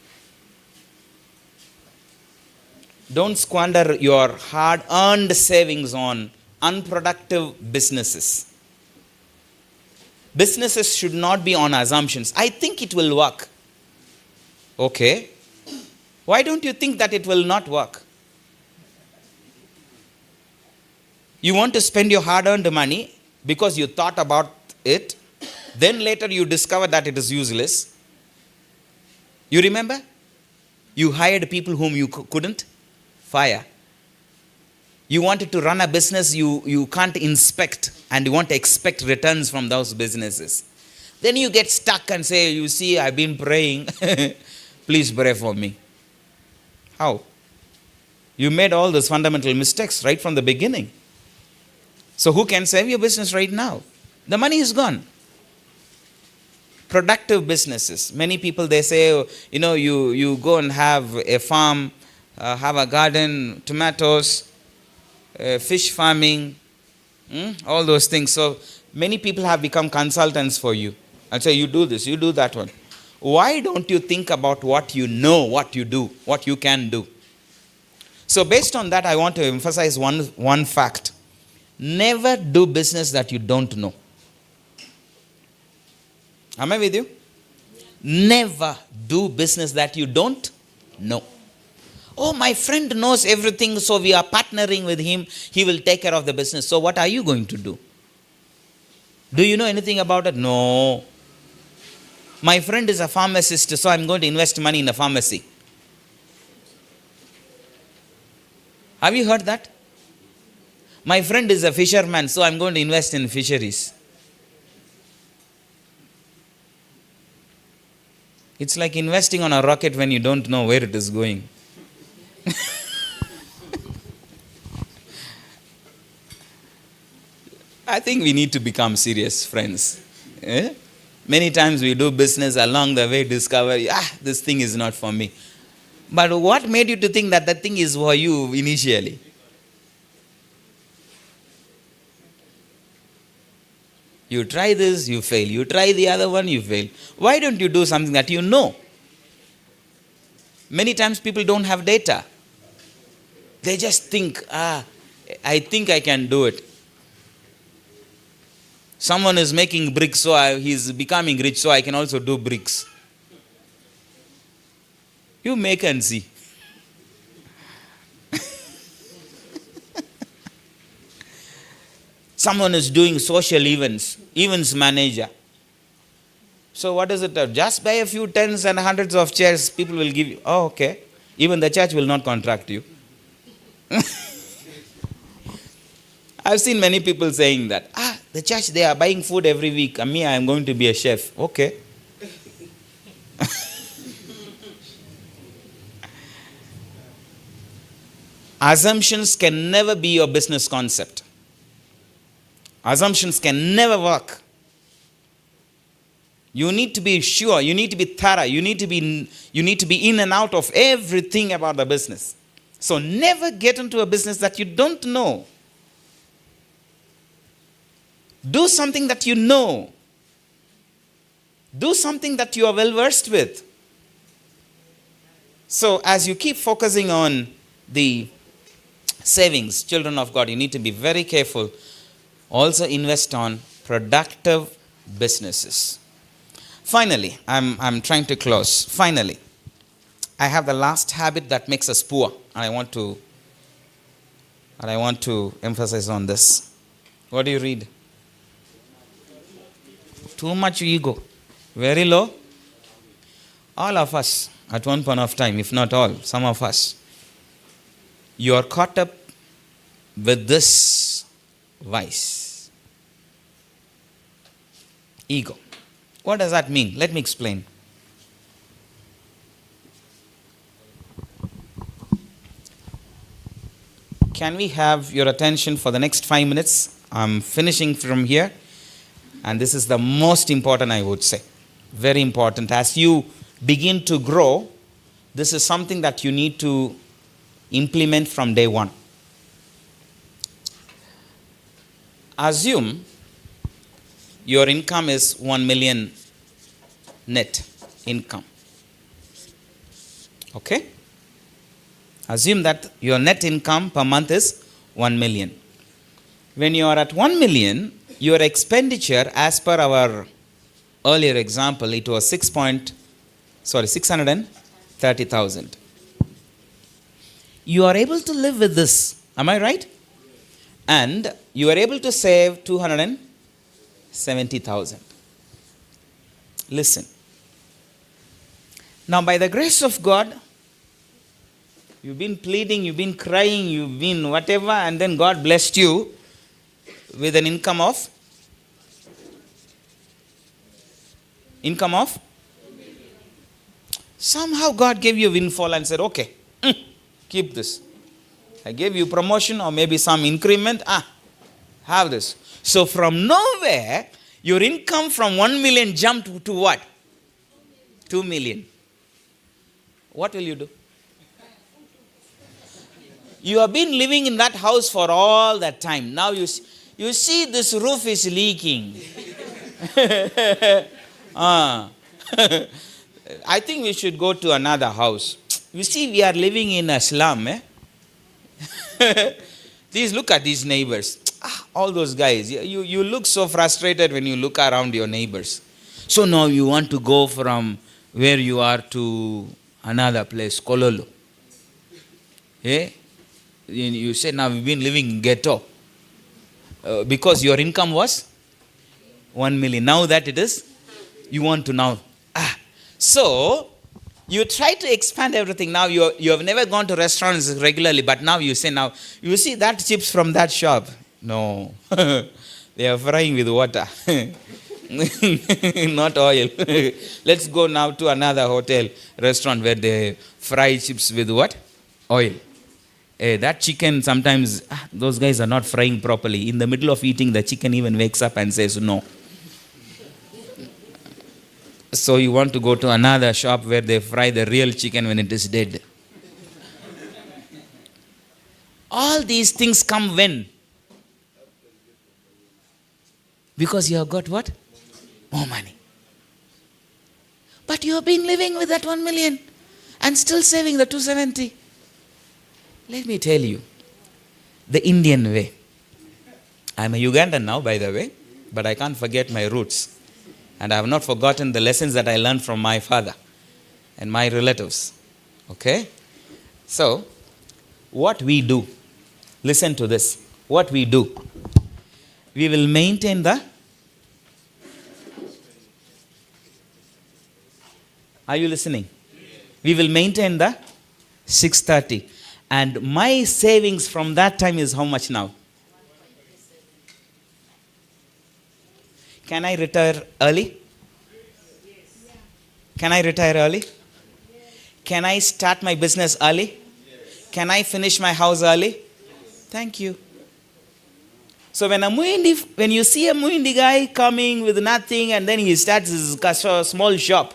Don't squander your hard-earned savings on unproductive businesses. Businesses should not be on assumptions. I think it will work. Okay. Why don't you think that it will not work? You want to spend your hard-earned money because you thought about it. Then later you discover that it is useless. You remember? You hired people whom you couldn't fire. You wanted to run a business you can't inspect, and you want to expect returns from those businesses. Then you get stuck and say, you see, I've been praying. Please pray for me. How? You made all those fundamental mistakes right from the beginning. So who can save your business right now? The money is gone. Productive businesses. Many people, they say, you go and have a farm, have a garden, tomatoes, fish farming, all those things. So many people have become consultants for you and say, you do this, you do that one. Why don't you think about what you know, what you do, what you can do? So based on that, I want to emphasize one fact. Never do business that you don't know. Am I with you? Never do business that you don't know. Oh, my friend knows everything, so we are partnering with him. He will take care of the business. So what are you going to do? Do you know anything about it? No. My friend is a pharmacist, so I'm going to invest money in a pharmacy. Have you heard that? My friend is a fisherman, so I'm going to invest in fisheries. It's like investing on a rocket when you don't know where it is going. I think we need to become serious, friends. Many times we do business, along the way discover, this thing is not for me. But what made you to think that that thing is for you initially? You try this, you fail. You try the other one, you fail. Why don't you do something that you know? Many times people don't have data. They just think, I think I can do it. Someone is making bricks, so he's becoming rich, so I can also do bricks. You make and see. Someone is doing social events manager. So what is it? Just buy a few tens and hundreds of chairs, people will give you. Oh, okay. Even the church will not contract you. I've seen many people saying that. The church, they are buying food every week. And me, I am going to be a chef. Okay. Assumptions can never be your business concept. Assumptions can never work. You need to be sure, you need to be thorough, you need to be in and out of everything about the business. So never get into a business that you don't know. Do something that you know. Do something that you are well versed with. So as you keep focusing on the savings, children of God, you need to be very careful. Also invest on productive businesses. Finally, I'm trying to close. Finally, I have the last habit that makes us poor. And I want to emphasize on this. What do you read? Too much ego. Very low. All of us, at one point of time, if not all, some of us, you are caught up with this vice. Ego. What does that mean? Let me explain. Can we have your attention for the next 5 minutes? I'm finishing from here. And this is the most important, I would say. Very important. As you begin to grow, this is something that you need to implement from day one. Assume your income is 1 million net income. Okay? Assume that your net income per month is 1 million. When you are at 1 million, your expenditure, as per our earlier example, it was 630,000. You are able to live with this. Am I right? And you are able to save 270,000. Listen. Now, by the grace of God, you've been pleading, you've been crying, you've been whatever, and then God blessed you with an income of somehow God gave you a windfall and said, okay, keep this. I gave you promotion or maybe some increment. Have this. So from nowhere, your income from 1 million jumped to what? 2 million. What will you do? You have been living in that house for all that time. Now you see this roof is leaking. I think we should go to another house. You see, we are living in a slum. Look at these neighbors. All those guys. You look so frustrated when you look around your neighbors. So now you want to go from where you are to another place, Kololo. You say now we've been living in ghetto. Because your income was 1 million. Now that it is, you want to now. So, you try to expand everything. Now you have never gone to restaurants regularly, but now you say now, you see that chips from that shop. No. They are frying with water. Not oil. Let's go now to another hotel, restaurant where they fry chips with what? Oil. That chicken sometimes, those guys are not frying properly. In the middle of eating, the chicken even wakes up and says no. So you want to go to another shop where they fry the real chicken when it is dead. All these things come when? Because you have got what? More money. But you have been living with that 1 million and still saving the 270. Let me tell you, the Indian way. I'm a Ugandan now, by the way, but I can't forget my roots. And I have not forgotten the lessons that I learned from my father and my relatives. Okay? So, what we do, listen to this. What we do, we will maintain the. Are you listening? We will maintain the 630. And my savings from that time is how much now? Can I retire early? Can I retire early? Can I start my business early? Can I finish my house early? Thank you. So when you see a Muindi guy coming with nothing and then he starts his small shop,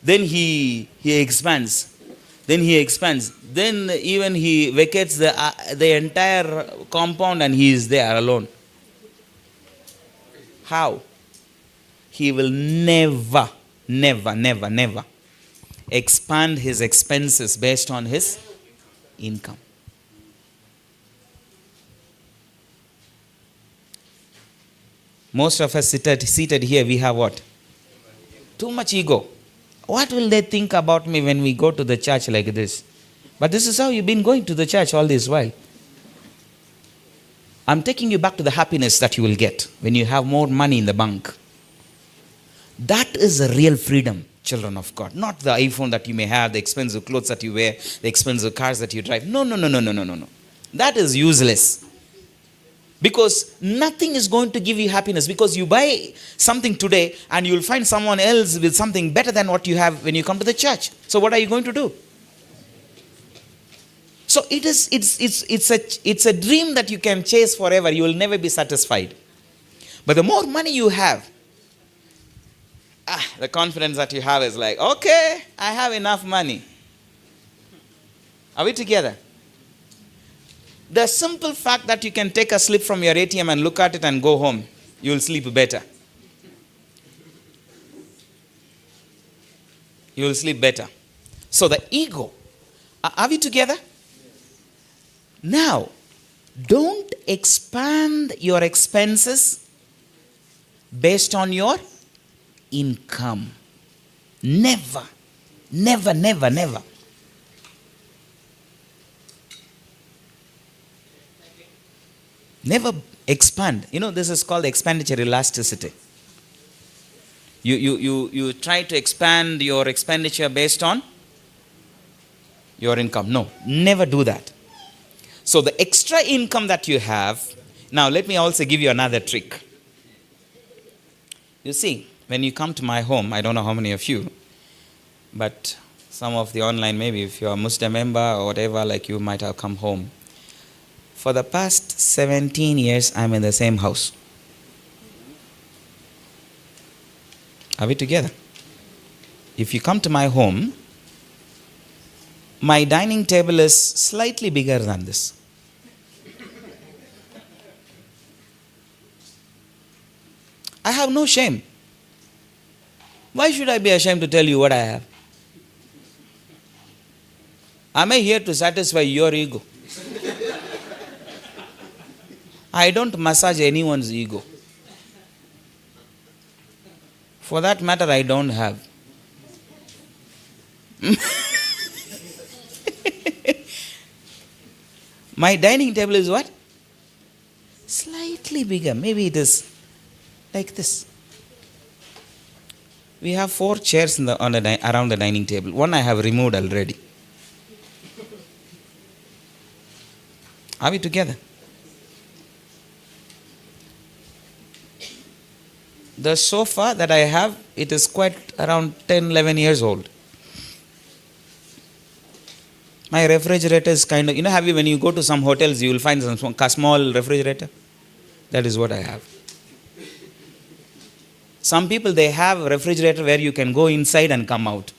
then he expands. Then even he vacates the entire compound and he is there alone. How? He will never expand his expenses based on his income. Most of us seated here, we have what? Too much ego. What will they think about me when we go to the church like this? But this is how you've been going to the church all this while. I'm taking you back to the happiness that you will get when you have more money in the bank. That is the real freedom, children of God. Not the iPhone that you may have, the expensive clothes that you wear, the expensive cars that you drive. No. That is useless. Because nothing is going to give you happiness. Because you buy something today and you'll find someone else with something better than what you have when you come to the church. So what are you going to do? So it's a dream that you can chase forever. You will never be satisfied. But the more money you have, the confidence that you have is like, okay, I have enough money. Are we together? The simple fact that you can take a slip from your ATM and look at it and go home, you will sleep better. You will sleep better. So the ego. Are we together? Now, don't expand your expenses based on your income. Never. Never. Never expand. This is called expenditure elasticity. You try to expand your expenditure based on your income. No, never do that. So the extra income that you have, now let me also give you another trick. You see, when you come to my home, I don't know how many of you, but some of the online, maybe if you're a Muslim member or whatever, like you might have come home. For the past 17 years, I'm in the same house. Are we together? If you come to my home, my dining table is slightly bigger than this. I have no shame. Why should I be ashamed to tell you what I have? Am I here to satisfy your ego? I don't massage anyone's ego. For that matter, I don't have. My dining table is what? Slightly bigger. Maybe it is like this. We have 4 chairs around the dining table. One I have removed already. Are we together? The sofa that I have, it is quite around 10, 11 years old. My refrigerator is kind of, when you go to some hotels, you will find some small refrigerator. That is what I have. Some people, they have a refrigerator where you can go inside and come out.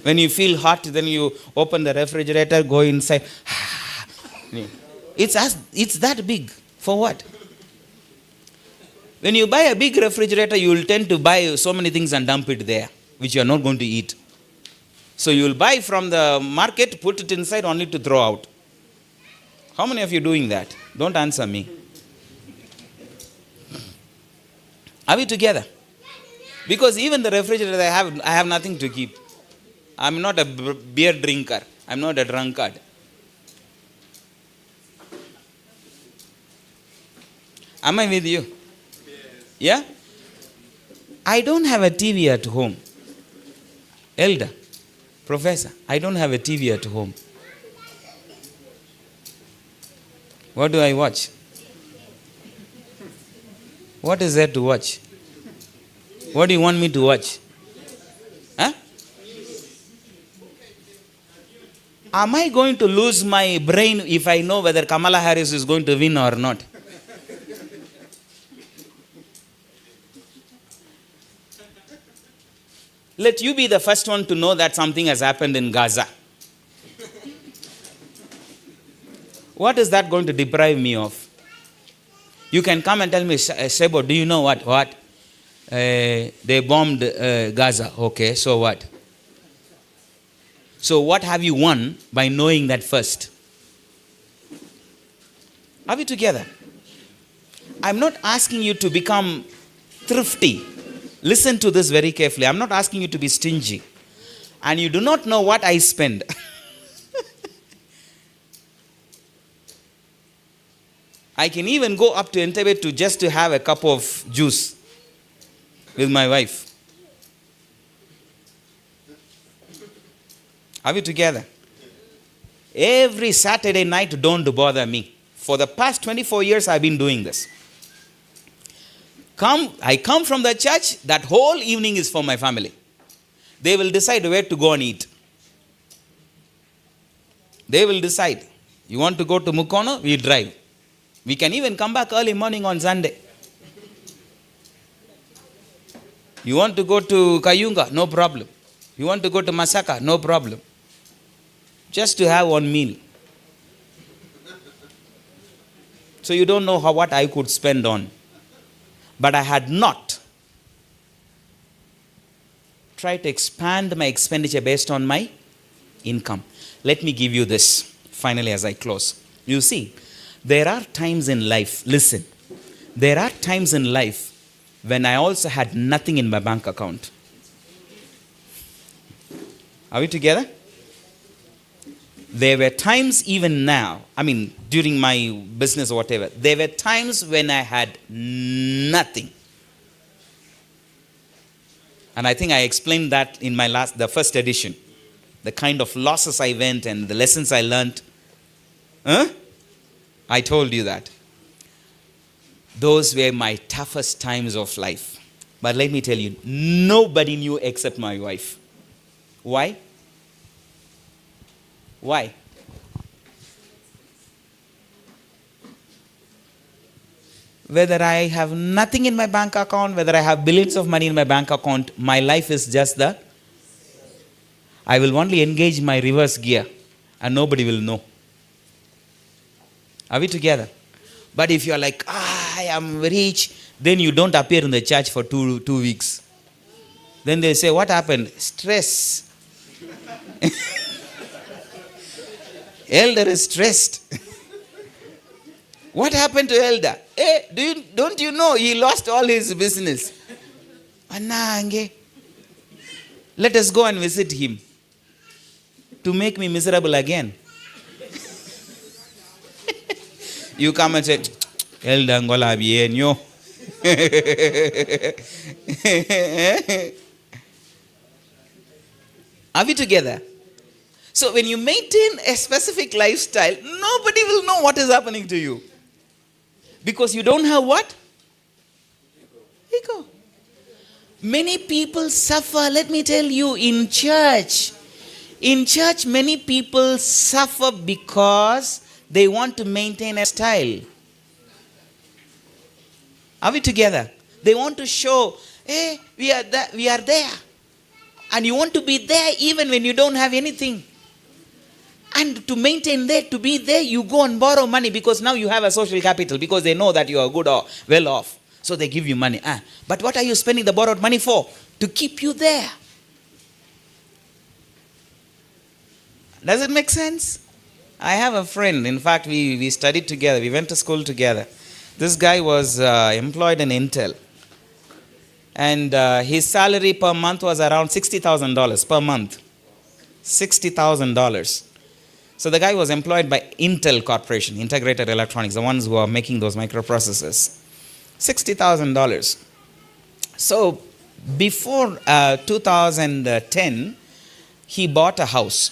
When you feel hot, then you open the refrigerator, go inside. It's that big. For what? When you buy a big refrigerator, you will tend to buy so many things and dump it there, which you are not going to eat. So you will buy from the market, put it inside only to throw out. How many of you doing that? Don't answer me. Are we together? Because even the refrigerator I have nothing to keep. I'm not a beer drinker. I'm not a drunkard. Am I with you? Yeah? I don't have a TV at home. Elder, professor, I don't have a TV at home. What do I watch? What is there to watch? What do you want me to watch? Huh? Am I going to lose my brain if I know whether Kamala Harris is going to win or not? Let you be the first one to know that something has happened in Gaza. What is that going to deprive me of? You can come and tell me, Sebo, do you know what? What? They bombed Gaza. Okay, so what? So what have you won by knowing that first? Are we together? I'm not asking you to become thrifty. Listen to this very carefully. I'm not asking you to be stingy. And you do not know what I spend. I can even go up to Entebbe just to have a cup of juice with my wife. Are we together? Every Saturday night, don't bother me. For the past 24 years, I've been doing this. I come from the church, that whole evening is for my family. They will decide where to go and eat. They will decide. You want to go to Mukono? We drive. We can even come back early morning on Sunday. You want to go to Kayunga? No problem. You want to go to Masaka? No problem. Just to have one meal. So you don't know what I could spend on. But I had not tried to expand my expenditure based on my income. Let me give you this, finally, as I close. You see, there are times in life, listen, there are times in life when I also had nothing in my bank account. Are we together? There were times even now, during my business or whatever, there were times when I had nothing. And I think I explained that in the first edition. The kind of losses I went and the lessons I learned. I told you that. Those were my toughest times of life. But let me tell you, nobody knew except my wife. Why? Why? Whether I have nothing in my bank account, whether I have billions of money in my bank account, my life is just I will only engage my reverse gear and nobody will know. Are we together? But if you are like, I am rich, then you don't appear in the church for two weeks. Then they say, what happened? Stress. Elder is stressed. What happened to Elder? Hey, don't you know he lost all his business? Anange. Let us go and visit him to make me miserable again. You come and say, Elder Ngola bienyo. Are we together? So when you maintain a specific lifestyle, nobody will know what is happening to you. Because you don't have what? Ego. Many people suffer, let me tell you, in church. In church, many people suffer because they want to maintain a style. Are we together? They want to show, hey, we are there. And you want to be there even when you don't have anything. And to maintain that, to be there, you go and borrow money because now you have a social capital because they know that you are good or well off. So they give you money. But what are you spending the borrowed money for? To keep you there. Does it make sense? I have a friend. In fact, we studied together. We went to school together. This guy was employed in Intel. And his salary per month was around $60,000 per month. $60,000. So the guy was employed by Intel Corporation, Integrated Electronics, the ones who are making those microprocessors. $60,000. So before 2010, he bought a house.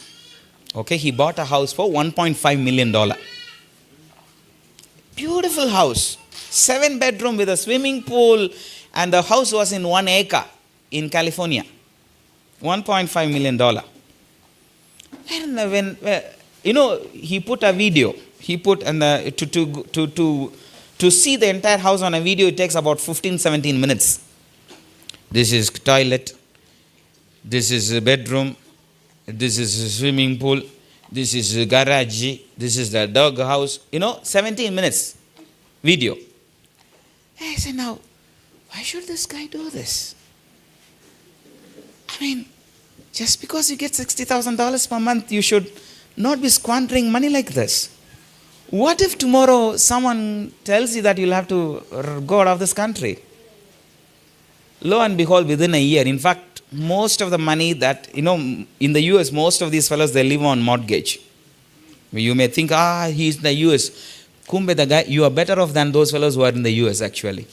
Okay, he bought a house for $1.5 million. Beautiful house. 7-bedroom with a swimming pool. And the house was in 1 acre in California. $1.5 million. And when, he put a video. He put, to see the entire house on a video, it takes about 15-17 minutes. This is toilet. This is a bedroom. This is a swimming pool. This is a garage. This is the dog house. 17 minutes video. I said, now, why should this guy do this? Just because you get $60,000 per month, you should not be squandering money like this. What if tomorrow someone tells you that you'll have to go out of this country? Lo and behold, within a year, in fact, most of the money that, in the US, most of these fellows, they live on mortgage. You may think, he's in the US. Kumbe the guy, you are better off than those fellows who are in the US actually.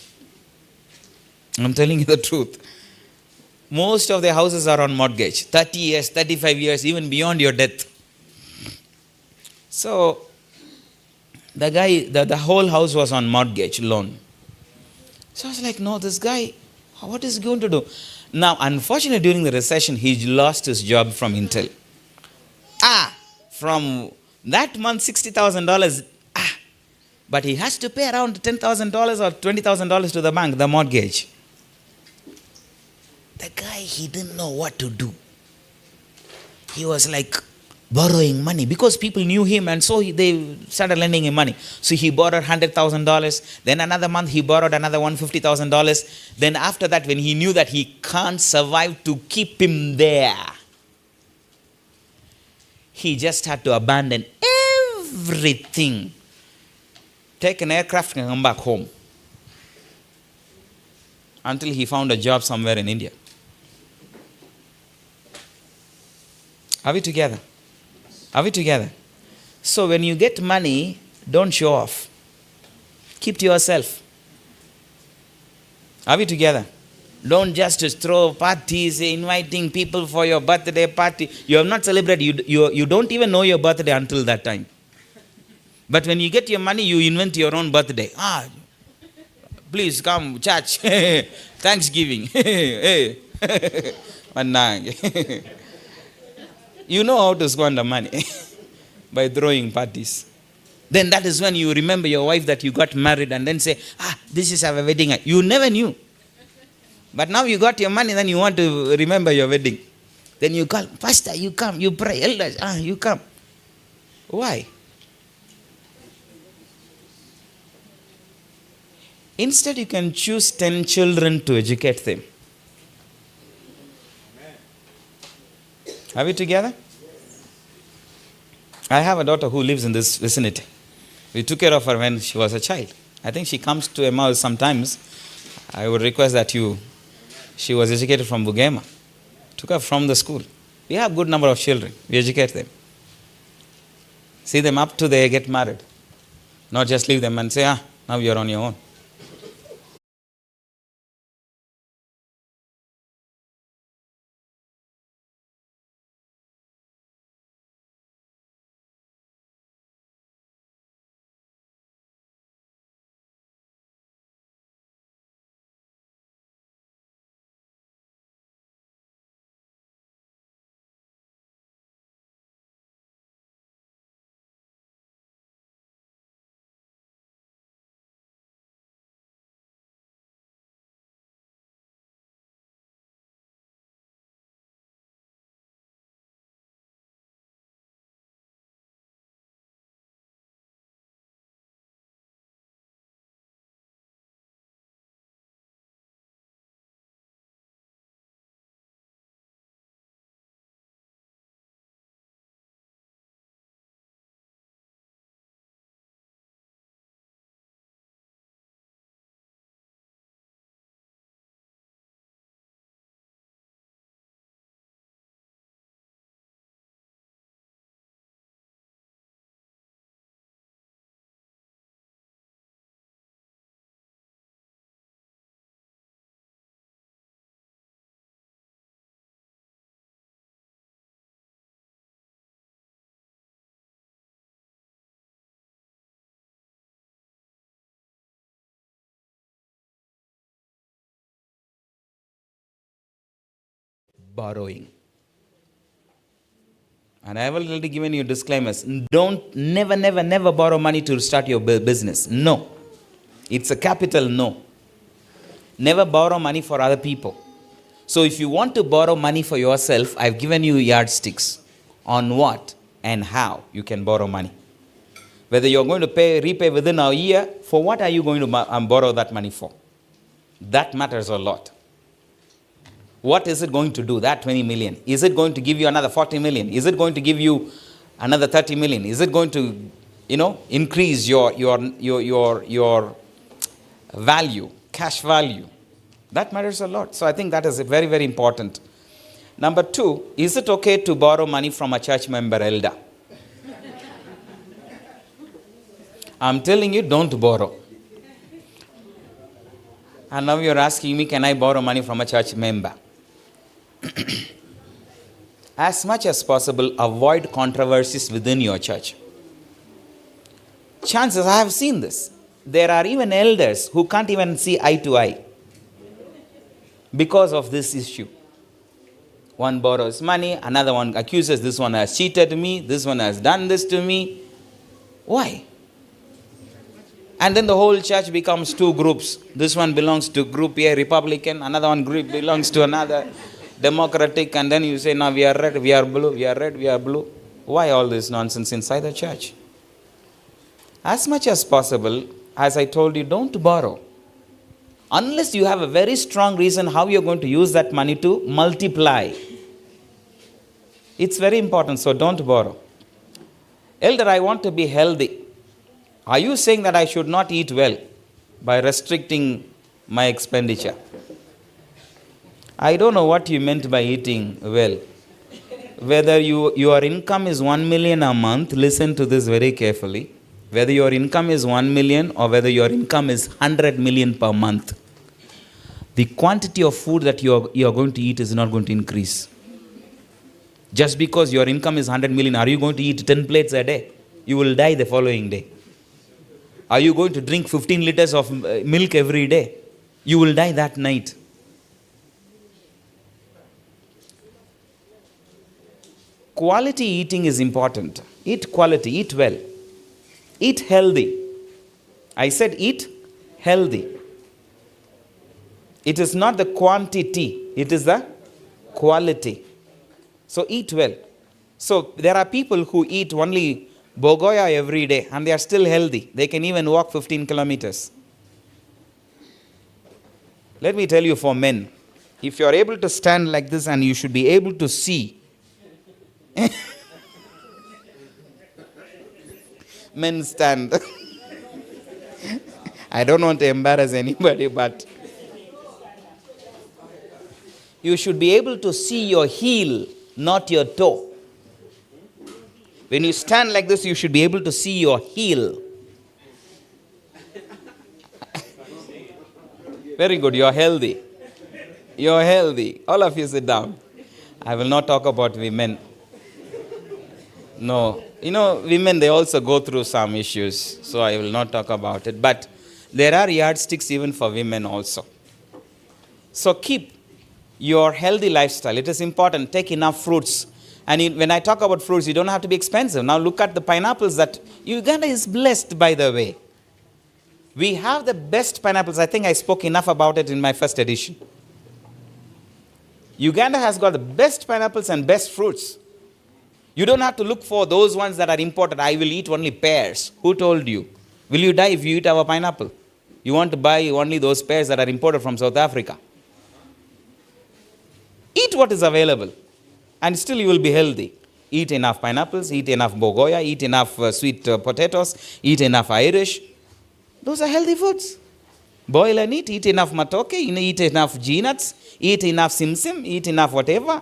I'm telling you the truth. Most of their houses are on mortgage. 30 years, 35 years, even beyond your death. So, the guy, the whole house was on mortgage loan. So I was like, no, this guy, what is he going to do? Now, unfortunately, during the recession, he lost his job from Intel. From that month, $60,000. But he has to pay around $10,000 or $20,000 to the bank, the mortgage. The guy, he didn't know what to do. He was like borrowing money because people knew him, and so they started lending him money. So he borrowed $100,000. Then another month he borrowed another $150,000. Then after that, when he knew that he can't survive to keep him there, he just had to abandon everything, take an aircraft and come back home until he found a job somewhere in India. Are we together? Are we together? So when you get money, don't show off. Keep to yourself. Are we together? Don't just throw parties, inviting people for your birthday party. You have not celebrated. You don't even know your birthday until that time. But when you get your money, you invent your own birthday. Please come, church. Thanksgiving. You know how to squander money by throwing parties. Then that is when you remember your wife that you got married and then say, this is our wedding. You never knew. But now you got your money, then you want to remember your wedding. Then you call, pastor, you come, you pray, elders, you come. Why? Instead, you can choose 10 children to educate them. Are we together? I have a daughter who lives in this vicinity. We took care of her when she was a child. I think she comes to EMMAUS sometimes. I would request that she was educated from Bugema. Took her from the school. We have a good number of children. We educate them. See them up to they get married. Not just leave them and say, now you're on your own. Borrowing. And I have already given you disclaimers. Never borrow money to start your business. No. It's a capital no. Never borrow money for other people. So if you want to borrow money for yourself, I've given you yardsticks on what and how you can borrow money. Whether you're going to repay within a year, for what are you going to borrow that money for? That matters a lot. What is it going to do, that 20 million? Is it going to give you another 40 million? Is it going to give you another 30 million? Is it going to, increase your value, cash value? That matters a lot. So I think that is very, very important. Number 2, is it okay to borrow money from a church member elder? I'm telling you, don't borrow. And now you're asking me, can I borrow money from a church member? As much as possible, avoid controversies within your church. Chances, I have seen this. There are even elders who can't even see eye to eye because of this issue. One borrows money, another one accuses this one has cheated me, this one has done this to me. Why? And then the whole church becomes two groups. This one belongs to group A, Republican, another one group belongs to another, Democratic, and then you say, now we are red, we are blue, we are red, we are blue. Why all this nonsense inside the church? As much as possible, as I told you, don't borrow. Unless you have a very strong reason how you're going to use that money to multiply. It's very important, so don't borrow. Elder, I want to be healthy. Are you saying that I should not eat well by restricting my expenditure? I don't know what you meant by eating well. Whether your income is 1 million a month, listen to this very carefully. Whether your income is 1 million or whether your income is 100 million per month, the quantity of food that you are going to eat is not going to increase. Just because your income is 100 million, are you going to eat 10 plates a day? You will die the following day. Are you going to drink 15 liters of milk every day? You will die that night. Quality eating is important. Eat quality, eat well. Eat healthy. I said eat healthy. It is not the quantity, it is the quality. So eat well. So there are people who eat only bogoya every day and they are still healthy. They can even walk 15 kilometers. Let me tell you, for men, if you are able to stand like this and you should be able to see. Men stand. I don't want to embarrass anybody, but you should be able to see your heel, not your toe. When you stand like this, you should be able to see your heel. Very good, you're healthy. You're healthy. All of you sit down. I will not talk about women. No. Women, they also go through some issues, so I will not talk about it. But there are yardsticks even for women also. So keep your healthy lifestyle. It is important. Take enough fruits. And when I talk about fruits, you don't have to be expensive. Now look at the pineapples that Uganda is blessed, by the way. We have the best pineapples. I think I spoke enough about it in my first edition. Uganda has got the best pineapples and best fruits. You don't have to look for those ones that are imported. I will eat only pears. Who told you? Will you die if you eat our pineapple? You want to buy only those pears that are imported from South Africa. Eat what is available and still you will be healthy. Eat enough pineapples, eat enough bogoya, eat enough sweet potatoes, eat enough Irish. Those are healthy foods. Boil and eat enough matoke, eat enough nuts, eat enough simsim, eat enough whatever.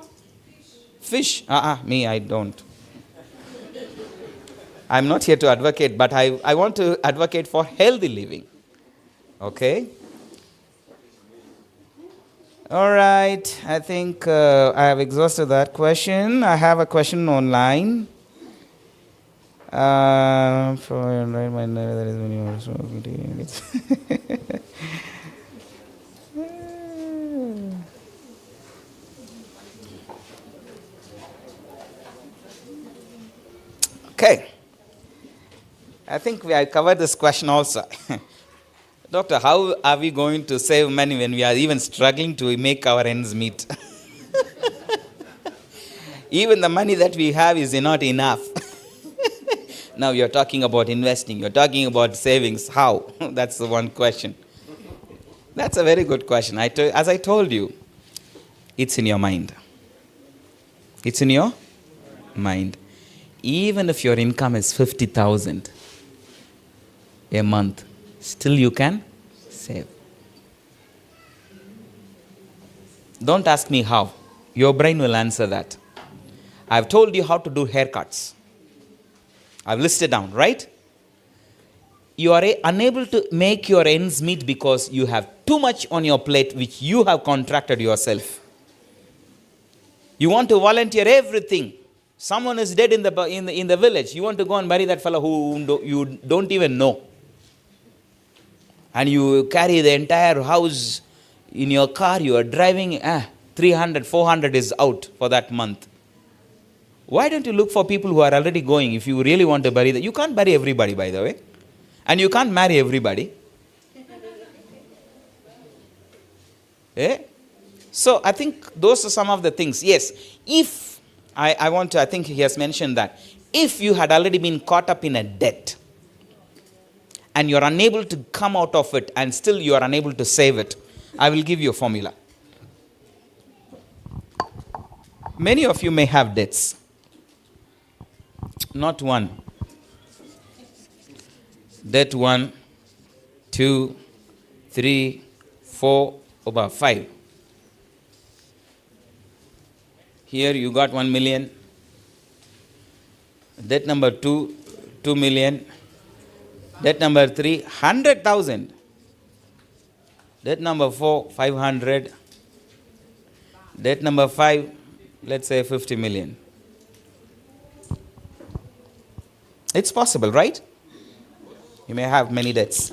Fish. Me, I don't. I'm not here to advocate, but I want to advocate for healthy living. Okay? All right. I think I have exhausted that question. I have a question online. That is when you Okay. I think I covered this question also. Doctor, how are we going to save money when we are even struggling to make our ends meet? Even the money that we have is not enough. Now you're talking about investing, you're talking about savings. How? That's the one question. That's a very good question. As I told you, it's in your mind. It's in your mind. Even if your income is 50,000 a month, still you can save. Don't ask me how. Your brain will answer that. I've told you how to do haircuts. I've listed down, right? you are unable to make your ends meet because you have too much on your plate which you have contracted yourself. You want to volunteer everything. Someone is dead in the village. You want to go and bury that fellow who you don't even know. And you carry the entire house in your car. You are driving, 300, 400 is out for that month. Why don't you look for people who are already going if you really want to bury them? You can't bury everybody, by the way. And you can't marry everybody. So I think those are some of the things. Yes, if I think he has mentioned that. If you had already been caught up in a debt and you're unable to come out of it and still you are unable to save it, I will give you a formula. Many of you may have debts. Not one. Debt 1, 2, 3, 4, about 5. Here you got 1 million. Debt number 2, 2 million. Debt number 3, 100,000. Debt number 4, 500. Debt number 5, let's say 50 million. It's possible, right? You may have many debts.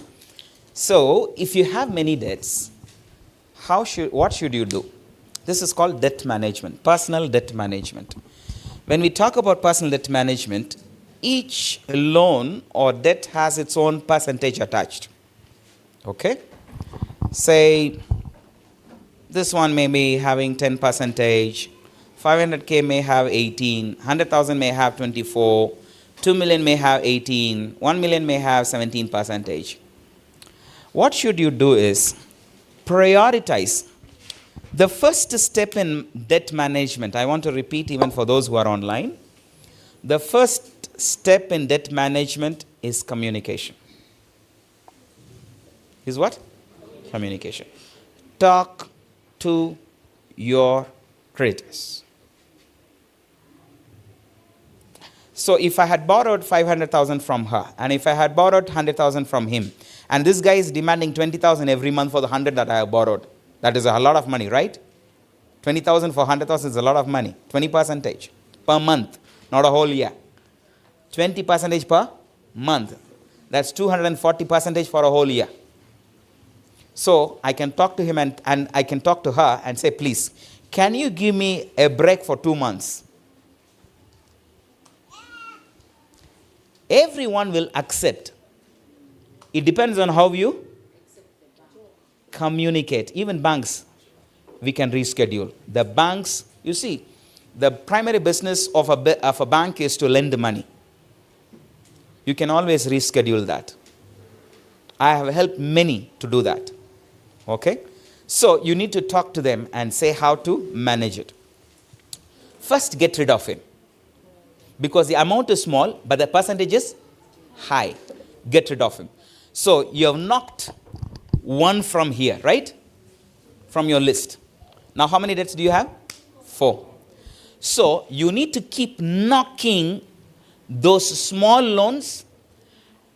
So, if you have many debts, what should you do? This is called debt management, personal debt management. When we talk about personal debt management, each loan or debt has its own percentage attached. Okay? Say, this one may be having 10 percentage, 500K may have 18, 100,000 may have 24, 2 million may have 18, 1 million may have 17 percentage. What should you do is prioritize. The first step in debt management, I want to repeat even for those who are online. The first step in debt management is communication. Is what? Communication. Talk to your creditors. So if I had borrowed 500,000 from her, and if I had borrowed 100,000 from him, and this guy is demanding 20,000 every month for the 100 that I have borrowed, that is a lot of money, right? 20,000 for 100,000 is a lot of money. 20% per month, not a whole year. 20% per month. That's 240% for a whole year. So I can talk to him and I can talk to her and say, please, can you give me a break for 2 months? Everyone will accept. It depends on how you communicate. Even banks, we can reschedule. The banks, you see, the primary business of a bank is to lend money. You can always reschedule that. I have helped many to do that. Okay? So you need to talk to them and say how to manage it. First, get rid of him. Because the amount is small, but the percentage is high. Get rid of him. So you have knocked one from here, right? From your list. Now how many debts do you have? 4. So you need to keep knocking those small loans,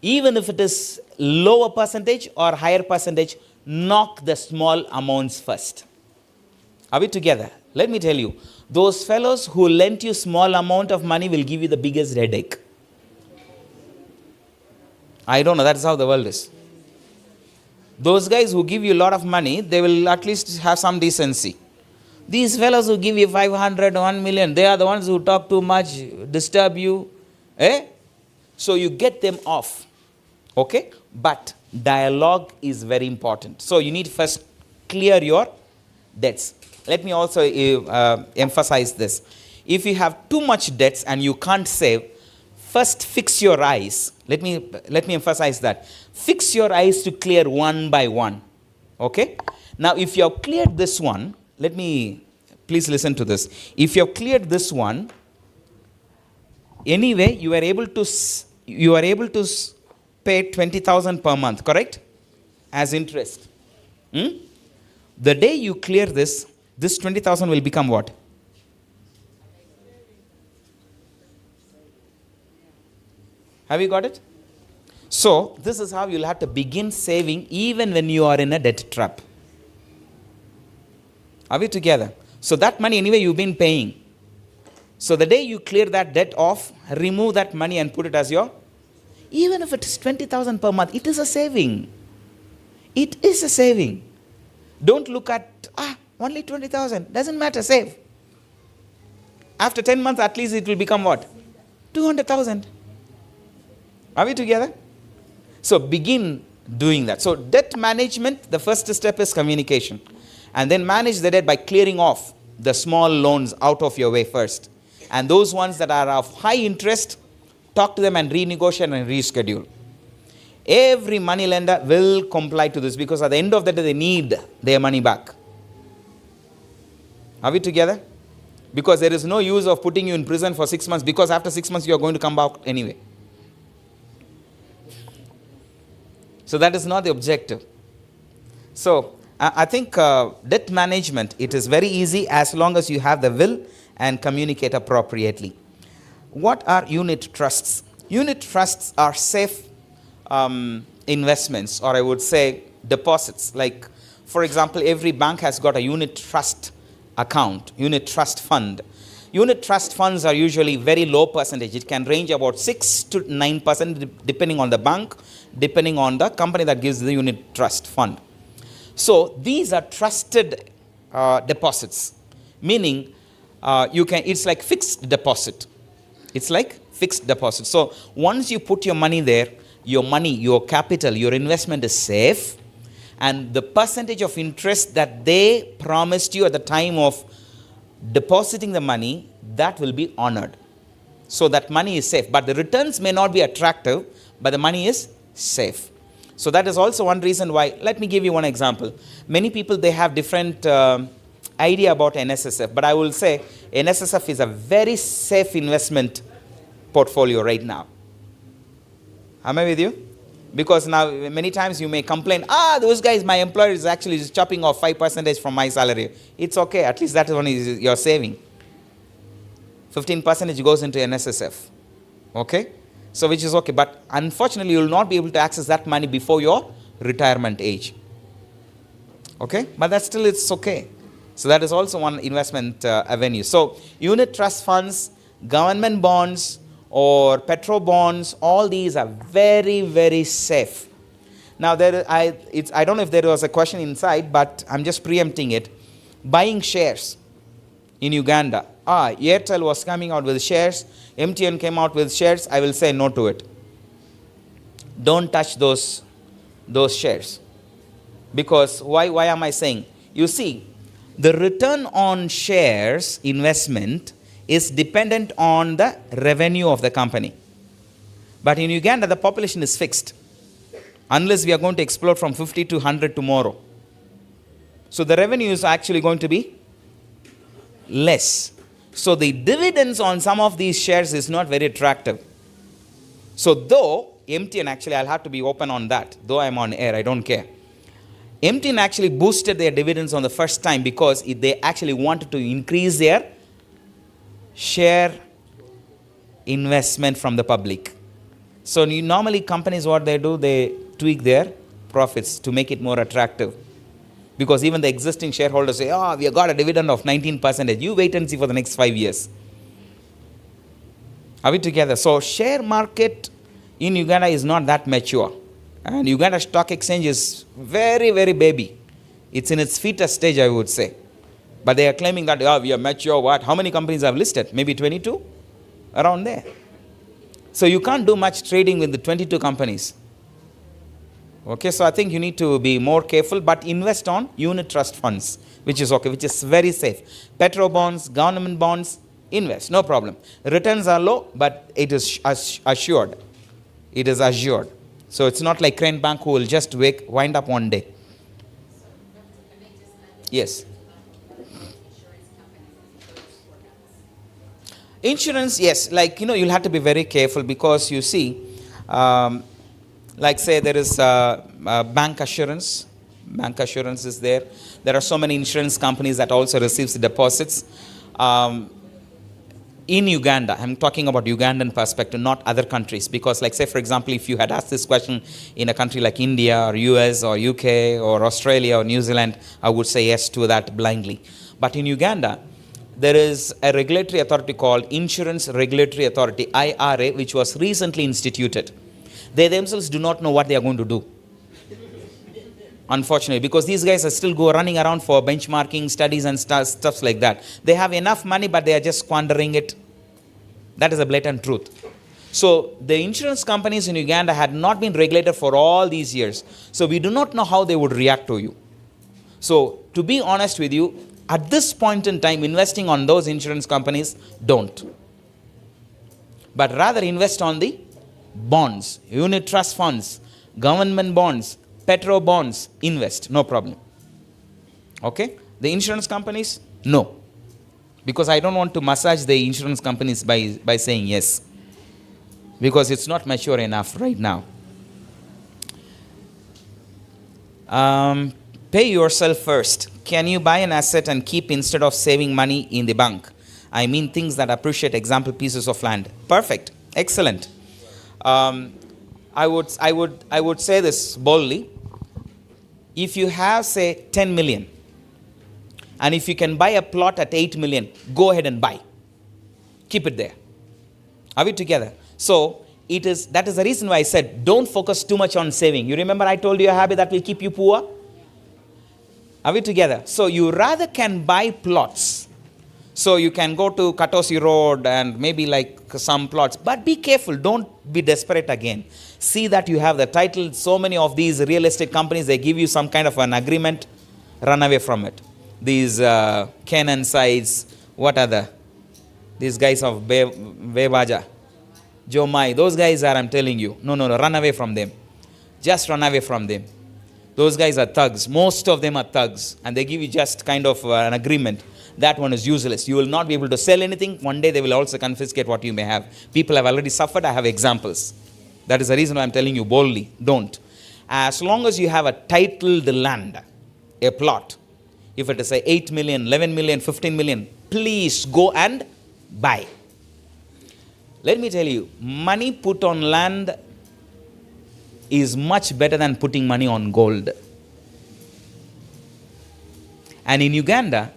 even if it is lower percentage or higher percentage, knock the small amounts first. Are we together? Let me tell you, those fellows who lent you small amount of money will give you the biggest headache. I don't know, that's how the world is. Those guys who give you a lot of money, they will at least have some decency. These fellows who give you 500, 1 million, they are the ones who talk too much, disturb you. So you get them off. Okay? But dialogue is very important. So you need to first clear your debts. Let me also emphasize this. If you have too much debts and you can't save, first fix your eyes. Let me emphasize that. Fix your eyes to clear one by one. Okay? Now, if you have cleared this one, please listen to this. If you have cleared this one, anyway, you are able to pay 20,000 per month, correct? As interest. The day you clear this 20,000 will become what? Have you got it? So this is how you'll have to begin saving even when you are in a debt trap. Are we together? So that money anyway you've been paying. So the day you clear that debt off, remove that money and put it as your, even if it is 20,000 per month, it is a saving. It is a saving. Don't look at, only 20,000. Doesn't matter, save. After 10 months, at least it will become what? 200,000. Are we together? So begin doing that. So debt management, the first step is communication. And then manage the debt by clearing off the small loans out of your way first. And those ones that are of high interest, talk to them and renegotiate and reschedule. Every money lender will comply to this because at the end of the day, they need their money back. Are we together? Because there is no use of putting you in prison for 6 months because after 6 months, you are going to come back anyway. So that is not the objective. So I think debt management, it is very easy as long as you have the will and communicate appropriately. What are unit trusts? Unit trusts are safe investments, or I would say deposits. Like, for example, every bank has got a unit trust account, unit trust fund. Unit trust funds are usually very low percentage. It can range about 6 to 9% depending on the bank, depending on the company that gives the unit trust fund. So these are trusted deposits, meaning it's like fixed deposit. It's like fixed deposit. So once you put your money there, your money, your capital, your investment is safe, and the percentage of interest that they promised you at the time of depositing the money, that will be honored. So that money is safe, but the returns may not be attractive, but the money is safe. So that is also one reason why. Let me give you one example. Many people, they have different idea about NSSF, but I will say NSSF is a very safe investment portfolio right now. Am I with you? Because now many times you may complain, those guys, my employer is actually chopping off 5% from my salary. It's okay, at least that is one you're saving. 15% goes into NSSF. Okay? So which is okay, but unfortunately you will not be able to access that money before your retirement age. Okay? But that still it's okay. So that is also one investment avenue. So unit trust funds, government bonds, or petro bonds, all these are very, very safe. Now, I don't know if there was a question inside, but I'm just preempting it. Buying shares in Uganda. Airtel was coming out with shares. MTN came out with shares. I will say no to it. Don't touch those shares. Because why am I saying? You see, the return on shares investment is dependent on the revenue of the company. But in Uganda, the population is fixed. Unless we are going to explode from 50 to 100 tomorrow. So the revenue is actually going to be less. So the dividends on some of these shares is not very attractive. So though MTN, actually I'll have to be open on that. Though I'm on air, I don't care. MTN actually boosted their dividends on the first time because they actually wanted to increase their share investment from the public. So normally companies, what they do, they tweak their profits to make it more attractive. Because even the existing shareholders say, we have got a dividend of 19%. You wait and see for the next 5 years. Are we together? So share market in Uganda is not that mature. And Uganda Stock Exchange is very, very baby. It's in its fetus stage, I would say. But they are claiming that, we are mature, what? How many companies have listed? Maybe 22? Around there. So you can't do much trading with the 22 companies. Okay, so I think you need to be more careful, but invest on unit trust funds, which is okay, which is very safe. Petro bonds, government bonds, invest, no problem. Returns are low, but it is assured. It is assured. So it's not like Crane Bank who will just wind up one day. Yes. Insurance, yes, you'll have to be very careful because you see, like say there is bank assurance. Bank assurance is there. There are so many insurance companies that also receives deposits. in Uganda, I'm talking about Ugandan perspective, not other countries, because like say for example, if you had asked this question in a country like India or US or UK or Australia or New Zealand, I would say yes to that blindly. But in Uganda, there is a regulatory authority called Insurance Regulatory Authority, IRA, which was recently instituted. They themselves do not know what they are going to do. Unfortunately, because these guys are still running around for benchmarking studies and stuff like that. They have enough money, but they are just squandering it. That is a blatant truth. So the insurance companies in Uganda had not been regulated for all these years. So we do not know how they would react to you. So to be honest with you, at this point in time, investing on those insurance companies, don't. But rather invest on the bonds, unit trust funds, government bonds, petro bonds, invest, no problem. Okay? The insurance companies, no. Because I don't want to massage the insurance companies by saying yes. Because it's not mature enough right now. Pay yourself first. Can you buy an asset and keep instead of saving money in the bank? I mean things that appreciate, example, pieces of land. Perfect. Excellent. I would say this boldly. If you have, say, 10 million, and if you can buy a plot at 8 million, go ahead and buy. Keep it there. Are we together? So, that is the reason why I said, don't focus too much on saving. You remember I told you a habit that will keep you poor? Are we together? So, you rather can buy plots. So, you can go to Katosi Road and maybe like some plots. But be careful. Don't be desperate again. See that you have the title. So many of these real estate companies, they give you some kind of an agreement. Run away from it. These Canaan sites, what other? These guys of Bebaja, Jomai, those guys are, I'm telling you, no, run away from them. Just run away from them. Those guys are thugs. Most of them are thugs. And they give you just kind of an agreement. That one is useless. You will not be able to sell anything. One day they will also confiscate what you may have. People have already suffered. I have examples. That is the reason why I'm telling you boldly, don't. As long as you have a titled land, a plot, if it is a 8 million, 11 million, 15 million, please go and buy. Let me tell you, money put on land is much better than putting money on gold. And in Uganda,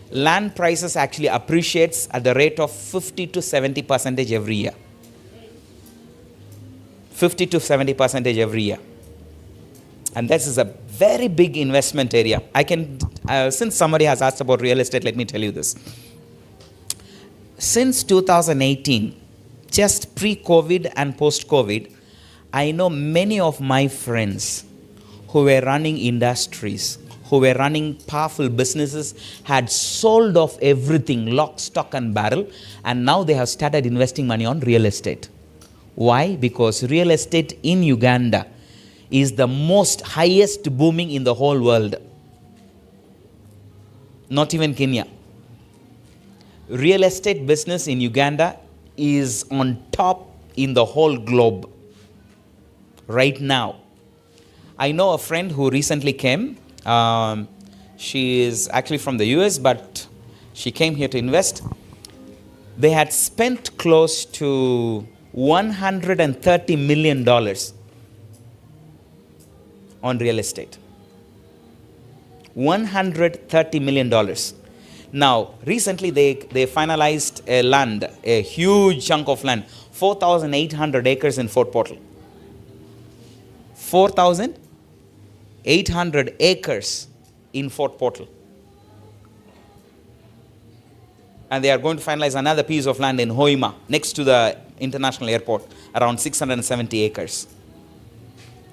land prices actually appreciates at the rate of 50 to 70% every year. 50 to 70% every year. And this is a very big investment area. I can, since somebody has asked about real estate, let me tell you this. Since 2018, just pre-COVID and post-COVID, I know many of my friends who were running industries, who were running powerful businesses, had sold off everything, lock, stock and barrel, and now they have started investing money on real estate. Why? Because real estate in Uganda is the most highest booming in the whole world. Not even Kenya. Real estate business in Uganda is on top in the whole globe right now. I know a friend who recently came. She is actually from the US, but she came here to invest. They had spent close to $130 million on real estate. $130 million. Now, recently they finalized a land, a huge chunk of land, 4,800 acres in Fort Portal. 4,800 acres in Fort Portal. And they are going to finalize another piece of land in Hoima, next to the international airport, around 670 acres.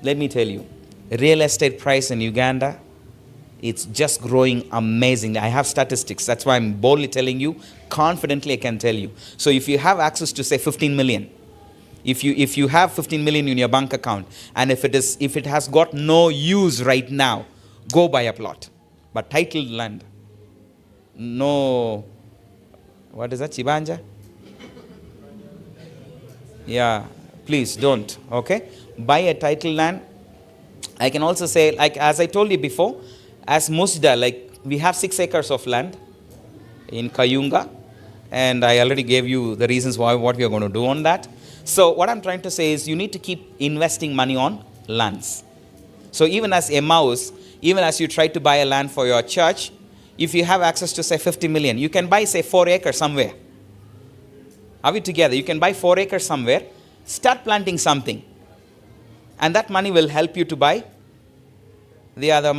Let me tell you, real estate price in Uganda, it's just growing amazingly. I have statistics. That's why I'm boldly telling you, confidently I can tell you. So if you have access to say 15 million, if you have 15 million in your bank account, and if it has got no use right now, go buy a plot. But titled land, no, what is that, Chibanja? Yeah, please don't, okay? Buy a titled land. I can also say, like as I told you before, as Musda, like we have 6 acres of land in Kayunga, and I already gave you the reasons why, what we are going to do on that. So what I'm trying to say is you need to keep investing money on lands. So even as Emmaus, even as you try to buy a land for your church, if you have access to say 50 million, you can buy say 4 acres somewhere. Are we together? You can buy 4 acres somewhere, start planting something, and that money will help you to buy the other.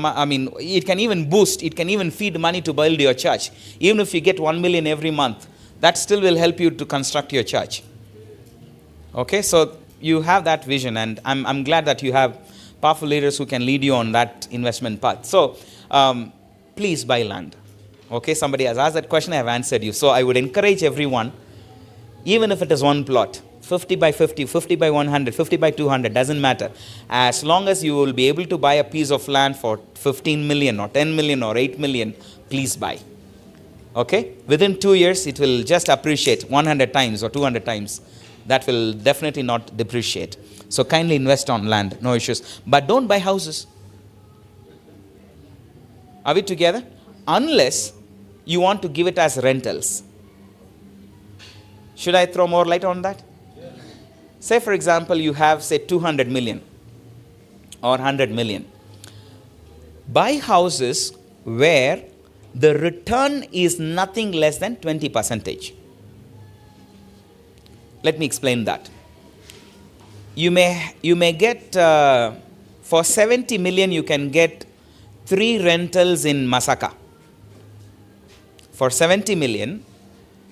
It can even boost, it can even feed money to build your church. Even if you get 1 million every month, that still will help you to construct your church. Okay, so you have that vision, and I'm glad that you have powerful leaders who can lead you on that investment path. So please buy land. Okay, somebody has asked that question, I have answered you. So I would encourage everyone, even if it is one plot, 50 by 50, 50 by 100, 50 by 200, doesn't matter. As long as you will be able to buy a piece of land for 15 million or 10 million or 8 million, please buy. Okay, within 2 years, it will just appreciate 100 times or 200 times. That will definitely not depreciate. So kindly invest on land, no issues. But don't buy houses. Are we together? Unless you want to give it as rentals. Should I throw more light on that? Yeah. Say for example, you have say 200 million or 100 million. Buy houses where the return is nothing less than 20%. Let me explain that. You may get, for 70 million, you can get 3 rentals in Masaka. For 70 million,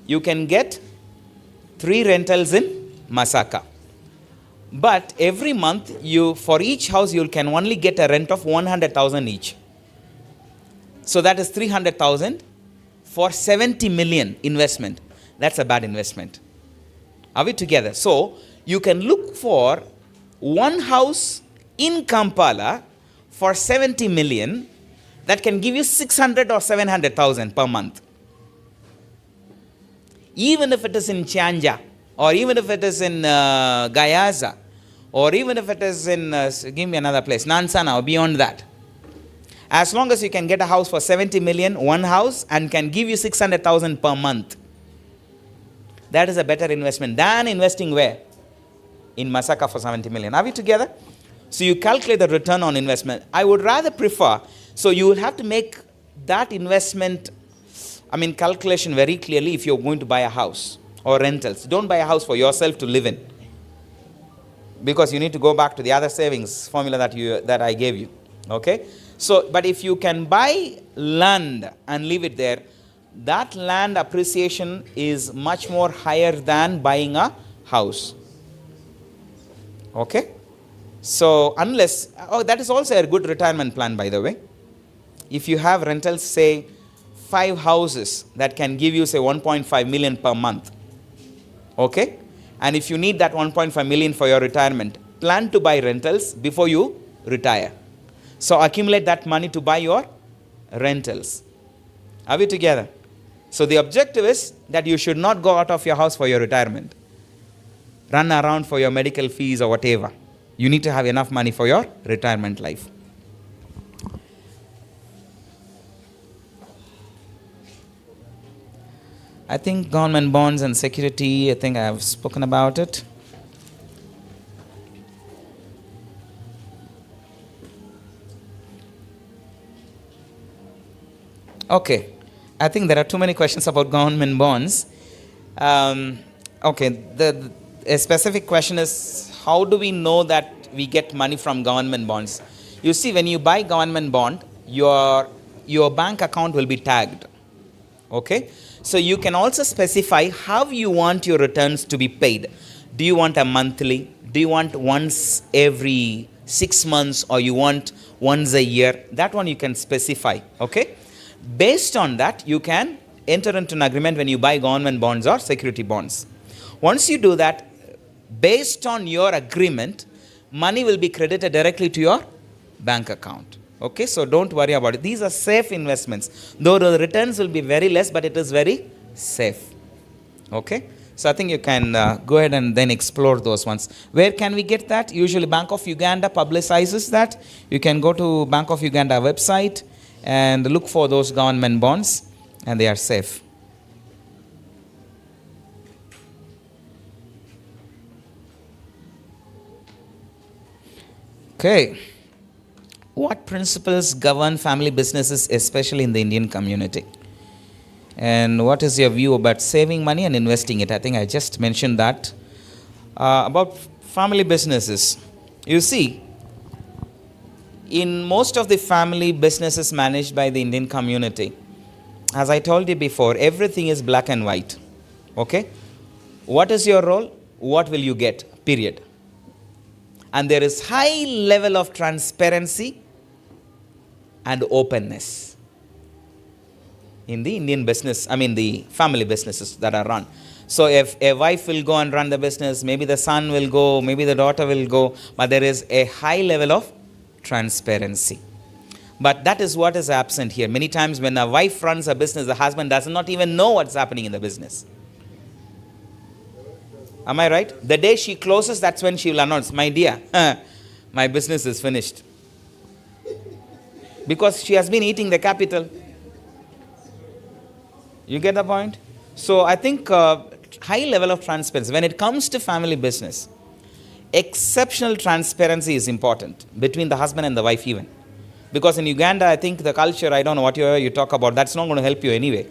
you can get 3 rentals in Masaka. But every month, for each house, you can only get a rent of 100,000 each. So that is 300,000 for 70 million investment. That's a bad investment. Are we together? So you can look for one house in Kampala for 70 million that can give you 600 or 700,000 per month. Even if it is in Chanja, or even if it is in Gayaza, or even if it is in, give me another place, Nansana or beyond that. As long as you can get a house for 70 million, one house, and can give you 600,000 per month, that is a better investment than investing where? In Masaka for 70 million. Are we together? So you calculate the return on investment. I would rather prefer, so you will have to make that investment, calculation very clearly if you're going to buy a house or rentals. Don't buy a house for yourself to live in, because you need to go back to the other savings formula that I gave you. Okay? So, but if you can buy land and leave it there, that land appreciation is much more higher than buying a house. Okay? So, unless, that is also a good retirement plan, by the way. If you have rentals, say 5 houses that can give you say 1.5 million per month. Okay? And if you need that 1.5 million for your retirement, plan to buy rentals before you retire. So accumulate that money to buy your rentals. Are we together? So the objective is that you should not go out of your house for your retirement. Run around for your medical fees or whatever. You need to have enough money for your retirement life. I think government bonds and security, I think I have spoken about it. Okay, I think there are too many questions about government bonds. Okay, a specific question is, how do we know that we get money from government bonds? You see, when you buy government bond, your bank account will be tagged. Okay, so you can also specify how you want your returns to be paid. Do you want a monthly? Do you want once every 6 months, or you want once a year? That one you can specify. Okay. Based on that, you can enter into an agreement when you buy government bonds or security bonds. Once you do that, based on your agreement, money will be credited directly to your bank account. Okay, so don't worry about it. These are safe investments. Though the returns will be very less, but it is very safe. Okay, so I think you can go ahead and then explore those ones. Where can we get that? Usually Bank of Uganda publicizes that. You can go to Bank of Uganda website and look for those government bonds, and they are safe. Okay. What principles govern family businesses, especially in the Indian community? And what is your view about saving money and investing it? I think I just mentioned that. About family businesses. You see, in most of the family businesses managed by the Indian community, as I told you before, everything is black and white. Okay? What is your role? What will you get? Period. And there is high level of transparency and openness in the Indian business, the family businesses that are run. So if a wife will go and run the business, maybe the son will go, maybe the daughter will go, but there is a high level of transparency. But that is what is absent here. Many times when a wife runs a business, the husband does not even know what's happening in the business. Am I right? The day she closes, that's when she will announce, my dear, my business is finished. Because she has been eating the capital. You get the point? So I think high level of transparency. When it comes to family business, exceptional transparency is important between the husband and the wife even. Because in Uganda, I think the culture, I don't know what you talk about, that's not going to help you anyway.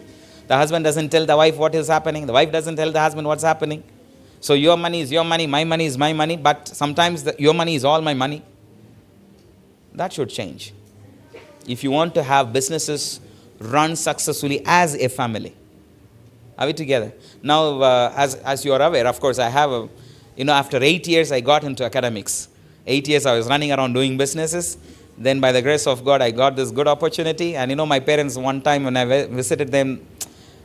The husband doesn't tell the wife what is happening. The wife doesn't tell the husband what's happening. So your money is your money, my money is my money, but sometimes your money is all my money. That should change. If you want to have businesses run successfully as a family. Are we together? Now, as you are aware, of course, I have after 8 years, I got into academics. 8 years I was running around doing businesses. Then by the grace of God, I got this good opportunity. And my parents, one time when I visited them,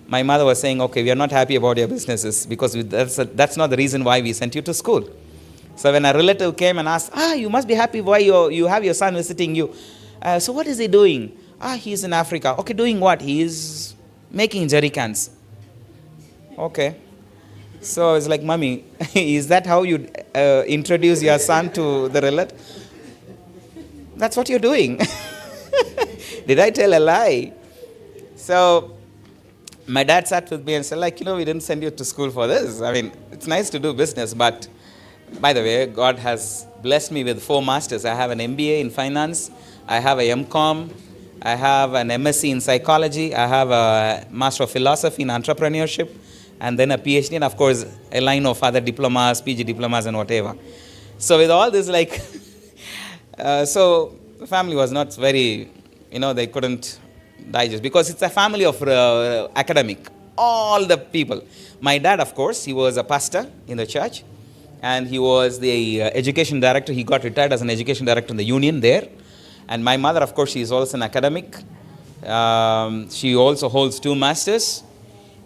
my mother was saying, okay, we are not happy about your businesses because that's not the reason why we sent you to school. So when a relative came and asked, you must be happy why you have your son visiting you. So what is he doing? He's in Africa. Okay, doing what? He is making jerry cans. Okay. So it's like, Mommy, is that how you introduce your son to the relative? That's what you're doing. Did I tell a lie? So my dad sat with me and said, we didn't send you to school for this. It's nice to do business, but by the way, God has blessed me with 4 masters. I have an MBA in finance. I have a MCom. I have an MSc in psychology. I have a Master of Philosophy in entrepreneurship. And then a PhD, and of course, a line of other diplomas, PG diplomas, and whatever. So with all this, so the family was not very, they couldn't digest. Because it's a family of academic, all the people. My dad, of course, he was a pastor in the church. And he was the education director. He got retired as an education director in the union there. And my mother, of course, she is also an academic. She also holds 2 masters.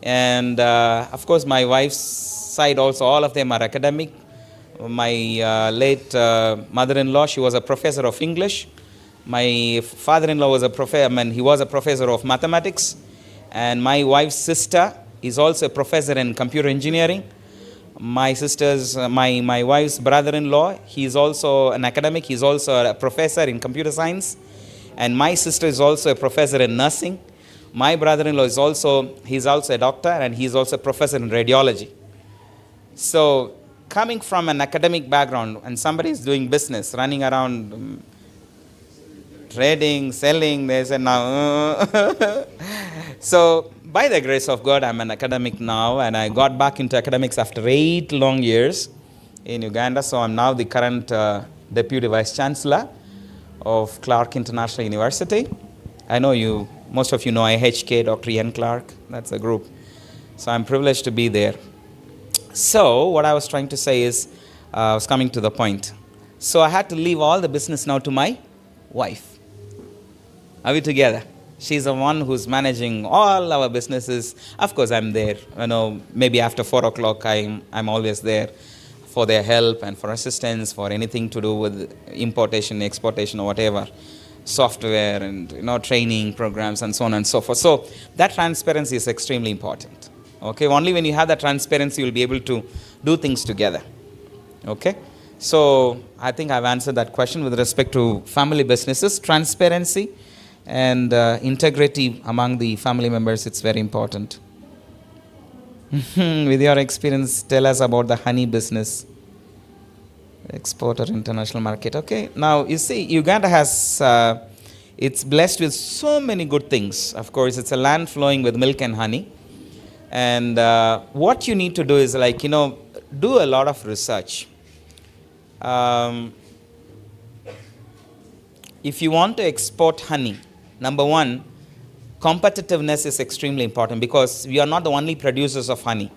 And of course, my wife's side also, all of them are academic. My late mother-in-law, she was a professor of English. My father-in-law was he was a professor of mathematics. And my wife's sister is also a professor in computer engineering. My wife's brother-in-law, he is also an academic. He's also a professor in computer science. And my sister is also a professor in nursing. My brother-in-law he's also a doctor, and he's also a professor in radiology. So coming from an academic background, and somebody is doing business, running around trading, selling, they say now. So by the grace of God, I'm an academic now, and I got back into academics after 8 long years in Uganda. So I'm now the current Deputy Vice Chancellor of Clark International University. I know most of you know IHK, Dr. Ian Clark. That's a group. So I'm privileged to be there. So what I was trying to say is, I was coming to the point. So I had to leave all the business now to my wife. Are we together? She's the one who's managing all our businesses. Of course, I'm there. Maybe after 4 o'clock, I'm always there for their help and for assistance, for anything to do with importation, exportation, or whatever. Software and training programs and so on and so forth. So that transparency is extremely important. Okay, only when you have that transparency, you'll be able to do things together. Okay, so I think I've answered that question with respect to family businesses. Transparency and integrity among the family members, it's very important. With your experience, tell us about the honey business. Export or international market. Okay. Now, you see, Uganda has, it's blessed with so many good things. Of course, it's a land flowing with milk and honey. And what you need to do is do a lot of research. If you want to export honey, number one, competitiveness is extremely important because we are not the only producers of honey.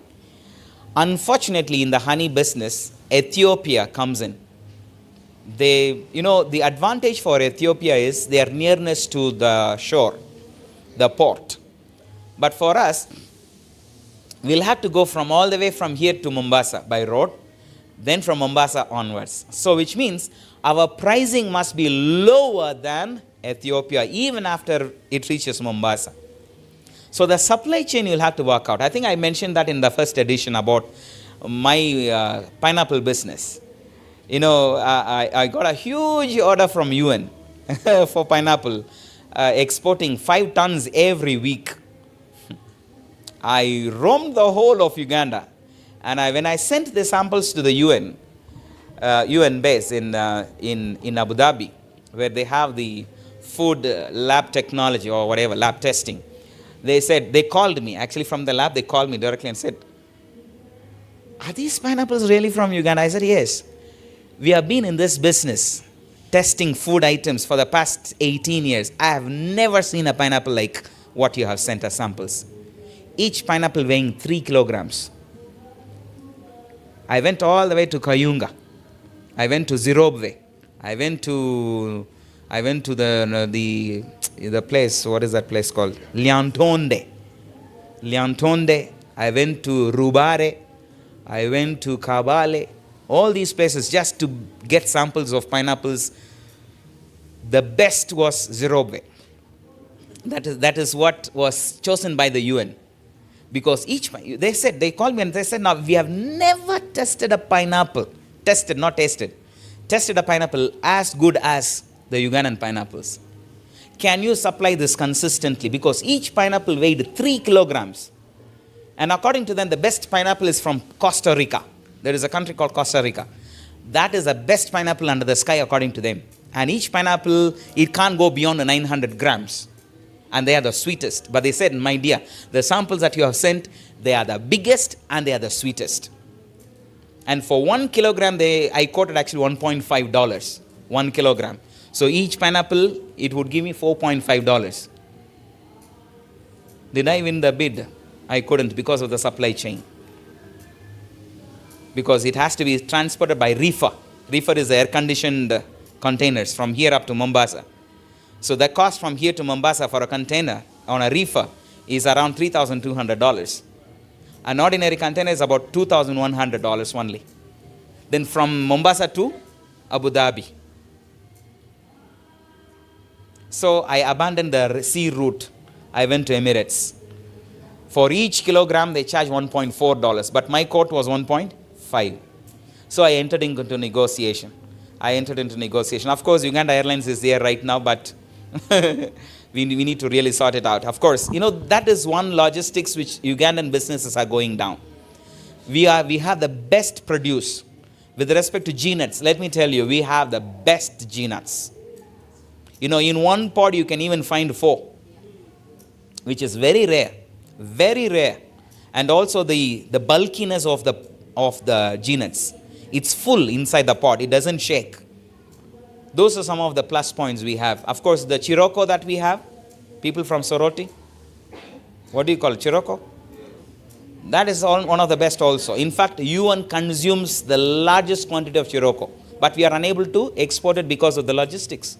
Unfortunately, in the honey business, Ethiopia comes in. The advantage for Ethiopia is their nearness to the shore, the port. But for us, we'll have to go from all the way from here to Mombasa by road, then from Mombasa onwards. So which means our pricing must be lower than Ethiopia even after it reaches Mombasa. So the supply chain you'll have to work out. I think I mentioned that in the first edition about my pineapple business. I got a huge order from UN for pineapple, exporting 5 tons every week. I roamed the whole of Uganda, and when I sent the samples to the UN base in Abu Dhabi, where they have the food lab technology or whatever, lab testing, they called me, actually from the lab, they called me directly and said, "Are these pineapples really from Uganda?" I said, "Yes. We have been in this business testing food items for the past 18 years. I have never seen a pineapple like what you have sent us samples. Each pineapple weighing 3 kilograms. I went all the way to Kayunga. I went to Zirobwe. I went to the place, what is that place called? Liantonde. I went to Rubare. I went to Kabale. All these places just to get samples of pineapples. The best was Zirobwe. That is what was chosen by the UN. Because they called me and they said, "Now, we have never tested a pineapple, tested a pineapple as good as the Ugandan pineapples. Can you supply this consistently?" Because each pineapple weighed 3 kilograms. And according to them, the best pineapple is from Costa Rica. There is a country called Costa Rica. That is the best pineapple under the sky according to them. And each pineapple, it can't go beyond the 900 grams. And they are the sweetest. But they said, "My dear, the samples that you have sent, they are the biggest and they are the sweetest." And for 1 kilogram, I quoted actually $1.5, 1 kilogram. So each pineapple, it would give me $4.5. Did I win the bid? I couldn't because of the supply chain. Because it has to be transported by reefer. Reefer is air-conditioned containers from here up to Mombasa. So the cost from here to Mombasa for a container on a reefer is around $3,200. An ordinary container is about $2,100 only. Then from Mombasa to Abu Dhabi. So I abandoned the sea route. I went to Emirates. For each kilogram, they charge $1.4, but my quote was $1.5. So I entered into negotiation. Of course, Uganda Airlines is there right now, but we need to really sort it out. Of course, that is one logistics which Ugandan businesses are going down. We have the best produce. With respect to G-nuts, let me tell you, we have the best G-nuts. In one pod you can even find 4, which is very rare. Very rare. And also the bulkiness of the G-nuts. It's full inside the pod. It doesn't shake. Those are some of the plus points we have. Of course, the Chiroko that we have, people from Soroti. What do you call it? Chiroko? That is one of the best also. In fact, UN consumes the largest quantity of Chiroko. But we are unable to export it because of the logistics.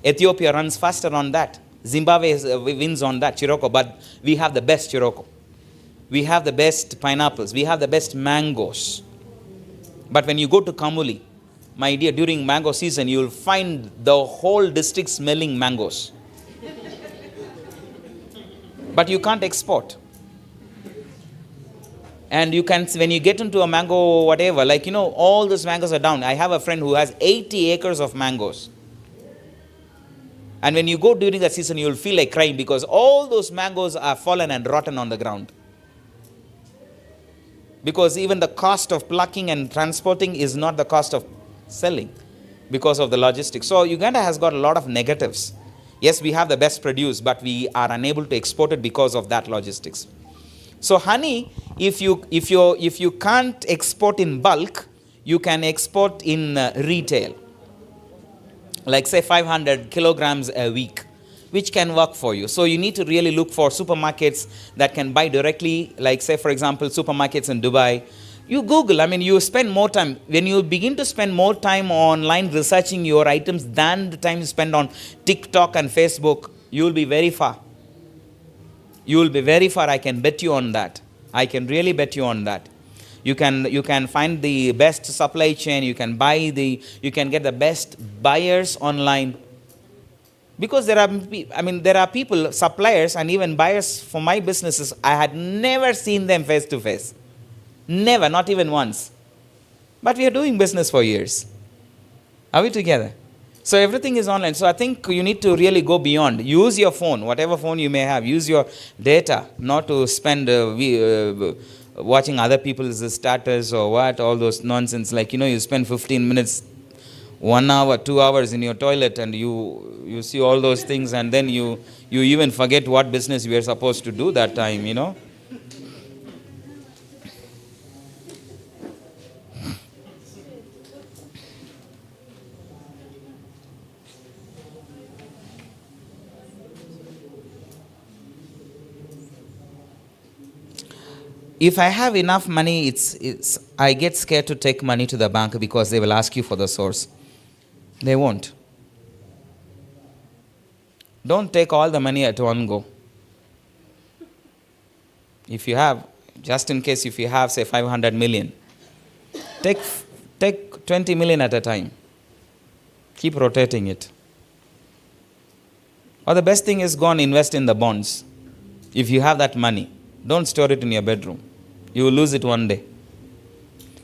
Ethiopia runs faster on that. Zimbabwe wins on that, Chiroko. But we have the best Chiroko. We have the best pineapples. We have the best mangoes. But when you go to Kamuli, my dear, during mango season, you will find the whole district smelling mangoes. But you can't export. And when you get into a mango, whatever, all those mangoes are down. I have a friend who has 80 acres of mangoes. And when you go during the season, you will feel like crying because all those mangoes are fallen and rotten on the ground. Because even the cost of plucking and transporting is not the cost of selling because of the logistics. So Uganda has got a lot of negatives. Yes, we have the best produce, but we are unable to export it because of that logistics. So honey, if you can't export in bulk, you can export in retail. Like say 500 kilograms a week, which can work for you. So you need to really look for supermarkets that can buy directly, like say for example supermarkets in Dubai. You Google, you spend more time. When you begin to spend more time online researching your items than the time you spend on TikTok and Facebook, you will be very far. You will be very far, I can bet you on that. I can really bet you on that. You can find the best supply chain, you can get the best buyers online. Because there are people, suppliers and even buyers for my businesses, I had never seen them face to face. Never, not even once. But we are doing business for years. Are we together? So everything is online. So I think you need to really go beyond. Use your phone, whatever phone you may have. Use your data, not to spend watching other people's status or what, all those nonsense. Like, you spend 15 minutes, 1 hour, 2 hours in your toilet and you see all those things, and then you even forget what business you were supposed to do that time, If I have enough money, I get scared to take money to the bank because they will ask you for the source. They won't. Don't take all the money at one go. If you have, just in case if you have, say, 500 million, take 20 million at a time. Keep rotating it. Or the best thing is go and invest in the bonds. If you have that money, don't store it in your bedroom. You will lose it one day.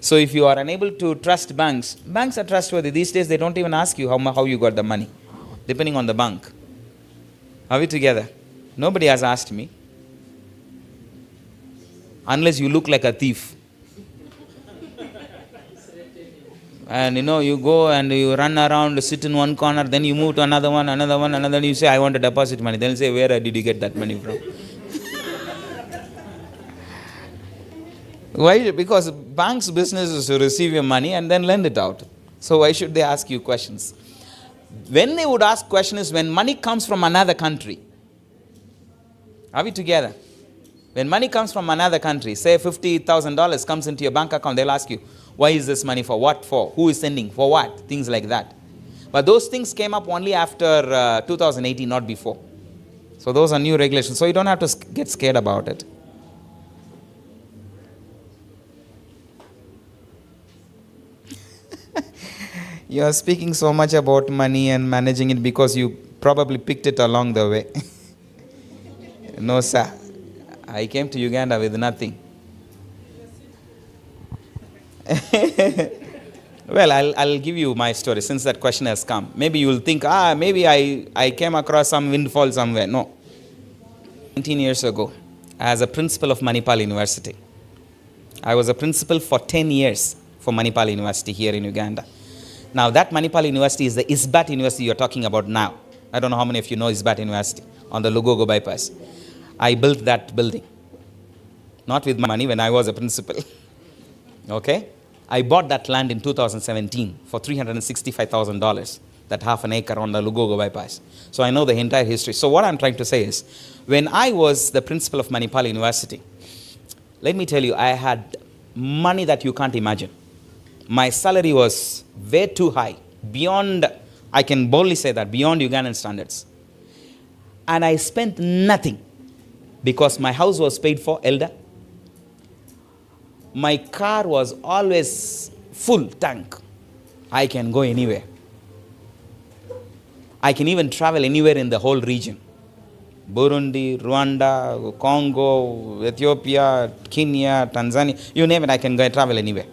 So if you are unable to trust banks are trustworthy. These days they don't even ask you how you got the money, depending on the bank. Are we together? Nobody has asked me. Unless you look like a thief. And you go and you run around, sit in one corner, then you move to another one, and you say, I want to deposit money. They'll say, where did you get that money from? Why? Because bank's business is to receive your money and then lend it out. So why should they ask you questions? When they would ask questions is when money comes from another country. Are we together? When money comes from another country, say $50,000 comes into your bank account, they'll ask you, why is this money for? What for? Who is sending? For what? Things like that. But those things came up only after 2018, not before. So those are new regulations. So you don't have to get scared about it. You are speaking so much about money and managing it because you probably picked it along the way. No, sir. I came to Uganda with nothing. Well, I'll give you my story since that question has come. Maybe you will think, maybe I came across some windfall somewhere. No. 19 years ago, as a principal of Manipal University. I was a principal for 10 years for Manipal University here in Uganda. Now, that Manipal University is the Isbat University you're talking about now. I don't know how many of you know Isbat University on the Lugogo bypass. I built that building. Not with my money when I was a principal. Okay? I bought that land in 2017 for $365,000. That half an acre on the Lugogo bypass. So I know the entire history. So what I'm trying to say is, when I was the principal of Manipal University, let me tell you, I had money that you can't imagine. My salary was way too high, beyond, I can boldly say that, beyond Ugandan standards. And I spent nothing because my house was paid for, elder. My car was always full tank. I can go anywhere. I can even travel anywhere in the whole region. Burundi, Rwanda, Congo, Ethiopia, Kenya, Tanzania, you name it, I can go and travel anywhere.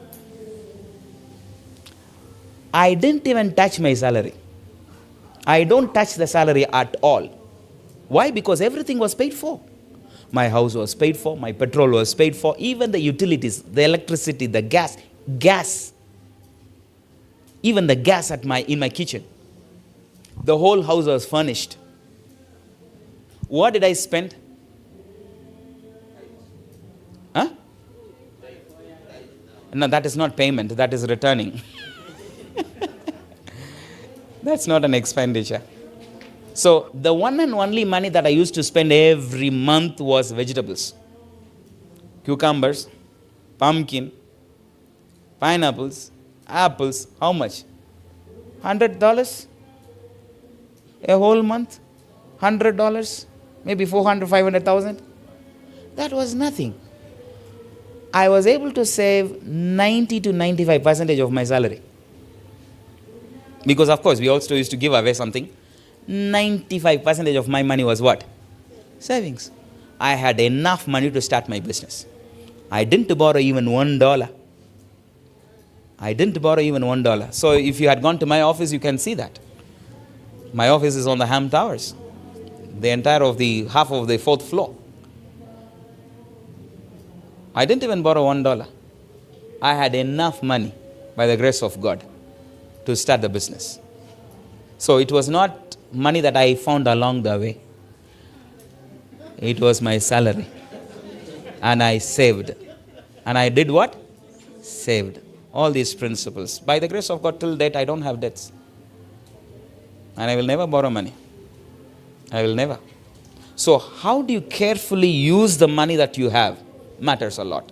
I didn't even touch my salary. I don't touch the salary at all. Why? Because everything was paid for. My house was paid for, my petrol was paid for, even the utilities, the electricity, the gas. even the gas in my kitchen. The whole house was furnished. What did I spend? Huh? No, that is not payment. That is returning. That's not an expenditure. So the one and only money that I used to spend every month was vegetables. Cucumbers, pumpkin, pineapples, apples. How much? $100? A whole month? $100? Maybe 400, 500,000? That was nothing. I was able to save 90 to 95% of my salary. Because of course we also used to give away something. 95% of my money was what? Savings. I had enough money to start my business. I didn't borrow even $1. I didn't borrow even $1. So if you had gone to my office, you can see that. My office is on the Ham Towers. The entire of the half of the 4th floor. I didn't even borrow $1. I had enough money by the grace of God to start the business. So it was not money that I found along the way. It was my salary. And I saved. And I did what? Saved. All these principles. By the grace of God, till date, I don't have debts. And I will never borrow money. I will never. So how do you carefully use the money that you have? Matters a lot.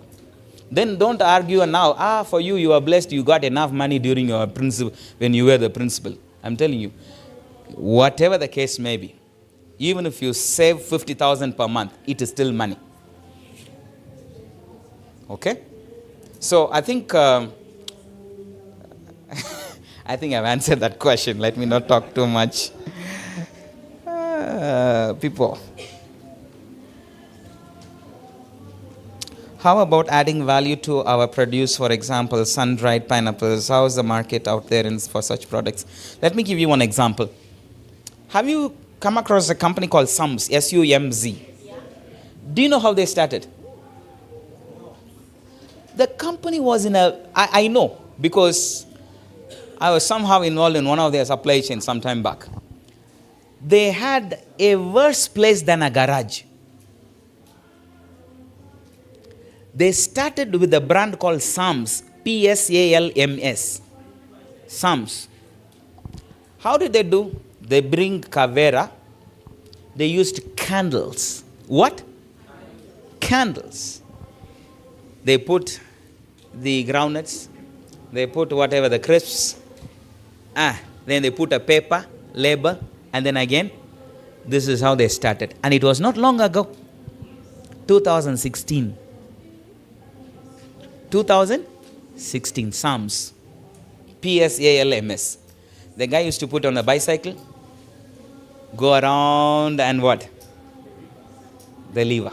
Then don't argue now, for you, you are blessed, you got enough money during your principal, when you were the principal. I'm telling you, whatever the case may be, even if you save 50,000 per month, it is still money. Okay? So I think I think I've answered that question. Let me not talk too much. People. How about adding value to our produce, for example, sun-dried pineapples? How is the market out there for such products? Let me give you one example. Have you come across a company called SUMZ, S-U-M-Z? Yeah. Do you know how they started? The company was I know, because I was somehow involved in one of their supply chains some time back. They had a worse place than a garage. They started with a brand called SUMZ, P-S-A-L-M-S. SUMZ. How did they do? They bring kavera. They used candles. What? Candles. They put the groundnuts. They put whatever, the crisps. Then they put a paper, label, and then again, this is how they started. And it was not long ago, 2016. 2016, SUMZ, P-S-A-L-M-S. The guy used to put on a bicycle, go around and what? Deliver.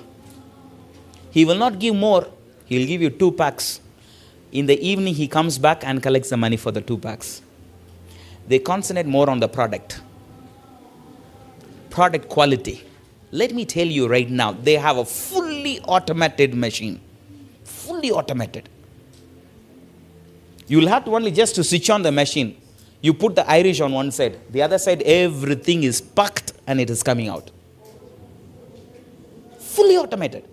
He will not give more. He will give you 2 packs. In the evening, he comes back and collects the money for the 2 packs. They concentrate more on the product. Product quality. Let me tell you right now, they have a fully automated machine. Fully automated. You will have to only just to switch on the machine. You put the Irish on one side. The other side, everything is packed and it is coming out. Fully automated.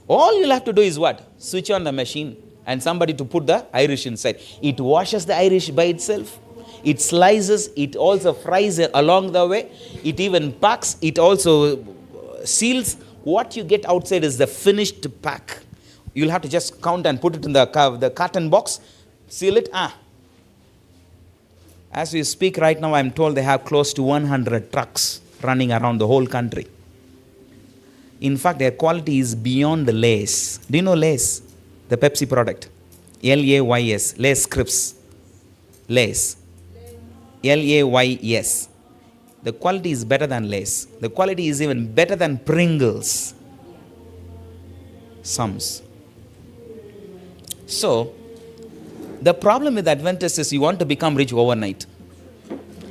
All you'll have to do is what? Switch on the machine and somebody to put the Irish inside. It washes the Irish by itself. It slices. It also fries along the way. It even packs. It also seals. What you get outside is the finished pack. You'll have to just count and put it in the carton box, seal it. As we speak right now, I'm told they have close to 100 trucks running around the whole country. In fact, their quality is beyond the Lay's. Do you know Lay's? The Pepsi product. L-A-Y-S. Lay's Crisps. Lay's. L-A-Y-S. The quality is better than Lay's. The quality is even better than Pringles. SUMZ. So, the problem with Adventists is you want to become rich overnight.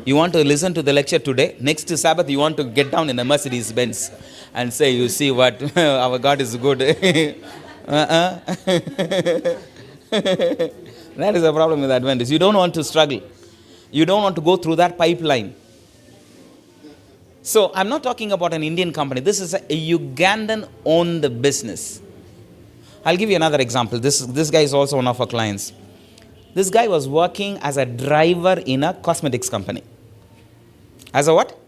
You want to listen to the lecture today. Next Sabbath, you want to get down in a Mercedes Benz and say, you see what, our God is good. That is the problem with Adventists. You don't want to struggle. You don't want to go through that pipeline. So I'm not talking about an Indian company. This is a Ugandan-owned business. I'll give you another example. This guy is also one of our clients. This guy was working as a driver in a cosmetics company. As a what?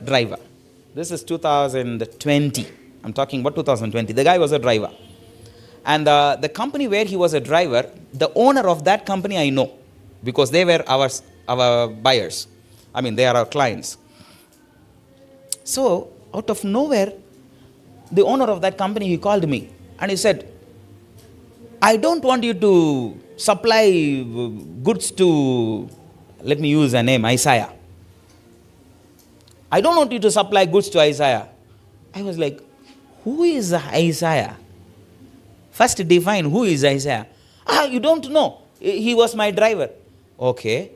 Driver. This is 2020. I'm talking about 2020. The guy was a driver. And the company where he was a driver, the owner of that company I know, because they were our buyers. I mean, they are our clients. So, out of nowhere, the owner of that company, he called me and he said, I don't want you to supply goods to, let me use a name, Isaiah. I don't want you to supply goods to Isaiah. I was like, who is Isaiah? First define who is Isaiah. You don't know. He was my driver. Okay.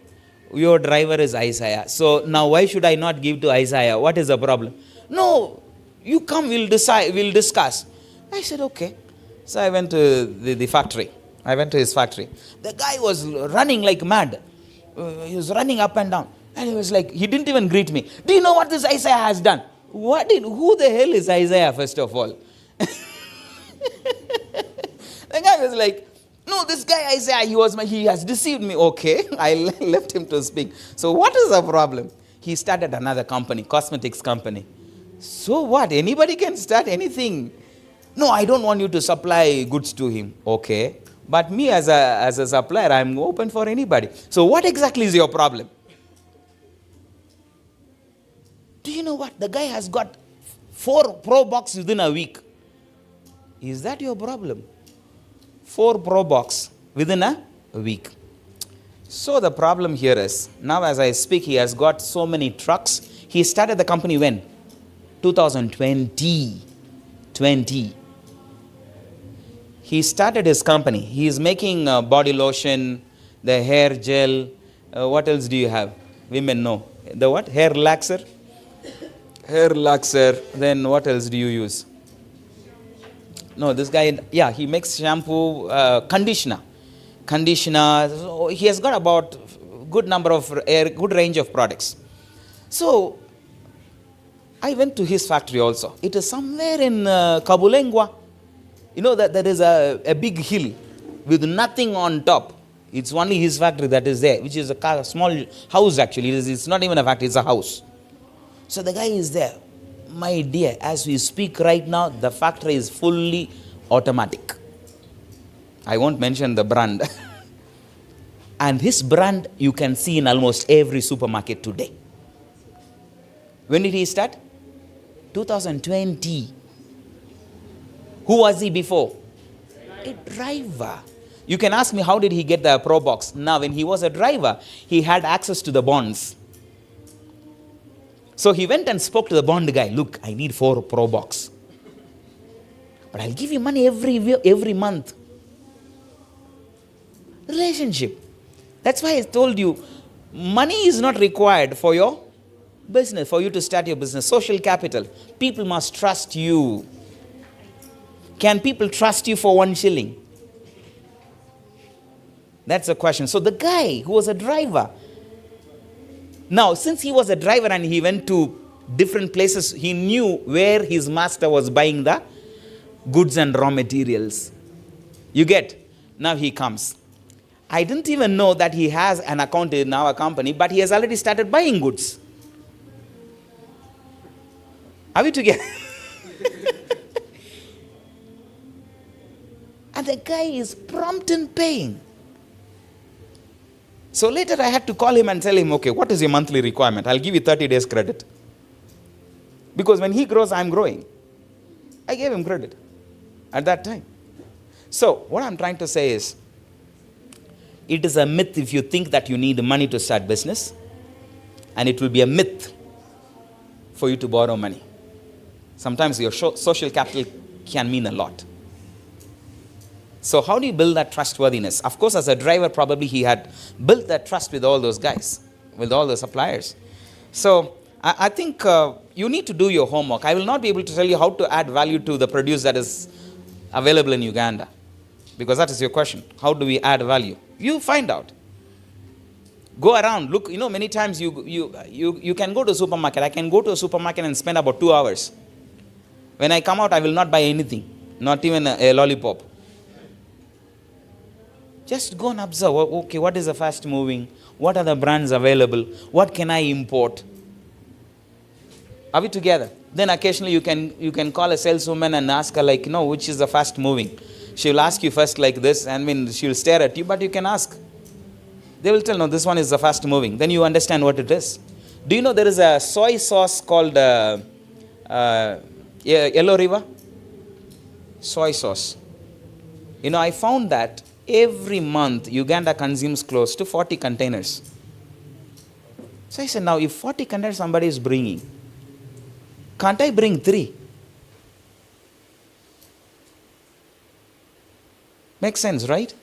Your driver is Isaiah. So now why should I not give to Isaiah? What is the problem? No, you come, we'll discuss. I said, okay. So I went to the factory. I went to his factory. The guy was running like mad. He was running up and down. And he was like, he didn't even greet me. Do you know what this Isaiah has done? Who the hell is Isaiah, first of all? The guy was like, no, this guy Isaiah, he has deceived me. Okay, I left him to speak. So what is the problem? He started another company, cosmetics company. So what? Anybody can start anything. No, I don't want you to supply goods to him. Okay, but me as a supplier, I'm open for anybody. So what exactly is your problem? Do you know what? The guy has got 4 Pro Box within a week. Is that your problem? 4 Pro Box within a week. So the problem here is, now as I speak, he has got so many trucks. He started the company when? 2020. He started his company. He is making body lotion, the hair gel. What else do you have? Women know. The what? Hair laxer. Hair laxer. Then what else do you use? No, this guy, yeah, he makes shampoo, conditioner. So he has got about good range of products. So I went to his factory also. It is somewhere in Kabulengwa. You know that there is a big hill with nothing on top. It's only his factory that is there, which is a small house actually. It's not even a factory, it's a house. So the guy is there. My dear, as we speak right now, the factory is fully automatic. I won't mention the brand. And his brand you can see in almost every supermarket today. When did he start? 2020. Who was he before? A driver. You can ask me, how did he get the Pro Box? Now, when he was a driver, he had access to the bonds. So he went and spoke to the bond guy. Look, I need 4 Pro Box. But I'll give you money every month. Relationship. That's why I told you, money is not required for your business, for you to start your business. Social capital. People must trust you. Can people trust you for 1 shilling? That's the question. So the guy who was a driver, now since he was a driver and he went to different places, he knew where his master was buying the goods and raw materials. You get? Now he comes. I didn't even know that he has an account in our company, but he has already started buying goods. Are we together? And the guy is prompt in paying. So later I had to call him and tell him, okay, what is your monthly requirement? I'll give you 30 days credit. Because when he grows, I'm growing. I gave him credit at that time. So what I'm trying to say is, it is a myth if you think that you need money to start business. And it will be a myth for you to borrow money. Sometimes your social capital can mean a lot. So how do you build that trustworthiness? Of course, as a driver, probably he had built that trust with all those guys, with all the suppliers. So I think you need to do your homework. I will not be able to tell you how to add value to the produce that is available in Uganda. Because that is your question. How do we add value? You find out. Go around, look, many times you can go to a supermarket. I can go to a supermarket and spend about 2 hours. When I come out, I will not buy anything, not even a lollipop. Just go and observe. Okay, what is the fast moving? What are the brands available? What can I import? Are we together? Then occasionally you can call a saleswoman and ask her which is the fast moving. She will ask you first like this, and she will stare at you, but you can ask. They will tell, no, this one is the fast moving. Then you understand what it is. Do you know there is a soy sauce called Yellow River? Soy sauce. I found that every month Uganda consumes close to 40 containers. So I said, now if 40 containers somebody is bringing, can't I bring 3? Makes sense, right?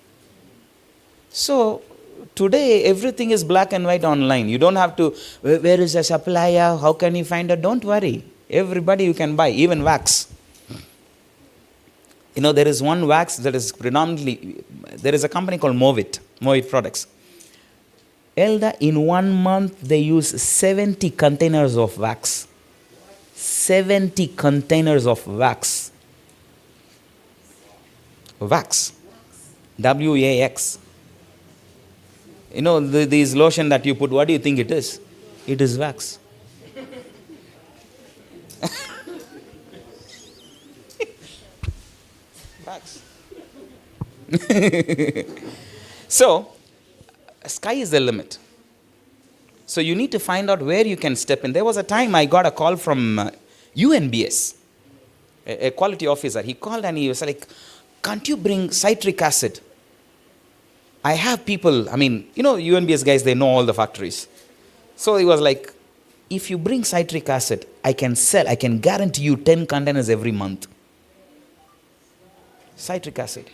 So today everything is black and white online. You don't have to, where is the supplier? How can you find it? Don't worry. Everybody you can buy, even wax. There is one wax that is predominantly, there is a company called Movit Products. Elder, in 1 month they use 70 containers of wax. 70 containers of wax. Wax. W-A-X. These lotion that you put, what do you think it is? It is wax. Wax. So, sky is the limit. So you need to find out where you can step in. There was a time I got a call from UNBS, a quality officer. He called and he was like, can't you bring citric acid? I have people, UNBS guys, they know all the factories. So he was like, if you bring citric acid, I can guarantee you 10 containers every month. Citric acid.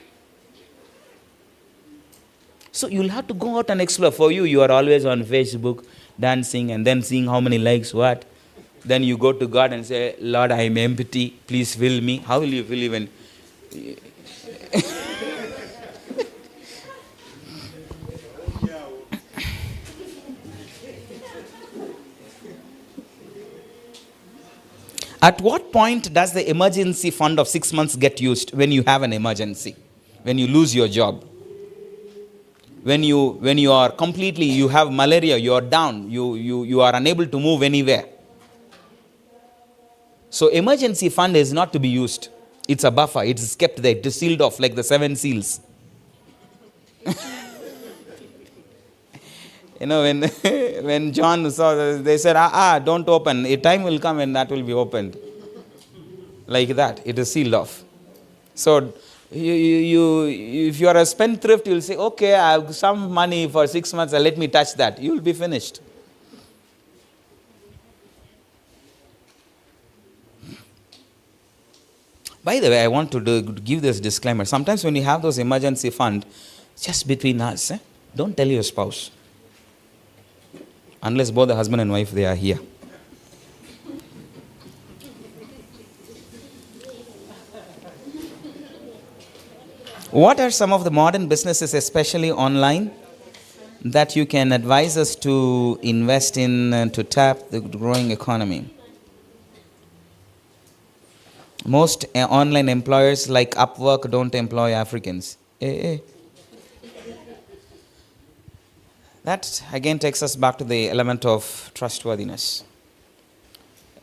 So you'll have to go out and explore. For you are always on Facebook, dancing and then seeing how many likes, what. Then you go to God and say, Lord, I am empty, please fill me. How will you fill even? At what point does the emergency fund of 6 months get used? When you have an emergency, when you lose your job, when you are completely, you have malaria, you are down, you are unable to move anywhere. So emergency fund is not to be used. It's a buffer. It is kept there. It is sealed off like the 7 seals. When John saw this, they said, don't open. A time will come when that will be opened. Like that. It is sealed off. So, if you are a spendthrift, you will say, okay, I have some money for 6 months, let me touch that. You will be finished. By the way, I want to give this disclaimer. Sometimes when you have those emergency fund, just between us, don't tell your spouse. Unless both the husband and wife, they are here. What are some of the modern businesses, especially online, that you can advise us to invest in and to tap the growing economy? Most online employers like Upwork don't employ Africans. That again takes us back to the element of trustworthiness.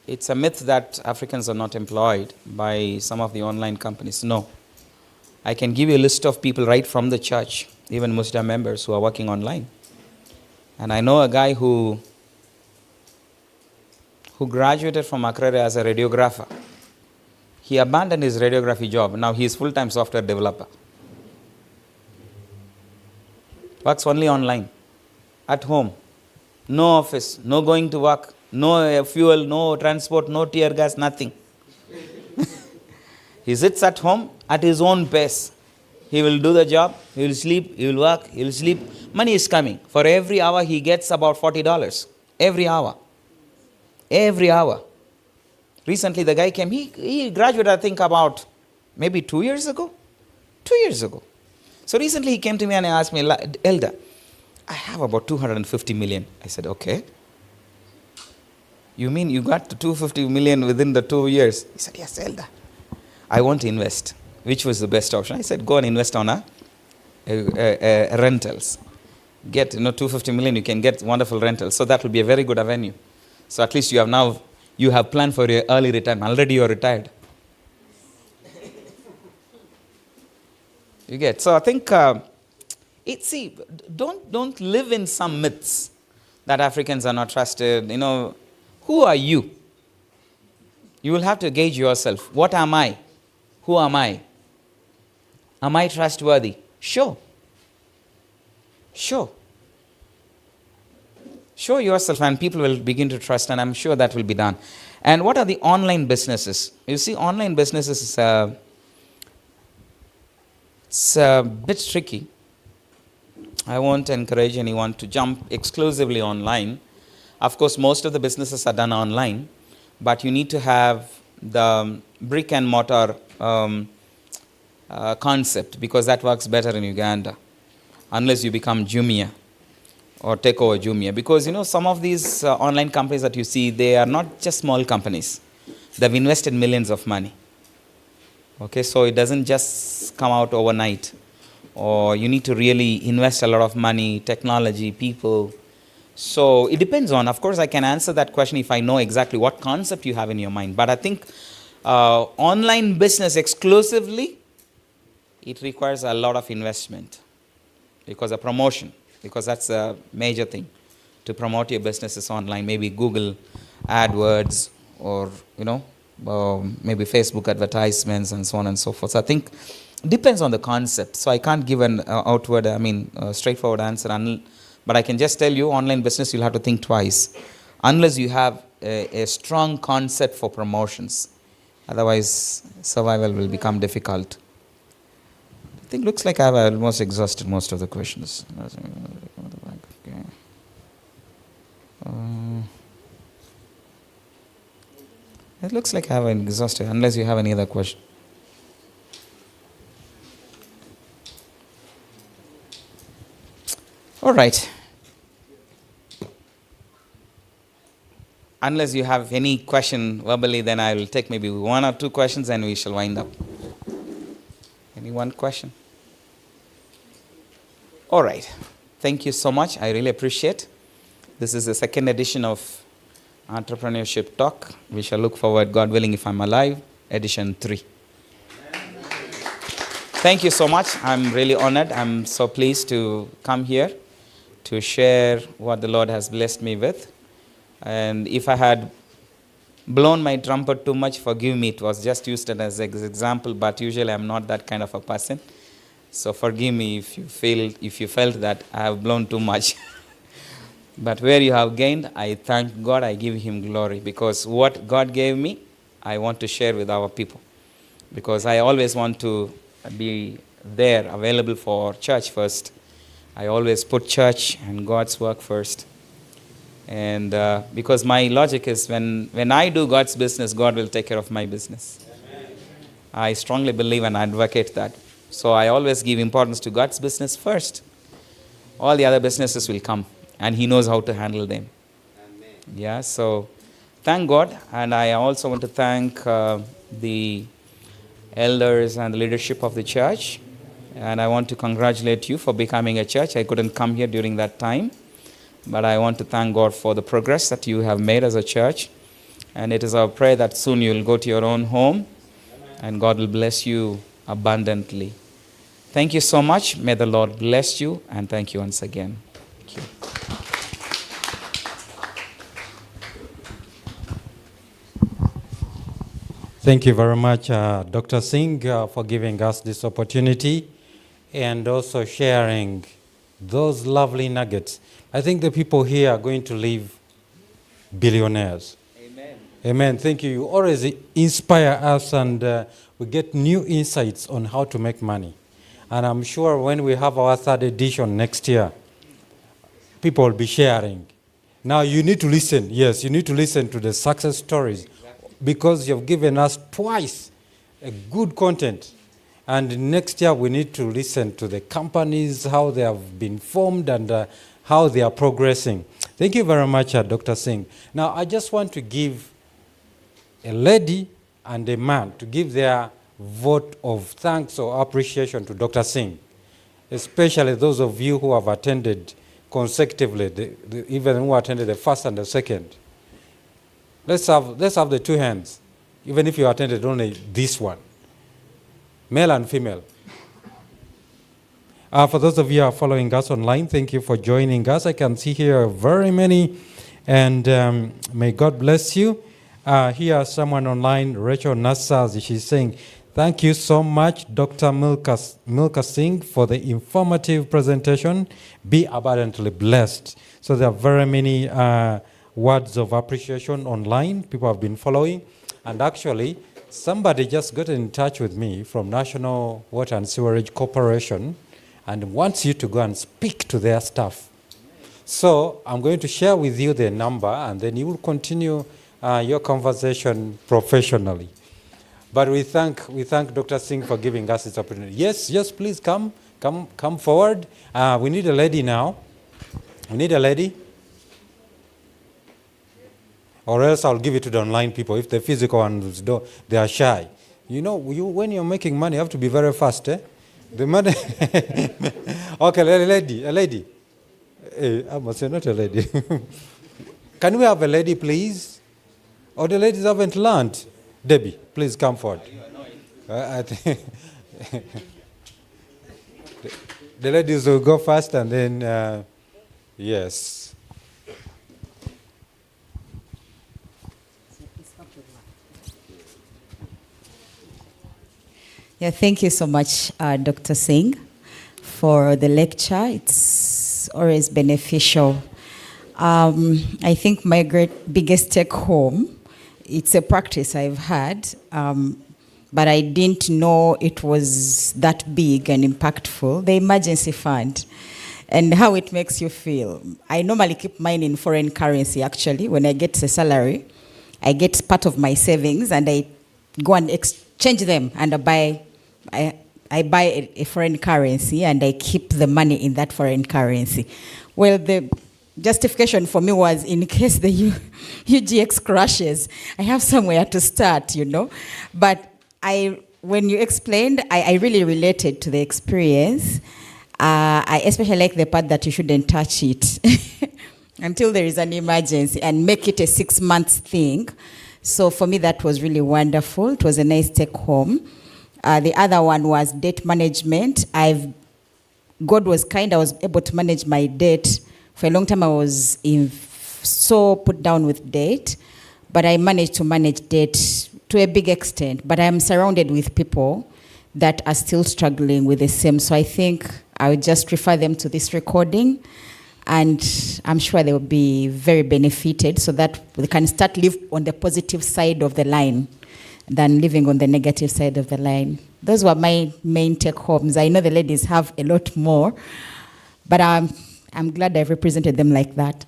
It's a myth that Africans are not employed by some of the online companies. No. I can give you a list of people right from the church, even Muslim members who are working online. And I know a guy who graduated from Accra as a radiographer. He abandoned his radiography job. Now he is full-time software developer. Works only online. At home. No office. No going to work. No fuel. No transport. No tear gas. Nothing. He sits at home at his own pace. He will do the job. He will sleep. He will work. He will sleep. Money is coming. For every hour he gets about $40. Every hour. Every hour. Recently the guy came. He graduated, I think, about maybe 2 years ago. 2 years ago. So recently he came to me and asked me, Elder, I have about 250 million. I said, okay. You mean you got the 250 million within the 2 years? He said, yes, Elder. I want to invest. Which was the best option? I said, go and invest on rentals. Get 250 million, you can get wonderful rentals. So that will be a very good avenue. So at least you have planned for your early retirement. Already you are retired. You get. So I think, don't live in some myths that Africans are not trusted. Who are you? You will have to gauge yourself. What am I? Who am I? Am I trustworthy? Sure. Show yourself and people will begin to trust, and I'm sure that will be done. And what are the online businesses? You see, online businesses it's a bit tricky. I won't encourage anyone to jump exclusively online. Of course, most of the businesses are done online, but you need to have the brick and mortar concept, because that works better in Uganda, unless you become Jumia or take over Jumia. Because some of these online companies that you see, they are not just small companies. They've invested millions of money. Okay, so it doesn't just come out overnight. Or you need to really invest a lot of money, technology, people. So it depends on, of course, I can answer that question if I know exactly what concept you have in your mind. But I think online business exclusively, it requires a lot of investment. Because of promotion, because that's a major thing. To promote your businesses online, maybe Google AdWords or, maybe Facebook advertisements and so on and so forth. So I think it depends on the concept. So I can't give an straightforward answer. But I can just tell you, online business, you'll have to think twice. Unless you have a strong concept for promotions. Otherwise, survival will become difficult. I think looks like I've almost exhausted most of the questions. Okay. It looks like I've exhausted, unless you have any other question. All right. Unless you have any question verbally, then I will take maybe one or two questions and we shall wind up. Any one question? All right. Thank you so much. I really appreciate. This is the second edition of Entrepreneurship Talk. We shall look forward, God willing, if I'm alive, edition 3. Thank you so much. I'm really honored. I'm so pleased to come here to share what the Lord has blessed me with. And if I had blown my trumpet too much, forgive me. It was just used as an example, but usually I'm not that kind of a person. So forgive me if you felt that I have blown too much. But where you have gained, I thank God, I give Him glory. Because what God gave me, I want to share with our people. Because I always want to be there, available for church first. I always put church and God's work first. And because my logic is when I do God's business, God will take care of my business. Amen. I strongly believe and advocate that. So I always give importance to God's business first. All the other businesses will come, and He knows how to handle them. Amen. Yeah, so thank God. And I also want to thank the elders and the leadership of the church. And I want to congratulate you for becoming a church. I couldn't come here during that time. But I want to thank God for the progress that you have made as a church. And it is our prayer that soon you will go to your own home and God will bless you abundantly. Thank you so much. May the Lord bless you, and thank you once again. Thank you. Thank you very much, Dr. Singh, for giving us this opportunity and also sharing those lovely nuggets. I think the people here are going to live billionaires. Amen. Amen. Thank you. You always inspire us, and we get new insights on how to make money. And I'm sure when we have our third edition next year, people will be sharing. Now you need to listen. Yes, you need to listen to the success stories, because you've given us twice a good content. And next year we need to listen to the companies, how they have been formed and how they are progressing. Thank you very much, Dr. Singh. Now, I just want to give a lady and a man to give their vote of thanks or appreciation to Dr. Singh, especially those of you who have attended consecutively, even who attended the first and the second. Let's have the two hands, even if you attended only this one, male and female. For those of you who are following us online, thank you for joining us. I can see here very many, and may God bless you. Here, someone online, Rachel Nassaz, she's saying, thank you so much, Dr. Milka Singh, for the informative presentation. Be abundantly blessed. So there are very many words of appreciation online. People have been following. And actually, somebody just got in touch with me from National Water and Sewerage Corporation and wants you to go and speak to their staff. So I'm going to share with you the number, and then you will continue your conversation professionally. But we thank Dr. Singh for giving us this opportunity. Yes, please come forward. We need a lady now. We need a lady. Or else I'll give it to the online people. If the physical ones don't, they are shy. You know, when you're making money, you have to be very fast, eh? The money. Okay, a lady. I must say not a lady. Can we have a lady, please? Or the ladies haven't learned. Debbie, please come forward. I think the ladies will go first, and then yes. Yeah, thank you so much, Dr. Singh, for the lecture. It's always beneficial. I think my biggest take home, it's a practice I've had, but I didn't know it was that big and impactful, the emergency fund, and how it makes you feel. I normally keep mine in foreign currency, actually. When I get a salary, I get part of my savings, and I go and exchange them, and I buy a foreign currency, and I keep the money in that foreign currency. Well, the justification for me was, in case the UGX crashes, I have somewhere to start, you know. But when you explained, I really related to the experience. I especially like the part that you shouldn't touch it until there is an emergency, and make it a 6-month thing. So for me, that was really wonderful. It was a nice take home. The other one was debt management. God was kind. I was able to manage my debt. For a long time, I was so put down with debt, but I managed to manage debt to a big extent. But I'm surrounded with people that are still struggling with the same. So I think I would just refer them to this recording, and I'm sure they will be very benefited, so that they can start live on the positive side of the line than living on the negative side of the line. Those were my main take homes. I know the ladies have a lot more, but I'm glad I've represented them like that.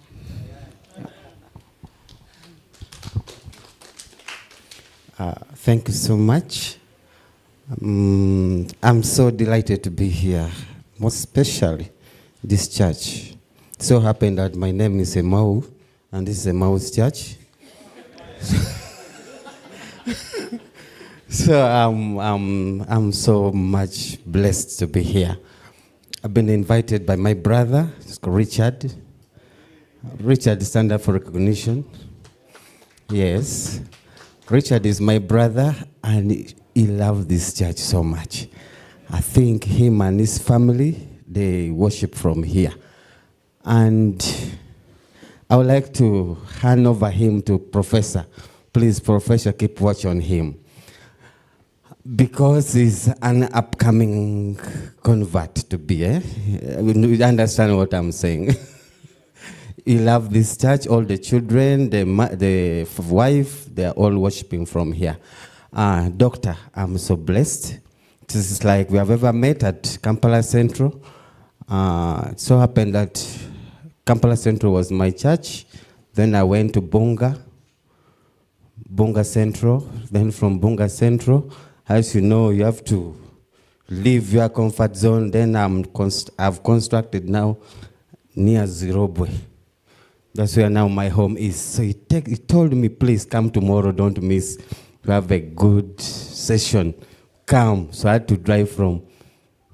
Thank you so much. I'm so delighted to be here, most especially this church. It so happened that my name is EMMAUS, and this is EMMAUS Church. So I'm so much blessed to be here. I've been invited by my brother, Richard. Richard, stand up for recognition. Yes. Richard is my brother, and he loves this church so much. I think him and his family, they worship from here. And I would like to hand over him to Professor. Please, Professor, keep watch on him. Because he's an upcoming convert to be, You understand what I'm saying? He loves this church. All the children, the wife, they're all worshiping from here. Doctor, I'm so blessed. This is like we have ever met at Kampala Central. It so happened that Kampala Central was my church. Then I went to Bunga Central. Then from Bunga Central, as you know, you have to leave your comfort zone. Then I've constructed now near Zirobwe. That's where now my home is. So he told me, please come tomorrow, don't miss. We have a good session. Come. So I had to drive from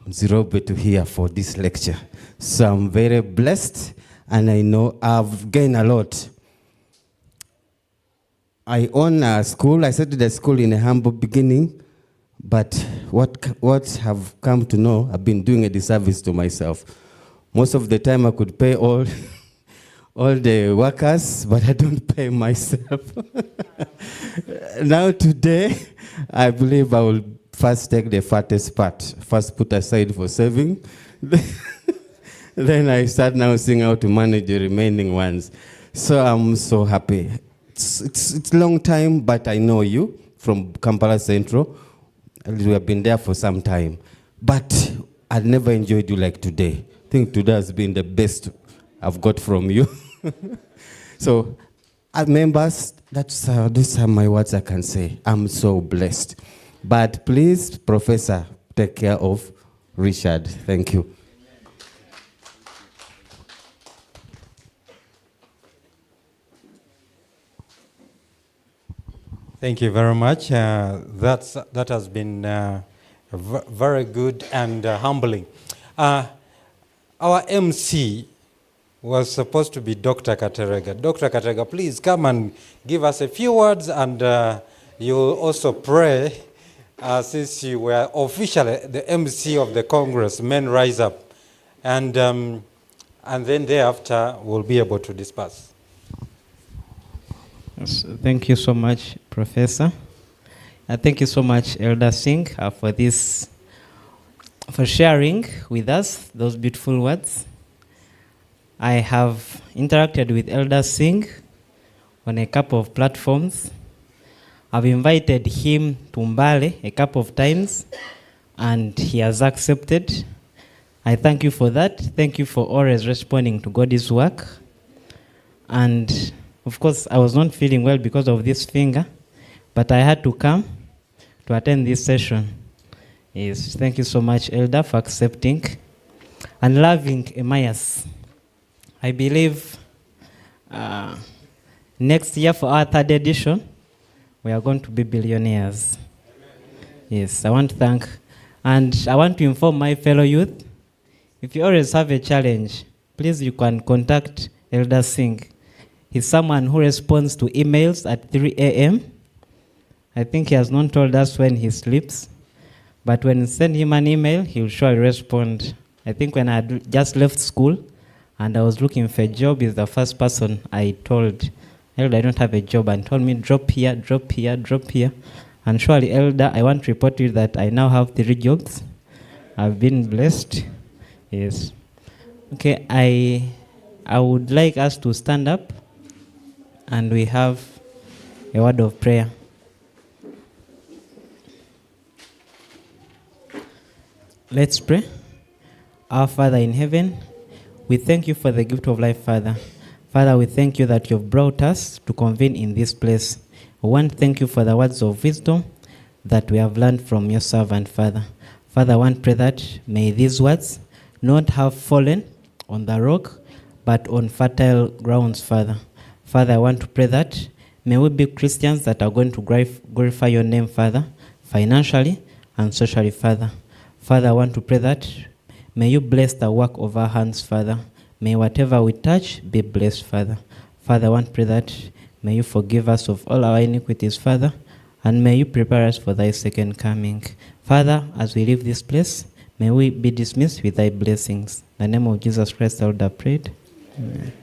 Zirobwe to here for this lecture. So I'm very blessed, and I know I've gained a lot. I own a school. I started a school in a humble beginning, but what have come to know, I've been doing a disservice to myself. Most of the time I could pay all the workers, but I don't pay myself. Now today, I believe I will first take the fattest part, first put aside for saving. Then I start now seeing how to manage the remaining ones. So I'm so happy. It's a long time, but I know you from Kampala Central. We have been there for some time. But I never enjoyed you like today. I think today has been the best I've got from you. So, as members, these are my words I can say. I'm so blessed. But please, Professor, take care of Richard. Thank you. Thank you very much. That has been very good and humbling. Our MC was supposed to be Dr. Katerega. Dr. Katerega, please come and give us a few words, and you will also pray since you were officially the MC of the Congress, Men Rise Up. And then thereafter, we'll be able to disperse. Yes, thank you so much, Professor. Thank you so much, Elder Singh, for sharing with us those beautiful words. I have interacted with Elder Singh on a couple of platforms. I've invited him to Mbale a couple of times, and he has accepted. I thank you for that. Thank you for always responding to God's work. And of course, I was not feeling well because of this finger, but I had to come to attend this session. Yes, thank you so much, Elder, for accepting and loving EMMAUS. I believe next year for our 3rd edition, we are going to be billionaires. Yes, I want to thank, and I want to inform my fellow youth, if you always have a challenge, please you can contact Elder Singh. He's someone who responds to emails at 3 a.m. I think he has not told us when he sleeps, but when you send him an email, he will surely respond. I think when I had just left school and I was looking for a job, he's the first person I told, Elder, I don't have a job, and told me, drop here, drop here, drop here. And surely, Elder, I want to report to you that I now have 3 jobs. I've been blessed. Yes. Okay, I would like us to stand up, and we have a word of prayer. Let's pray. Our Father in heaven, we thank you for the gift of life, Father. Father, we thank you that you've brought us to convene in this place. We want to thank you for the words of wisdom that we have learned from your servant, Father. Father, I want to pray that may these words not have fallen on the rock, but on fertile grounds, Father. Father, I want to pray that may we be Christians that are going to glorify your name, Father, financially and socially, Father. Father, I want to pray that may you bless the work of our hands, Father. May whatever we touch be blessed, Father. Father, I want to pray that may you forgive us of all our iniquities, Father, and may you prepare us for thy second coming. Father, as we leave this place, may we be dismissed with thy blessings. In the name of Jesus Christ, I would have prayed. Amen.